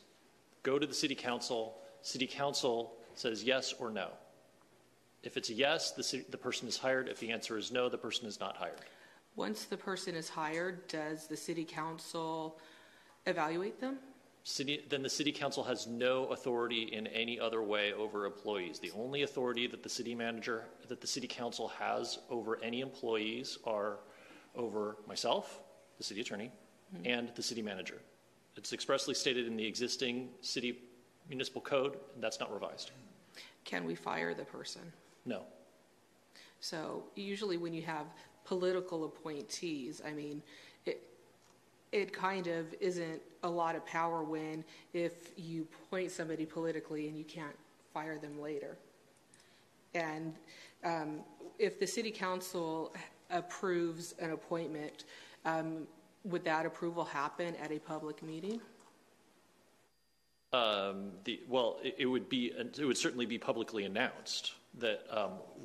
go to the city council says yes or no. If it's a yes, the person is hired. If the answer is no, the person is not hired. Once the person is hired, does the city council evaluate them? Then the city council has no authority in any other way over employees. The only authority that the city council has over any employees are over myself, the city attorney, and the city manager. It's expressly stated in the existing city municipal code, and that's not revised. Can we fire the person? No. So usually when you have political appointees, I mean, it kind of isn't a lot of power when if you appoint somebody politically and you can't fire them later. And if the city council approves an appointment, would that approval happen at a public meeting? It would certainly be publicly announced that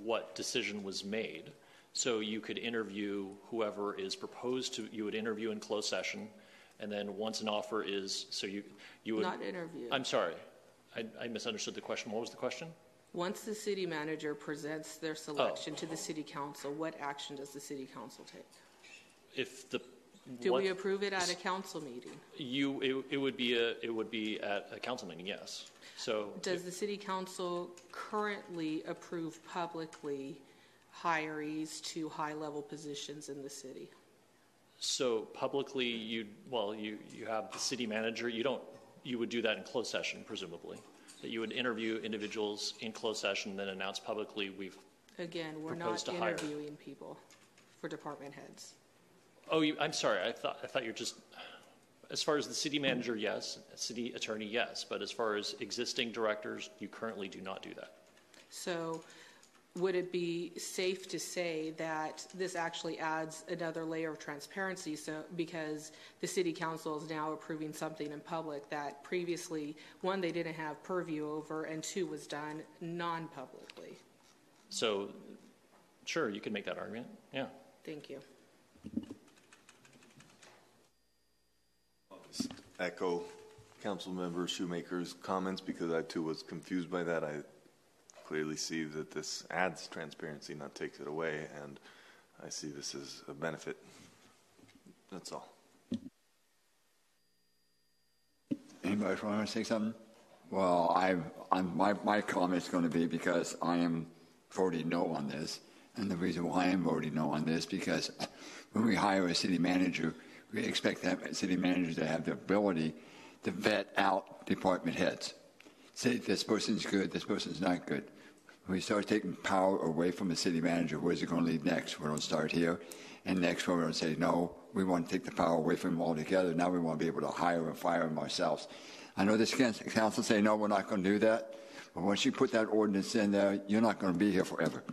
what decision was made. So you could interview whoever is proposed to. You would interview in closed session, and then once an offer is, so you would not interview. I'm sorry, I misunderstood the question. What was the question? Once the city manager presents their selection to the city council, what action does the city council take? Do we approve it at a council meeting? It would be at a council meeting, yes. So does the city council currently approve publicly hirees to high-level positions in the city? So publicly, you have the city manager. You would do that in closed session, presumably. That you would interview individuals in closed session, then announce publicly we're not interviewing people for department heads. Oh, I'm sorry. I thought you're just. As far as the city manager, yes. City attorney, yes. But as far as existing directors, you currently do not do that. So would it be safe to say that this actually adds another layer of transparency? So because the city council is now approving something in public that previously, one, they didn't have purview over, and two, was done non-publicly. So, sure, you can make that argument. Yeah. Thank you. Echo Councilmember Shoemaker's comments because I too was confused by that. I clearly see that this adds transparency, not takes it away, and I see this as a benefit. That's all. Anybody want to say something? Well, my comment is going to be because I am voting no on this, and the reason why I'm voting no on this because when we hire a city manager, we expect that city manager to have the ability to vet out department heads. Say this person's good, this person's not good. When we start taking power away from the city manager, where's it going to lead next? We're going to start here, and next we're going to say, no, we want to take the power away from them altogether. Now we want to be able to hire and fire them ourselves. I know this council say, no, we're not going to do that. But once you put that ordinance in there, you're not going to be here forever.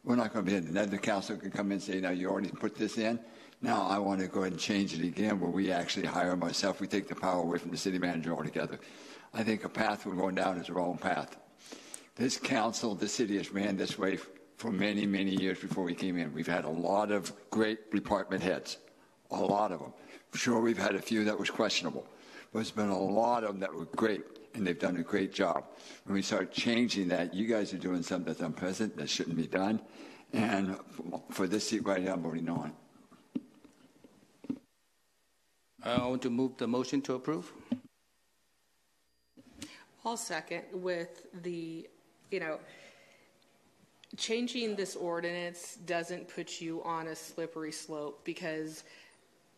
We're not going to be in. Then the council can come in and say, now you already put this in. Now I want to go ahead and change it again where we actually hire myself. We take the power away from the city manager altogether. I think a path we're going down is the wrong path. This council, the city has ran this way for many, many years before we came in. We've had a lot of great department heads, a lot of them. Sure, we've had a few that was questionable, but there's been a lot of them that were great, and they've done a great job. When we start changing that, you guys are doing something that's unprecedented, that shouldn't be done, and for this seat right now, I'm voting no on it. I want to move the motion to approve. I'll second with the, changing this ordinance doesn't put you on a slippery slope because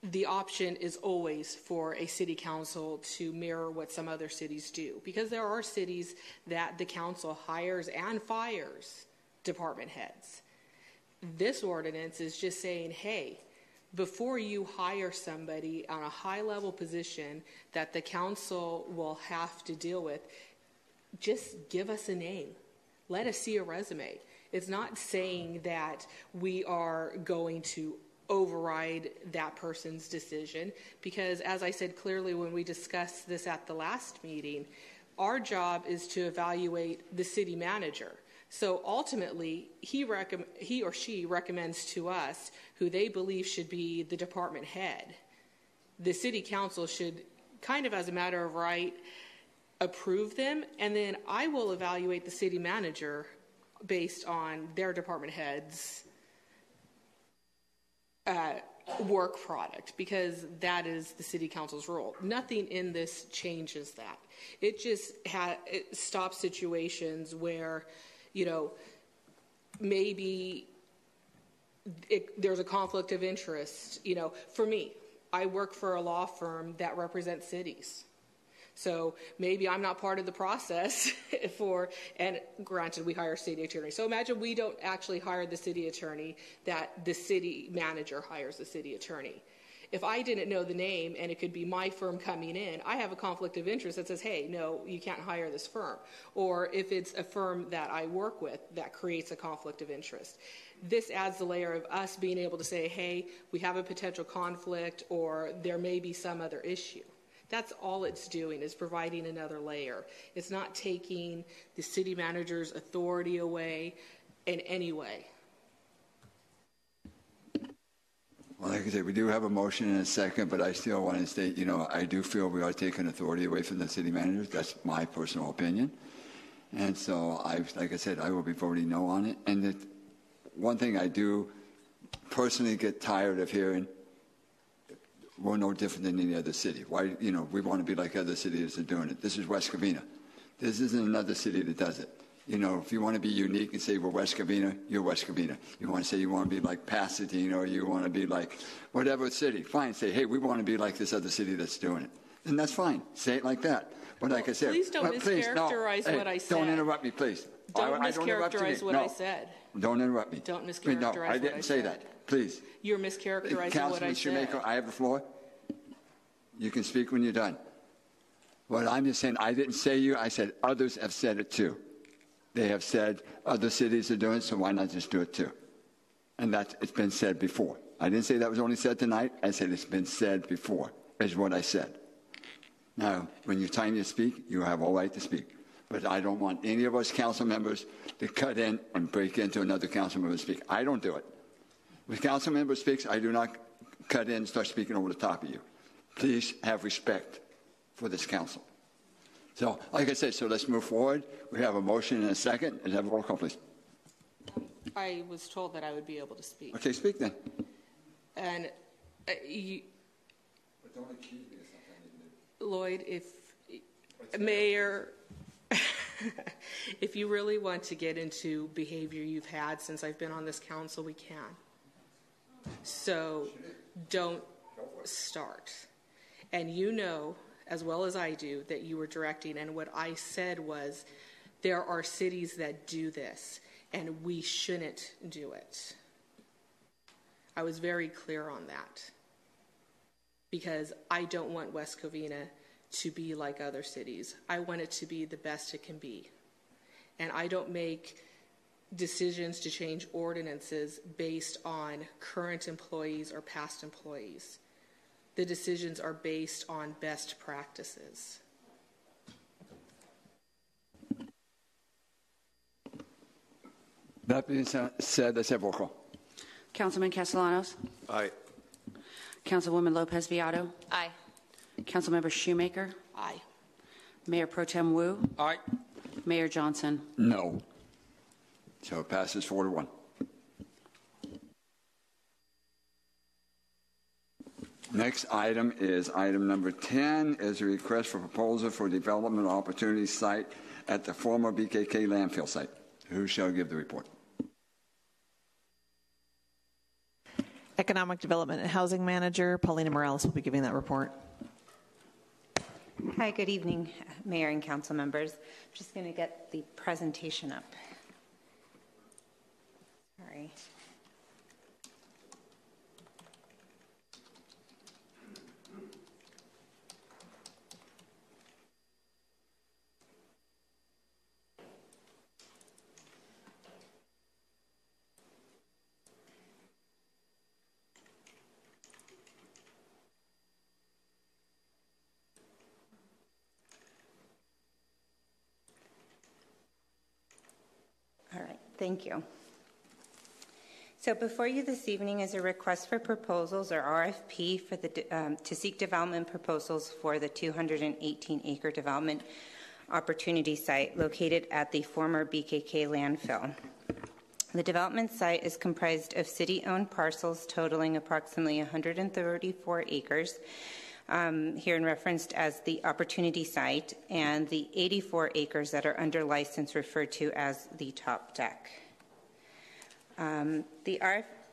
the option is always for a city council to mirror what some other cities do. Because there are cities that the council hires and fires department heads. This ordinance is just saying, hey, before you hire somebody on a high-level position that the council will have to deal with, just give us a name. Let us see a resume. It's not saying that we are going to override that person's decision because, as I said clearly when we discussed this at the last meeting, our job is to evaluate the city manager. So ultimately, he or she recommends to us who they believe should be the department head. The city council should, kind of as a matter of right, approve them, and then I will evaluate the city manager based on their department heads' work product, because that is the city council's role. Nothing in this changes that. It just it stops situations where, maybe there's a conflict of interest. For me, I work for a law firm that represents cities. So maybe I'm not part of the process and granted, we hire city attorney. So imagine we don't actually hire the city attorney, that the city manager hires the city attorney. If I didn't know the name and it could be my firm coming in, I have a conflict of interest that says, hey, no, you can't hire this firm. Or if it's a firm that I work with, that creates a conflict of interest. This adds the layer of us being able to say, hey, we have a potential conflict, or there may be some other issue. That's all it's doing, is providing another layer. It's not taking the city manager's authority away in any way. Well, like I said, we do have a motion and a second, but I still want to state, I do feel we are taking authority away from the city managers. That's my personal opinion. And so, like I said, I will be voting no on it. And one thing I do personally get tired of hearing, we're no different than any other city. Why, we want to be like other cities that are doing it. This is West Covina. This isn't another city that does it. If you want to be unique and say we're West Covina, you're West Covina. You want to say you want to be like Pasadena, or you want to be like whatever city, fine. Say, hey, we want to be like this other city that's doing it. And that's fine. Say it like that. But like I said, please don't mischaracterize what I said. Don't interrupt me, please. Don't mischaracterize what I said. Don't interrupt me. Don't mischaracterize what I said. No, I didn't say that. Please. You're mischaracterizing what I said. Councilman Shoemaker, I have the floor. You can speak when you're done. What I'm just saying, I didn't say you. I said others have said it too. They have said other cities are doing it, so why not just do it too? And it's been said before. I didn't say that was only said tonight. I said it's been said before, is what I said. Now, when you're time to speak, you have all right to speak. But I don't want any of us council members to cut in and break into another council member to speak. I don't do it. When a council member speaks, I do not cut in and start speaking over the top of you. Please have respect for this council. So, like I said, so let's move forward. We have a motion and a second. Let's have a roll call, please. I was told that I would be able to speak. Okay, speak then. And But don't accuse me of something. Lloyd, Mayor, if you really want to get into behavior you've had since I've been on this council, we can. So don't start. And as well as I do, that you were directing, and what I said was, there are cities that do this, and we shouldn't do it. I was very clear on that, because I don't want West Covina to be like other cities. I want it to be the best it can be. And I don't make decisions to change ordinances based on current employees or past employees. The decisions are based on best practices. That being said, let's have roll call. Councilman Castellanos? Aye. Councilwoman Lopez Viado? Aye. Councilmember Shoemaker? Aye. Mayor Pro Tem Wu? Aye. Mayor Johnson? No. So it passes 4-1. Next item is item number 10, is a request for proposal for development opportunity site at the former BKK landfill site. Who shall give the report? Economic Development and Housing Manager Paulina Morales will be giving that report. Hi, good evening, Mayor and Council members. I'm just going to get the presentation up. Sorry. All right, thank you. So before you this evening is a request for proposals, or RFP, for to seek development proposals for the 218-acre development opportunity site located at the former BKK landfill. The development site is comprised of city-owned parcels totaling approximately 134 acres, here in referenced as the opportunity site, and the 84 acres that are under license referred to as the top deck.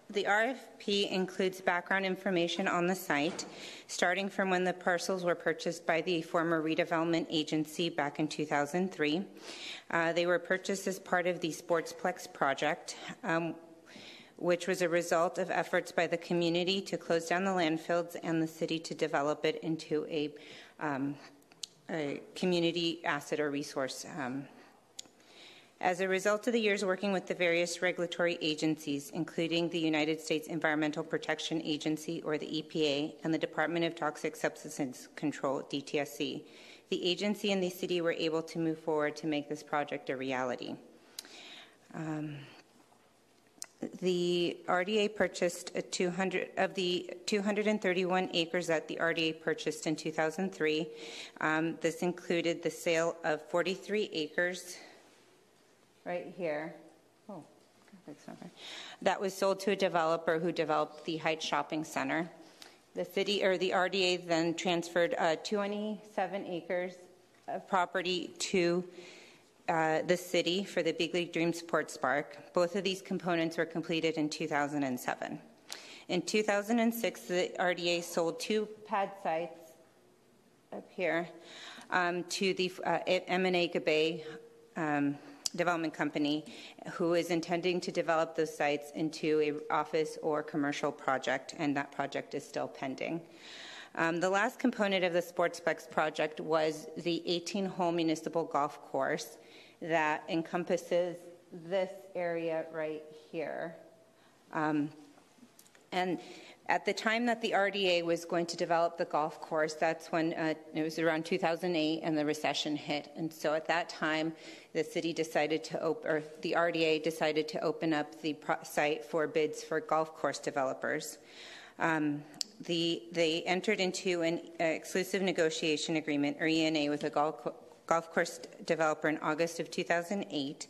The RFP includes background information on the site, starting from when the parcels were purchased by the former redevelopment agency back in 2003. They were purchased as part of the Sportsplex project, which was a result of efforts by the community to close down the landfills and the city to develop it into a community asset or resource. As a result of the years working with the various regulatory agencies, including the United States Environmental Protection Agency, or the EPA, and the Department of Toxic Substances Control, DTSC, the agency and the city were able to move forward to make this project a reality. The RDA purchased 200 of the 231 acres that the RDA purchased in 2003. This included the sale of 43 acres right here. Oh, that's not right. That was sold to a developer who developed the Heights Shopping Center. The city, or the RDA, then transferred 27 acres of property to the city for the Big League Dream Sports Park. Both of these components were completed in 2007. In 2006, the RDA sold 2 pad sites up here to the M&A Bay development company, who is intending to develop those sites into an office or commercial project, and that project is still pending. The last component of the Sportsplex project was the 18-hole municipal golf course that encompasses this area right here. And at the time that the RDA was going to develop the golf course, that's when it was around 2008 and the recession hit. And so at that time, the city decided to or the RDA decided to open up the site for bids for golf course developers. They entered into an exclusive negotiation agreement, or ENA, with a golf course developer in August of 2008.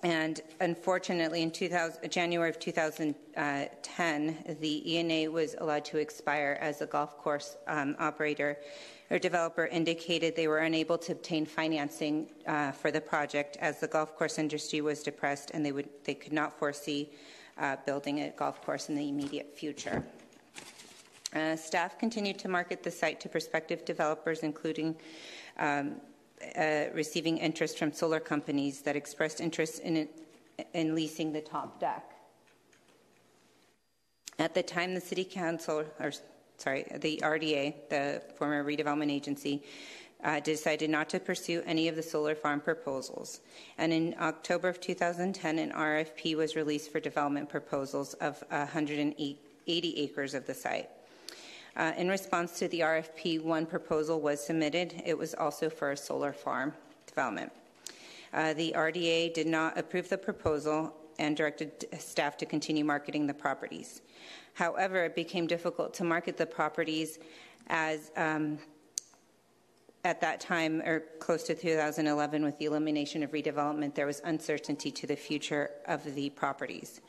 And unfortunately, in January of 2010, the ENA was allowed to expire as the golf course operator or developer indicated they were unable to obtain financing for the project, as the golf course industry was depressed and they could not foresee building a golf course in the immediate future. Staff continued to market the site to prospective developers, including receiving interest from solar companies that expressed interest in leasing the top deck. At the time, the City Council, the RDA, the former redevelopment agency, decided not to pursue any of the solar farm proposals. And in October of 2010, an RFP was released for development proposals of 180 acres of the site. In response to the RFP, one proposal was submitted. It was also for a solar farm development. The RDA did not approve the proposal and directed staff to continue marketing the properties. However, it became difficult to market the properties as at that time, or close to 2011, with the elimination of redevelopment, there was uncertainty to the future of the properties.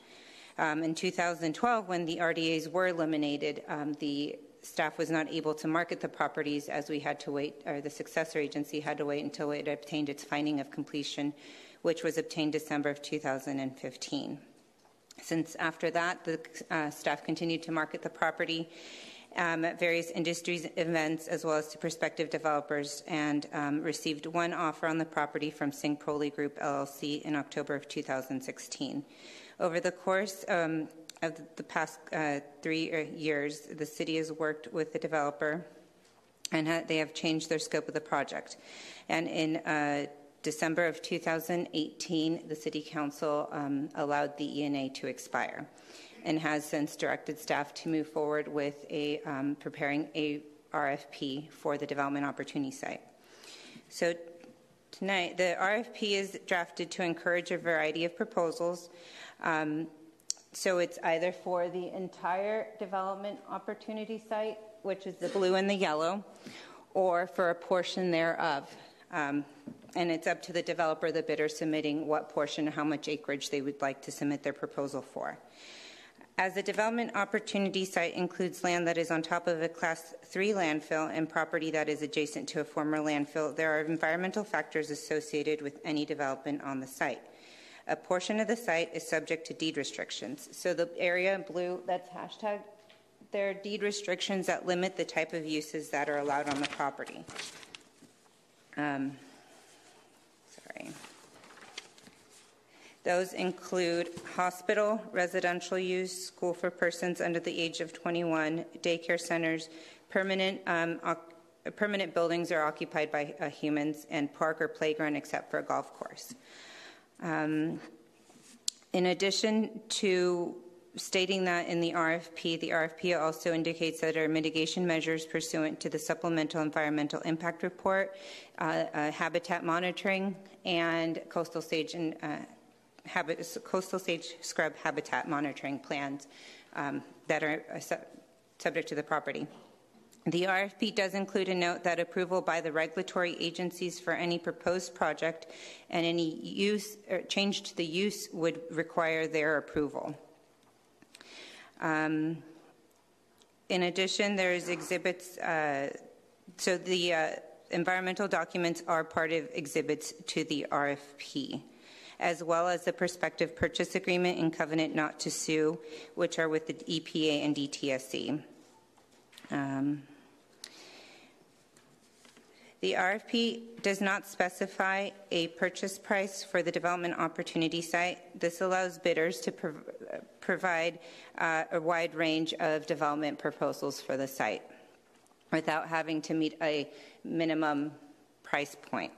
In 2012, when the RDAs were eliminated, the staff was not able to market the properties, as we had to wait, or the successor agency had to wait until it obtained its finding of completion, which was obtained December of 2015. Since after that, the staff continued to market the property at various industries events, as well as to prospective developers, and received one offer on the property from Singh Proli Group LLC in October of 2016. Over the course of the past 3 years, the city has worked with the developer, and they have changed their scope of the project. And in December of 2018, the City Council allowed the ENA to expire, and has since directed staff to move forward with preparing a RFP for the development opportunity site. So tonight, the RFP is drafted to encourage a variety of proposals. So it's either for the entire development opportunity site, which is the blue and the yellow, or for a portion thereof. And it's up to the developer, the bidder, submitting what portion, how much acreage they would like to submit their proposal for. As a development opportunity site includes land that is on top of a Class 3 landfill and property that is adjacent to a former landfill, there are environmental factors associated with any development on the site. A portion of the site is subject to deed restrictions. So the area in blue that's hashtagged, there are deed restrictions that limit the type of uses that are allowed on the property. Those include hospital, residential use, school for persons under the age of 21, daycare centers, permanent buildings are occupied by humans, and park or playground except for a golf course. In addition to stating that in the RFP also indicates that there are mitigation measures pursuant to the Supplemental Environmental Impact Report, habitat monitoring, and coastal sage scrub habitat monitoring plans that are subject to the property. The RFP does include a note that approval by the regulatory agencies for any proposed project and any use or change to the use would require their approval. In addition, there's exhibits, so the environmental documents are part of exhibits to the RFP, as well as the prospective purchase agreement and covenant not to sue, which are with the EPA and DTSC. The RFP does not specify a purchase price for the development opportunity site. This allows bidders to provide a wide range of development proposals for the site without having to meet a minimum price point.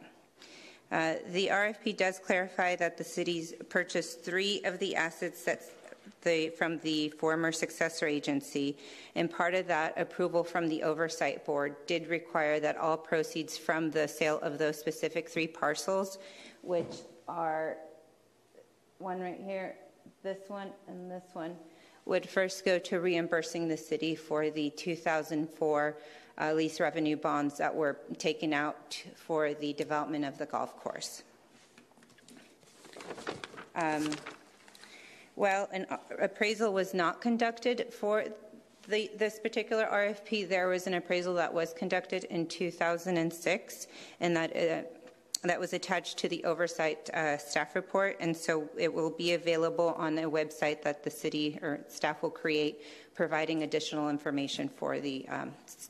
The RFP does clarify that the city's purchased 3 of the assets from the former successor agency, and part of that approval from the oversight board did require that all proceeds from the sale of those specific 3 parcels, which are one right here, this one, and this one, would first go to reimbursing the city for the 2004 lease revenue bonds that were taken out for the development of the golf course. Well, an appraisal was not conducted for this particular RFP. There was an appraisal that was conducted in 2006, and that was attached to the oversight staff report, and so it will be available on a website that the city or staff will create, providing additional information for the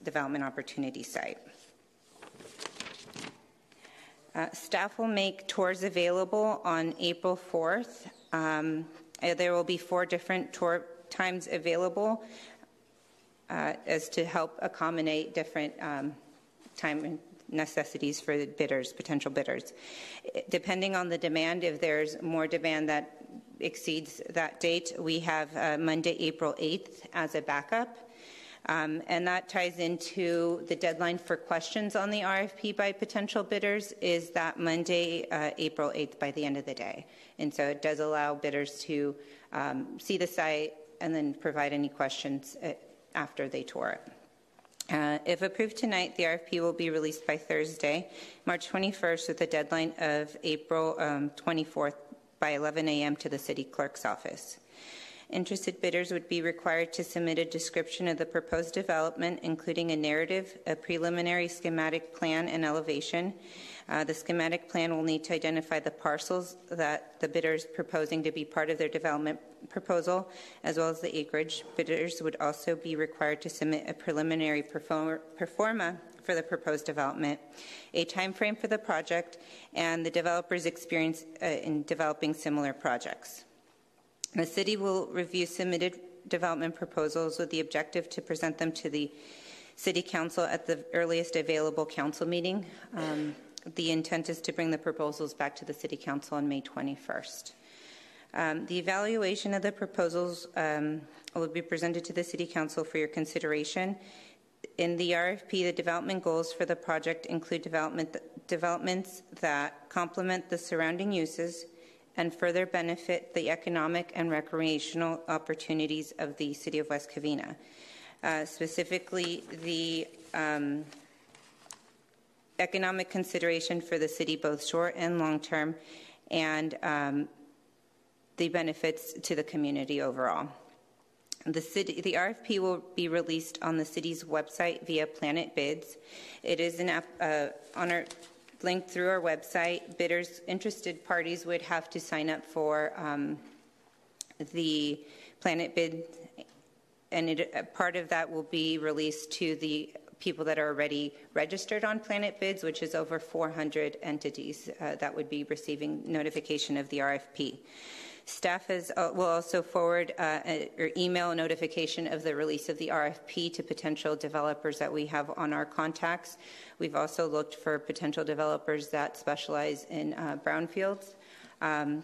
development opportunity site. Staff will make tours available on April 4th. There will be 4 different tour times available as to help accommodate different time necessities for the bidders, potential bidders. Depending on the demand, if there's more demand that exceeds that date, we have Monday, April 8th as a backup. And that ties into the deadline for questions on the RFP by potential bidders is that Monday, April 8th by the end of the day. And so it does allow bidders to see the site and then provide any questions after they tour it. If approved tonight, the RFP will be released by Thursday, March 21st, with a deadline of April 24th by 11 a.m. to the city clerk's office. Interested bidders would be required to submit a description of the proposed development, including a narrative, a preliminary schematic plan, and elevation. The schematic plan will need to identify the parcels that the bidder is proposing to be part of their development proposal, as well as the acreage. Bidders would also be required to submit a preliminary performa for the proposed development, a time frame for the project, and the developer's experience in developing similar projects. The city will review submitted development proposals with the objective to present them to the City Council at the earliest available council meeting. The intent is to bring the proposals back to the City Council on May 21st. The evaluation of the proposals will be presented to the City Council for your consideration. In the RFP, the development goals for the project include developments that complement the surrounding uses and further benefit the economic and recreational opportunities of the City of West Covina. Specifically, the economic consideration for the city, both short and long term, and the benefits to the community overall. The RFP will be released on the city's website via Planet Bids. It is linked through our website. Bidders, interested parties would have to sign up for the Planet Bid, and part of that will be released to the people that are already registered on Planet Bids, which is over 400 entities that would be receiving notification of the RFP. Staff will also forward or email a notification of the release of the RFP to potential developers that we have on our contacts. We've also looked for potential developers that specialize in brownfields.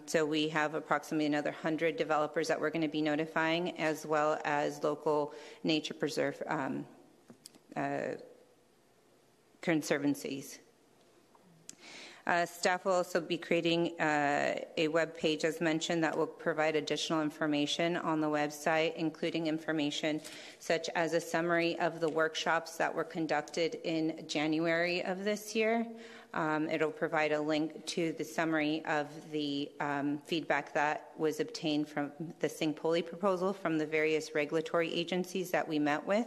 So we have approximately another 100 developers that we're going to be notifying, as well as local nature preserve conservancies. Staff will also be creating a web page, as mentioned, that will provide additional information on the website, including information such as a summary of the workshops that were conducted in January of this year. It'll provide a link to the summary of the feedback that was obtained from the Sing-Poli proposal from the various regulatory agencies that we met with,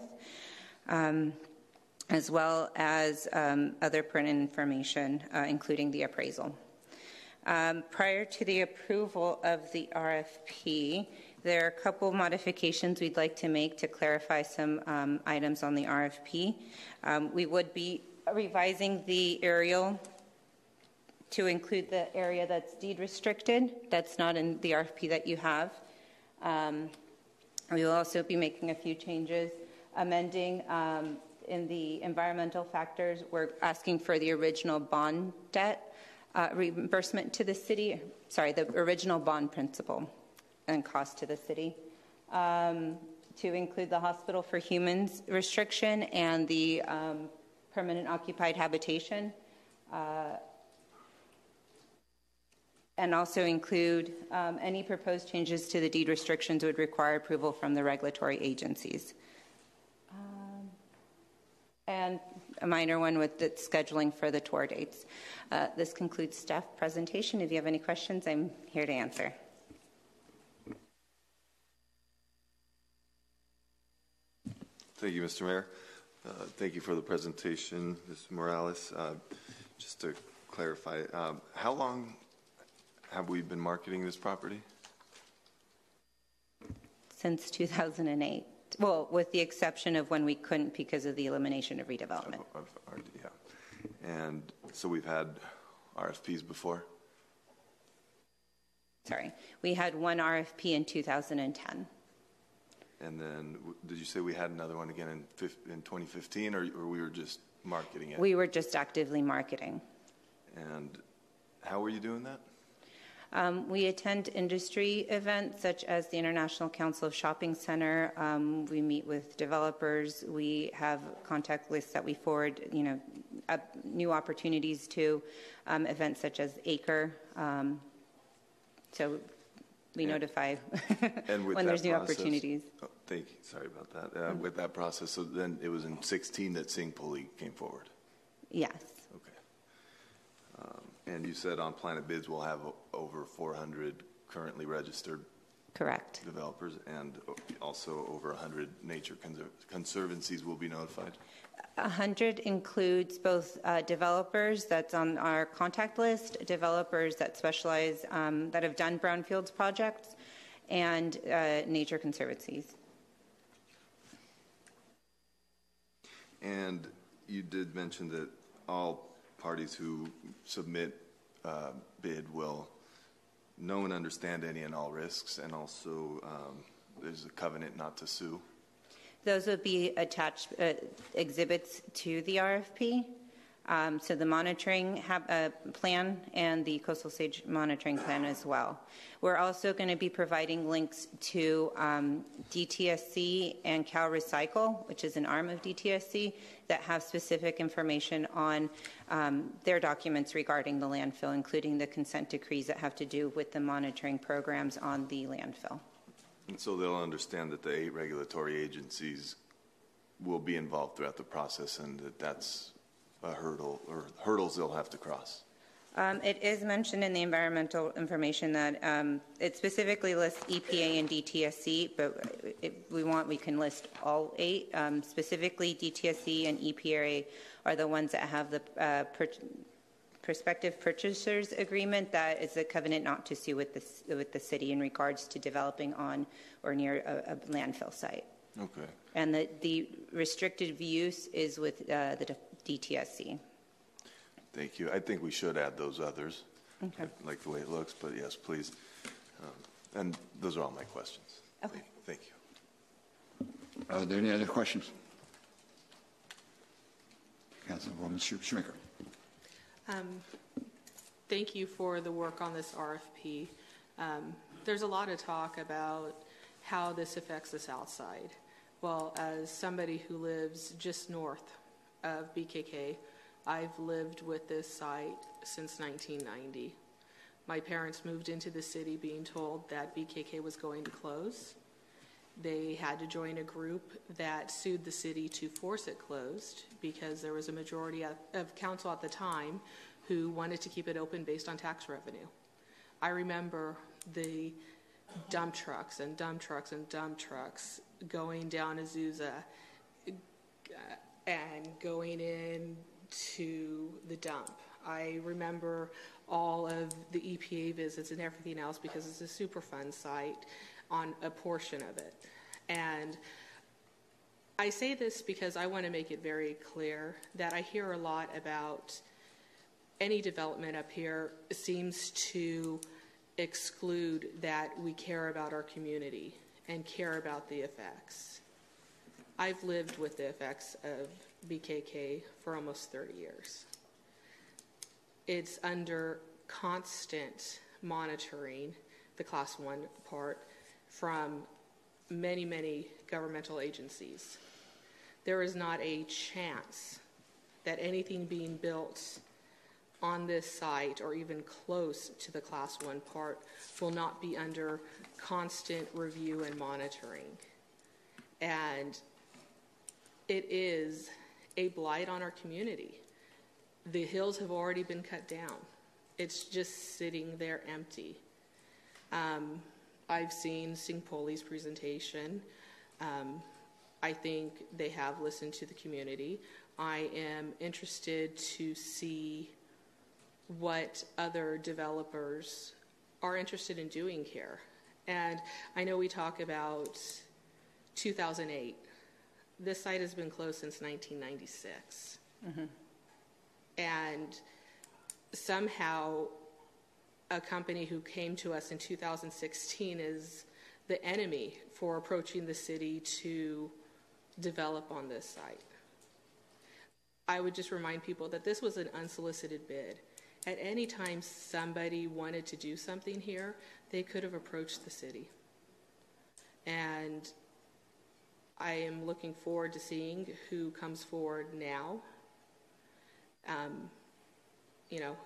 as well as other pertinent information, including the appraisal. Prior to the approval of the RFP, there are a couple of modifications we'd like to make to clarify some items on the RFP. We would be revising the aerial to include the area that's deed restricted. That's not in the RFP that you have. We will also be making a few changes, amending in the environmental factors. We're asking for the original bond debt reimbursement to the city, the original bond principal and cost to the city, to include the hospital for humans restriction and the permanent occupied habitation, and also include any proposed changes to the deed restrictions would require approval from the regulatory agencies. And a minor one with the scheduling for the tour dates. This concludes staff presentation. If you have any questions, I'm here to answer. Thank you, Mr. Mayor. Thank you for the presentation, Ms. Morales. Just to clarify, how long have we been marketing this property? Since 2008. Well, with the exception of when we couldn't because of the elimination of redevelopment. Yeah. And so we've had RFPs before? Sorry. We had one RFP in 2010. And then did you say we had another one again in 2015, or we were just marketing it? We were just actively marketing. And how were you doing that? We attend industry events such as the International Council of Shopping Center. We meet with developers. We have contact lists that we forward, new opportunities to events such as Acre. So we notify when there's new opportunities. Oh, thank you. Sorry about that. With that process, so then it was in 16 that Sing-Poli came forward? Yes. And you said on Planet Bids we'll have over 400 currently registered developers, and also over 100 nature conservancies will be notified? 100 includes both developers that's on our contact list, developers that specialize, that have done brownfields projects, and nature conservancies. And you did mention that all parties who submit bid will know and understand any and all risks, and also there's a covenant not to sue. Those would be attached exhibits to the RFP. So the monitoring plan and the coastal sage monitoring plan as well. We're also going to be providing links to DTSC and Cal Recycle, which is an arm of DTSC, that have specific information on their documents regarding the landfill, including the consent decrees that have to do with the monitoring programs on the landfill. And so they'll understand that the 8 regulatory agencies will be involved throughout the process, and that's a hurdle or hurdles they'll have to cross? It is mentioned in the environmental information that it specifically lists EPA and DTSC, but if we can list all 8. Specifically, DTSC and EPA are the ones that have the prospective purchasers agreement. That is a covenant not to sue with the city in regards to developing on or near a landfill site. Okay. And the restricted use is with the DTSC. Thank you. I think we should add those others. Okay. I like the way it looks, but yes, please. And those are all my questions. Okay. Thank you. Are there any other questions? Councilwoman Schmicker. Thank you for the work on this RFP. There's a lot of talk about how this affects the South Side. Well, as somebody who lives just north of BKK, I've lived with this site since 1990. My parents moved into the city being told that BKK was going to close. They had to join a group that sued the city to force it closed because there was a majority of council at the time who wanted to keep it open based on tax revenue. I remember the dump trucks and dump trucks and dump trucks going down Azusa and going in to the dump. I remember all of the EPA visits and everything else because it's a super fun site on a portion of it. And I say this because I want to make it very clear that I hear a lot about any development up here seems to exclude that we care about our community and care about the effects. I've lived with the effects of BKK for almost 30 years. It's under constant monitoring, the Class 1 part, from many, many governmental agencies. There is not a chance that anything being built on this site or even close to the Class 1 part will not be under constant review and monitoring. And it is a blight on our community. The hills have already been cut down. It's just sitting there empty. I've seen Singpoli's presentation. I think they have listened to the community. I am interested to see what other developers are interested in doing here. And I know we talk about 2008. This site has been closed since 1996. Mm-hmm. And somehow a company who came to us in 2016 is the enemy for approaching the city to develop on this site. I would just remind people that this was an unsolicited bid. At any time somebody wanted to do something here, they could have approached the city. And I am looking forward to seeing who comes forward now.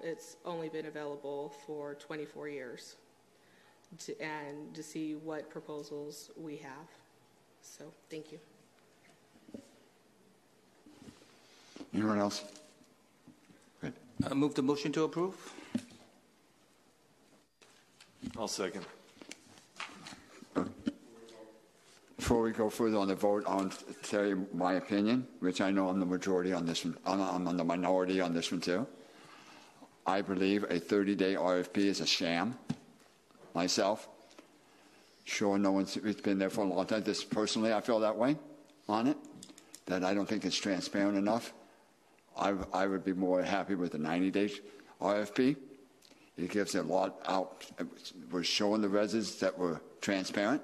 It's only been available for 24 years and to see what proposals we have. So, thank you. Anyone else? Good. I move the motion to approve. I'll second. Before we go further on the vote, I want to tell you my opinion, which I know I'm the majority on this one. I'm on the minority on this one too. I believe a 30-day RFP is a sham. Myself, sure, it's been there for a long time. Just personally, I feel that way on it. That I don't think it's transparent enough. I would be more happy with a 90-day RFP. It gives a lot out. We're showing the residents that we're transparent.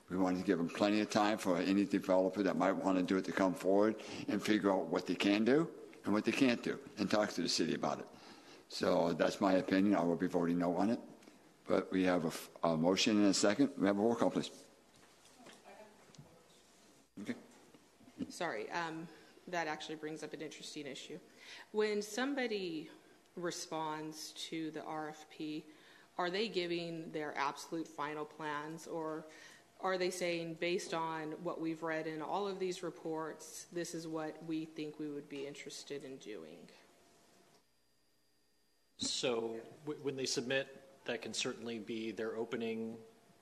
We wanted to give them plenty of time for any developer that might want to do it to come forward and figure out what they can do and what they can't do and talk to the city about it. So that's my opinion. I will be voting no on it. But we have a motion and a second. We have a roll call, please. Okay. Sorry, that actually brings up an interesting issue. When somebody responds to the RFP, are they giving their absolute final plans, or are they saying, based on what we've read in all of these reports, this is what we think we would be interested in doing? So when they submit, that can certainly be their opening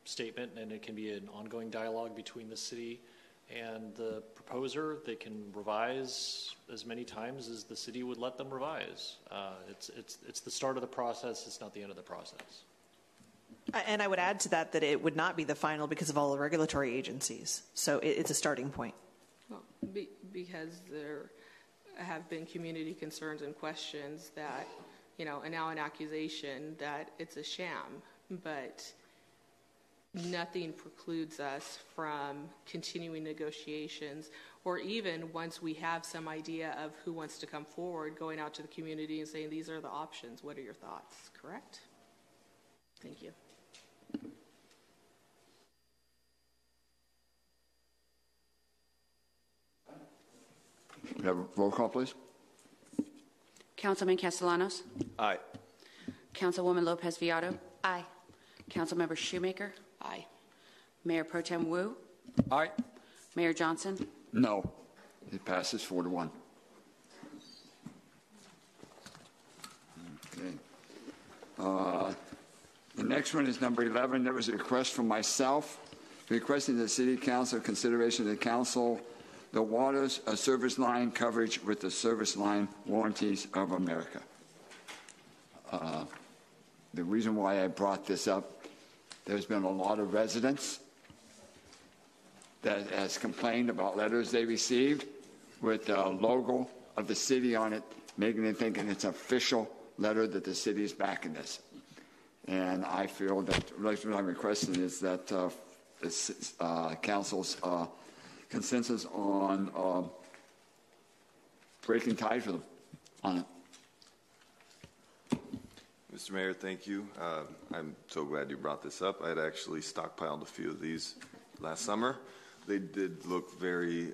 statement, and it can be an ongoing dialogue between the city and the proposer. They can revise as many times as the city would let them revise. It's the start of the process. It's not the end of the process. And I would add to that that it would not be the final because of all the regulatory agencies. So it's a starting point. Well, because there have been community concerns and questions that, and now an accusation that it's a sham, but nothing precludes us from continuing negotiations, or even once we have some idea of who wants to come forward, going out to the community and saying, these are the options. What are your thoughts? Correct? Thank you. We have a roll call, please. Councilman Castellanos? Aye. Councilwoman Lopez Viado? Aye. Councilmember Shoemaker? Aye. Mayor Pro Tem Wu? Aye. Mayor Johnson? No. It passes 4-1. Okay. The next one is number 11. There was a request from myself requesting the City Council consideration of the Council the water service line coverage with the Service Line Warranties of America. The reason why I brought this up, there's been a lot of residents that has complained about letters they received with the logo of the city on it, making them thinking it's an official letter that the city is backing this. And I feel that what I'm requesting is that Council's consensus on breaking ties with them on it. Mr. Mayor, thank you. I'm so glad you brought this up. I had actually stockpiled a few of these last summer. They did look very,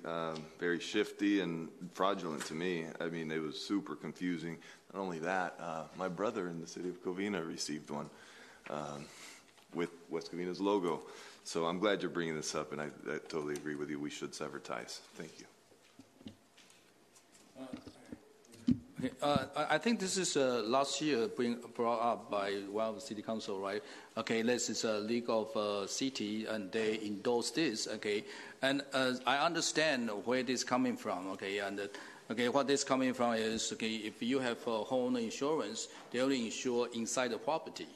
very shifty and fraudulent to me. I mean, it was super confusing. Not only that, my brother in the city of Covina received one with West Covina's logo. So I'm glad you're bringing this up, and I totally agree with you. We should sever ties. Thank you. Okay, I think this is last year brought up by one of the city council, right? Okay, this is a league of city, and they endorse this. Okay, and I understand where this is coming from. Okay, and what this coming from is if you have a home insurance, they only insure inside the property.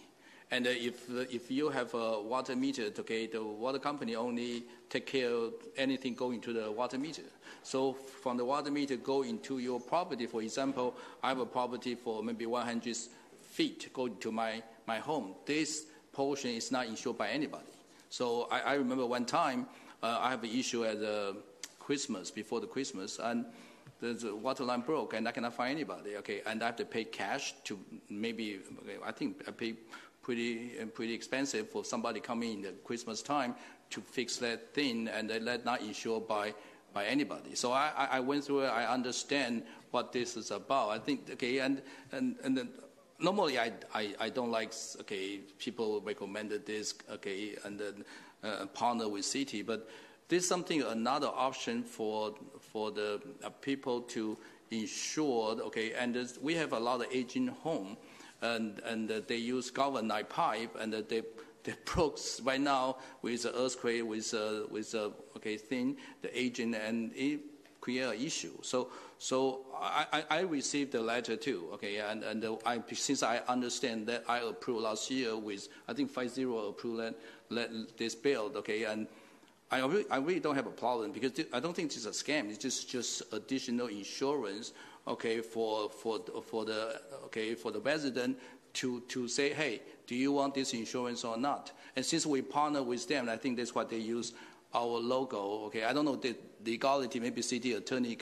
And if you have a water meter, the water company only take care of anything going to the water meter. So from the water meter go into your property, for example, I have a property for maybe 100 feet going to my home. This portion is not insured by anybody. So I remember one time I have an issue at Christmas, before the Christmas, and the water line broke and I cannot find anybody. Okay, and I have to pay cash to maybe, I think I pay pretty expensive for somebody coming in the Christmas time to fix that thing, and that not insured by anybody. So I went through it. I understand what this is about. I think and then normally I don't like people recommended this and then partner with city, but this is something another option for the people to insure. And we have a lot of aging home. And they use galvanized pipe, and they broke right now with the earthquake, with thing, the aging, and it create an issue. So I received the letter too. And since I understand that I approved last year with I think 5-0 approved this bill. And I really don't have a problem because I don't think it's a scam. It's just additional insurance. For the resident to say, hey, do you want this insurance or not? And since we partner with them, I think that's why they use our logo. I don't know the legality. Maybe city attorney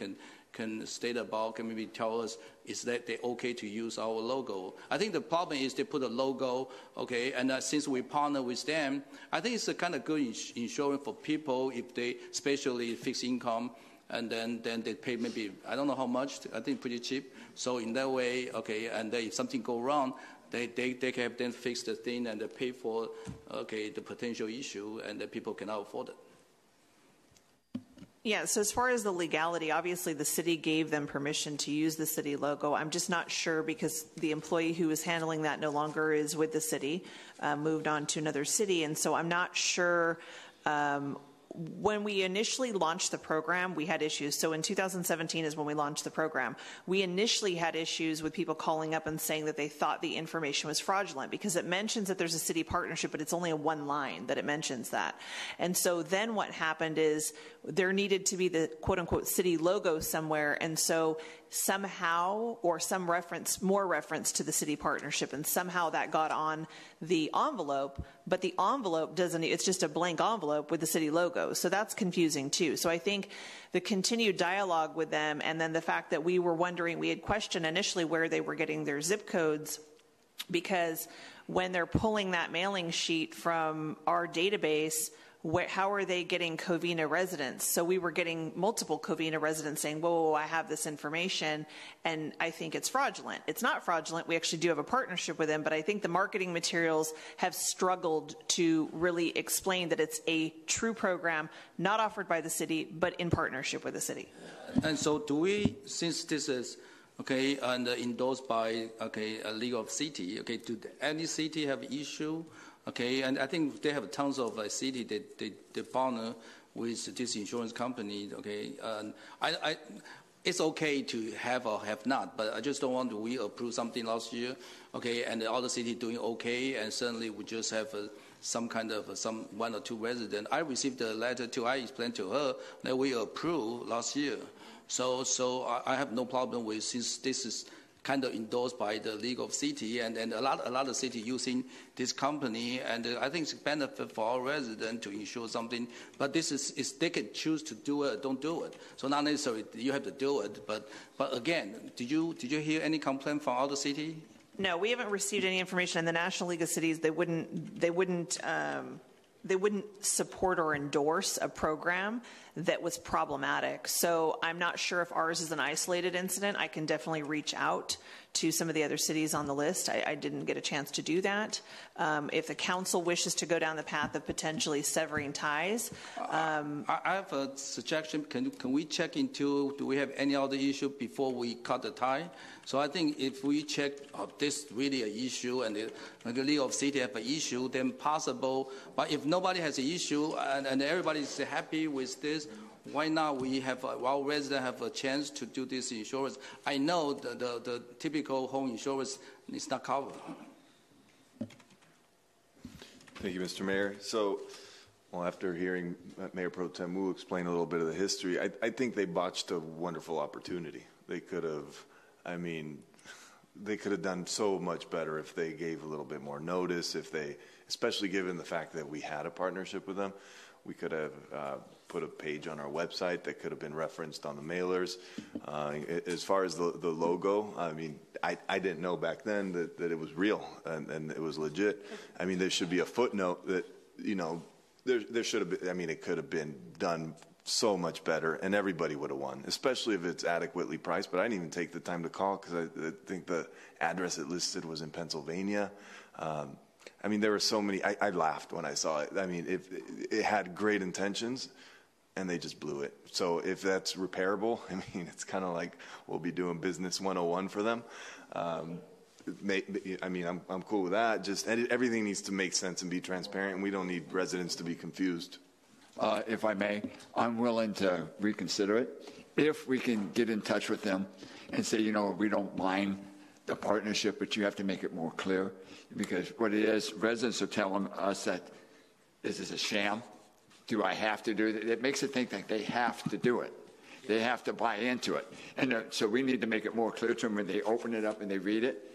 can state about, can maybe tell us is that they okay to use our logo. I think the problem is they put a logo. And since we partner with them, I think it's a kind of good insurance for people if they, especially fixed income. And then they pay maybe, I don't know how much, I think pretty cheap. So in that way, and if something go wrong, They can then fix the thing and pay for the potential issue, and the people cannot afford it. Yeah, so as far as the legality, obviously the city gave them permission to use the city logo. I'm just not sure because the employee who was handling that no longer is with the city, moved on to another city, and so I'm not sure. When we initially launched the program, we had issues. So in 2017 is when we launched the program. We initially had issues with people calling up and saying that they thought the information was fraudulent because it mentions that there's a city partnership, but it's only a one line that it mentions that. And so then what happened is there needed to be the quote unquote city logo somewhere. And so somehow, or some more reference to the city partnership, and somehow that got on the envelope, but the envelope doesn't, it's just a blank envelope with the city logo. So that's confusing too. So I think the continued dialogue with them, and then the fact that we were wondering, we had questioned initially where they were getting their zip codes, because when they're pulling that mailing sheet from our database, how are they getting Covina residents? So we were getting multiple Covina residents saying, whoa, I have this information, and I think it's fraudulent. It's not fraudulent. We actually do have a partnership with them, but I think the marketing materials have struggled to really explain that it's a true program, not offered by the city, but in partnership with the city. And so do we, since this is and endorsed by a league of city, do any city have issue? And I think they have tons of city that they partner with this insurance company. And it's okay to have or have not, but I just don't want to we approve something last year, and the other city doing okay, and suddenly we just have some kind of some one or two residents. I received a letter too. I explained to her that we approved last year, so I have no problem with, since this is kind of endorsed by the League of City, and a lot of city using this company, and I think it's a benefit for our residents to insure something. But this is they can choose to do it or don't do it. So not necessarily you have to do it. But again, did you hear any complaint from other city? No, we haven't received any information. In the National League of Cities, they wouldn't support or endorse a program that was problematic. So I'm not sure if ours is an isolated incident. I can definitely reach out to some of the other cities on the list. I didn't get a chance to do that. If the council wishes to go down the path of potentially severing ties. I have a suggestion. Can we check into, do we have any other issue before we cut the tie? So I think if we check this really an issue, and the League of City have an issue, then possible. But if nobody has an issue and everybody is happy with this, why not we have our residents have a chance to do this insurance? I know the typical home insurance is not covered. Thank you, Mr. Mayor. So, well, after hearing Mayor Pro Tem Wu explain a little bit of the history, I think they botched a wonderful opportunity. They could have, they could have done so much better if they gave a little bit more notice, especially given the fact that we had a partnership with them. We could have put a page on our website that could have been referenced on the mailers. As far as the logo, I didn't know back then that it was real and it was legit. There should be a footnote that, there should have been, it could have been done so much better, and everybody would have won, especially if it's adequately priced. But I didn't even take the time to call because I think the address it listed was in Pennsylvania. There were so many. I laughed when I saw it. It had great intentions, and they just blew it. So if that's repairable, it's kind of like we'll be doing business 101 for them. I'm cool with that. Just everything needs to make sense and be transparent, and we don't need residents to be confused. If I may, I'm willing to reconsider it if we can get in touch with them and say, we don't mind the partnership, but you have to make it more clear, because what it is, residents are telling us that this is a sham. Do I have to do it? It makes it think that they have to do it. They have to buy into it. And so we need to make it more clear to them when they open it up and they read it,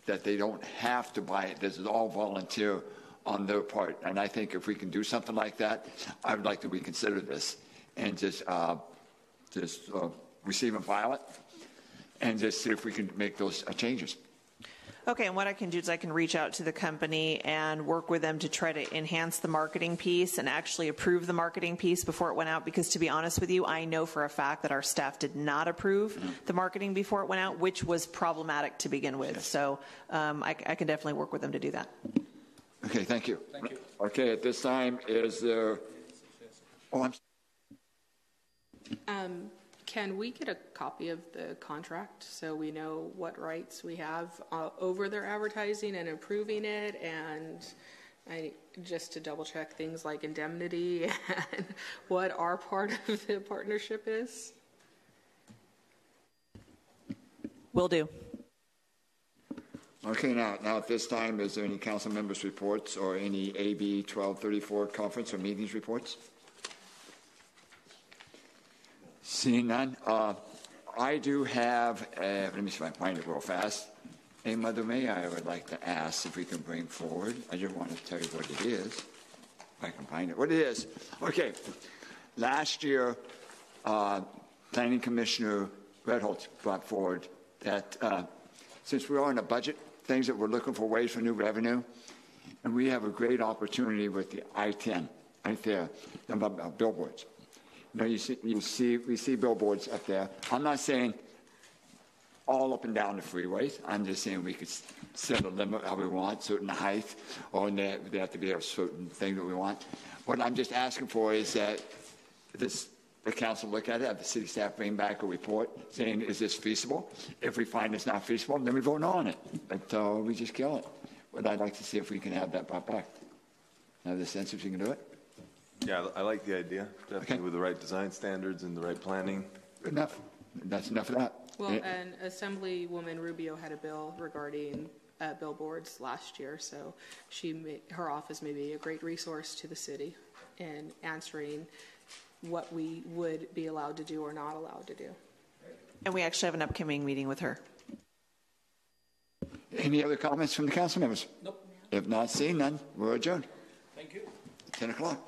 that they don't have to buy it. This is all volunteer on their part. And I think if we can do something like that, I would like to reconsider this and just receive and file it and just see if we can make those changes. Okay, and what I can do is I can reach out to the company and work with them to try to enhance the marketing piece and actually approve the marketing piece before it went out, because to be honest with you, I know for a fact that our staff did not approve the marketing before it went out, which was problematic to begin with. So I can definitely work with them to do that. Okay, thank you. Thank you. Okay, at this time, is there... Oh, Can we get a copy of the contract so we know what rights we have over their advertising and improving it, and just to double check things like indemnity and what our part of the partnership is? Will do. Okay, now at this time, is there any council members' reports or any AB 1234 conference or meetings reports? Seeing none, I do have, let me see if I can find it real fast. Hey, Mother May, I would like to ask if we can bring forward, I just want to tell you what it is, if I can find it. What it is, okay, last year, Planning Commissioner Redholz brought forward that since we are in a budget, things that we're looking for ways for new revenue, and we have a great opportunity with the I-10, right there, about billboards. You know, we see billboards up there. I'm not saying all up and down the freeways. I'm just saying we could set a limit how we want, certain height, or they have to be a certain thing that we want. What I'm just asking for is that the council look at it, have the city staff bring back a report saying, is this feasible? If we find it's not feasible, then we vote no on it. But we just kill it. But I'd like to see if we can have that brought back. Have the sense if you can do it? Yeah, I like the idea, definitely, okay. With the right design standards and the right planning. Good enough. That's enough of that. Well, and Assemblywoman Rubio had a bill regarding billboards last year, so her office may be a great resource to the city in answering what we would be allowed to do or not allowed to do. And we actually have an upcoming meeting with her. Any other comments from the council members? Nope. If not, seeing none, we're adjourned. Thank you. 10 o'clock.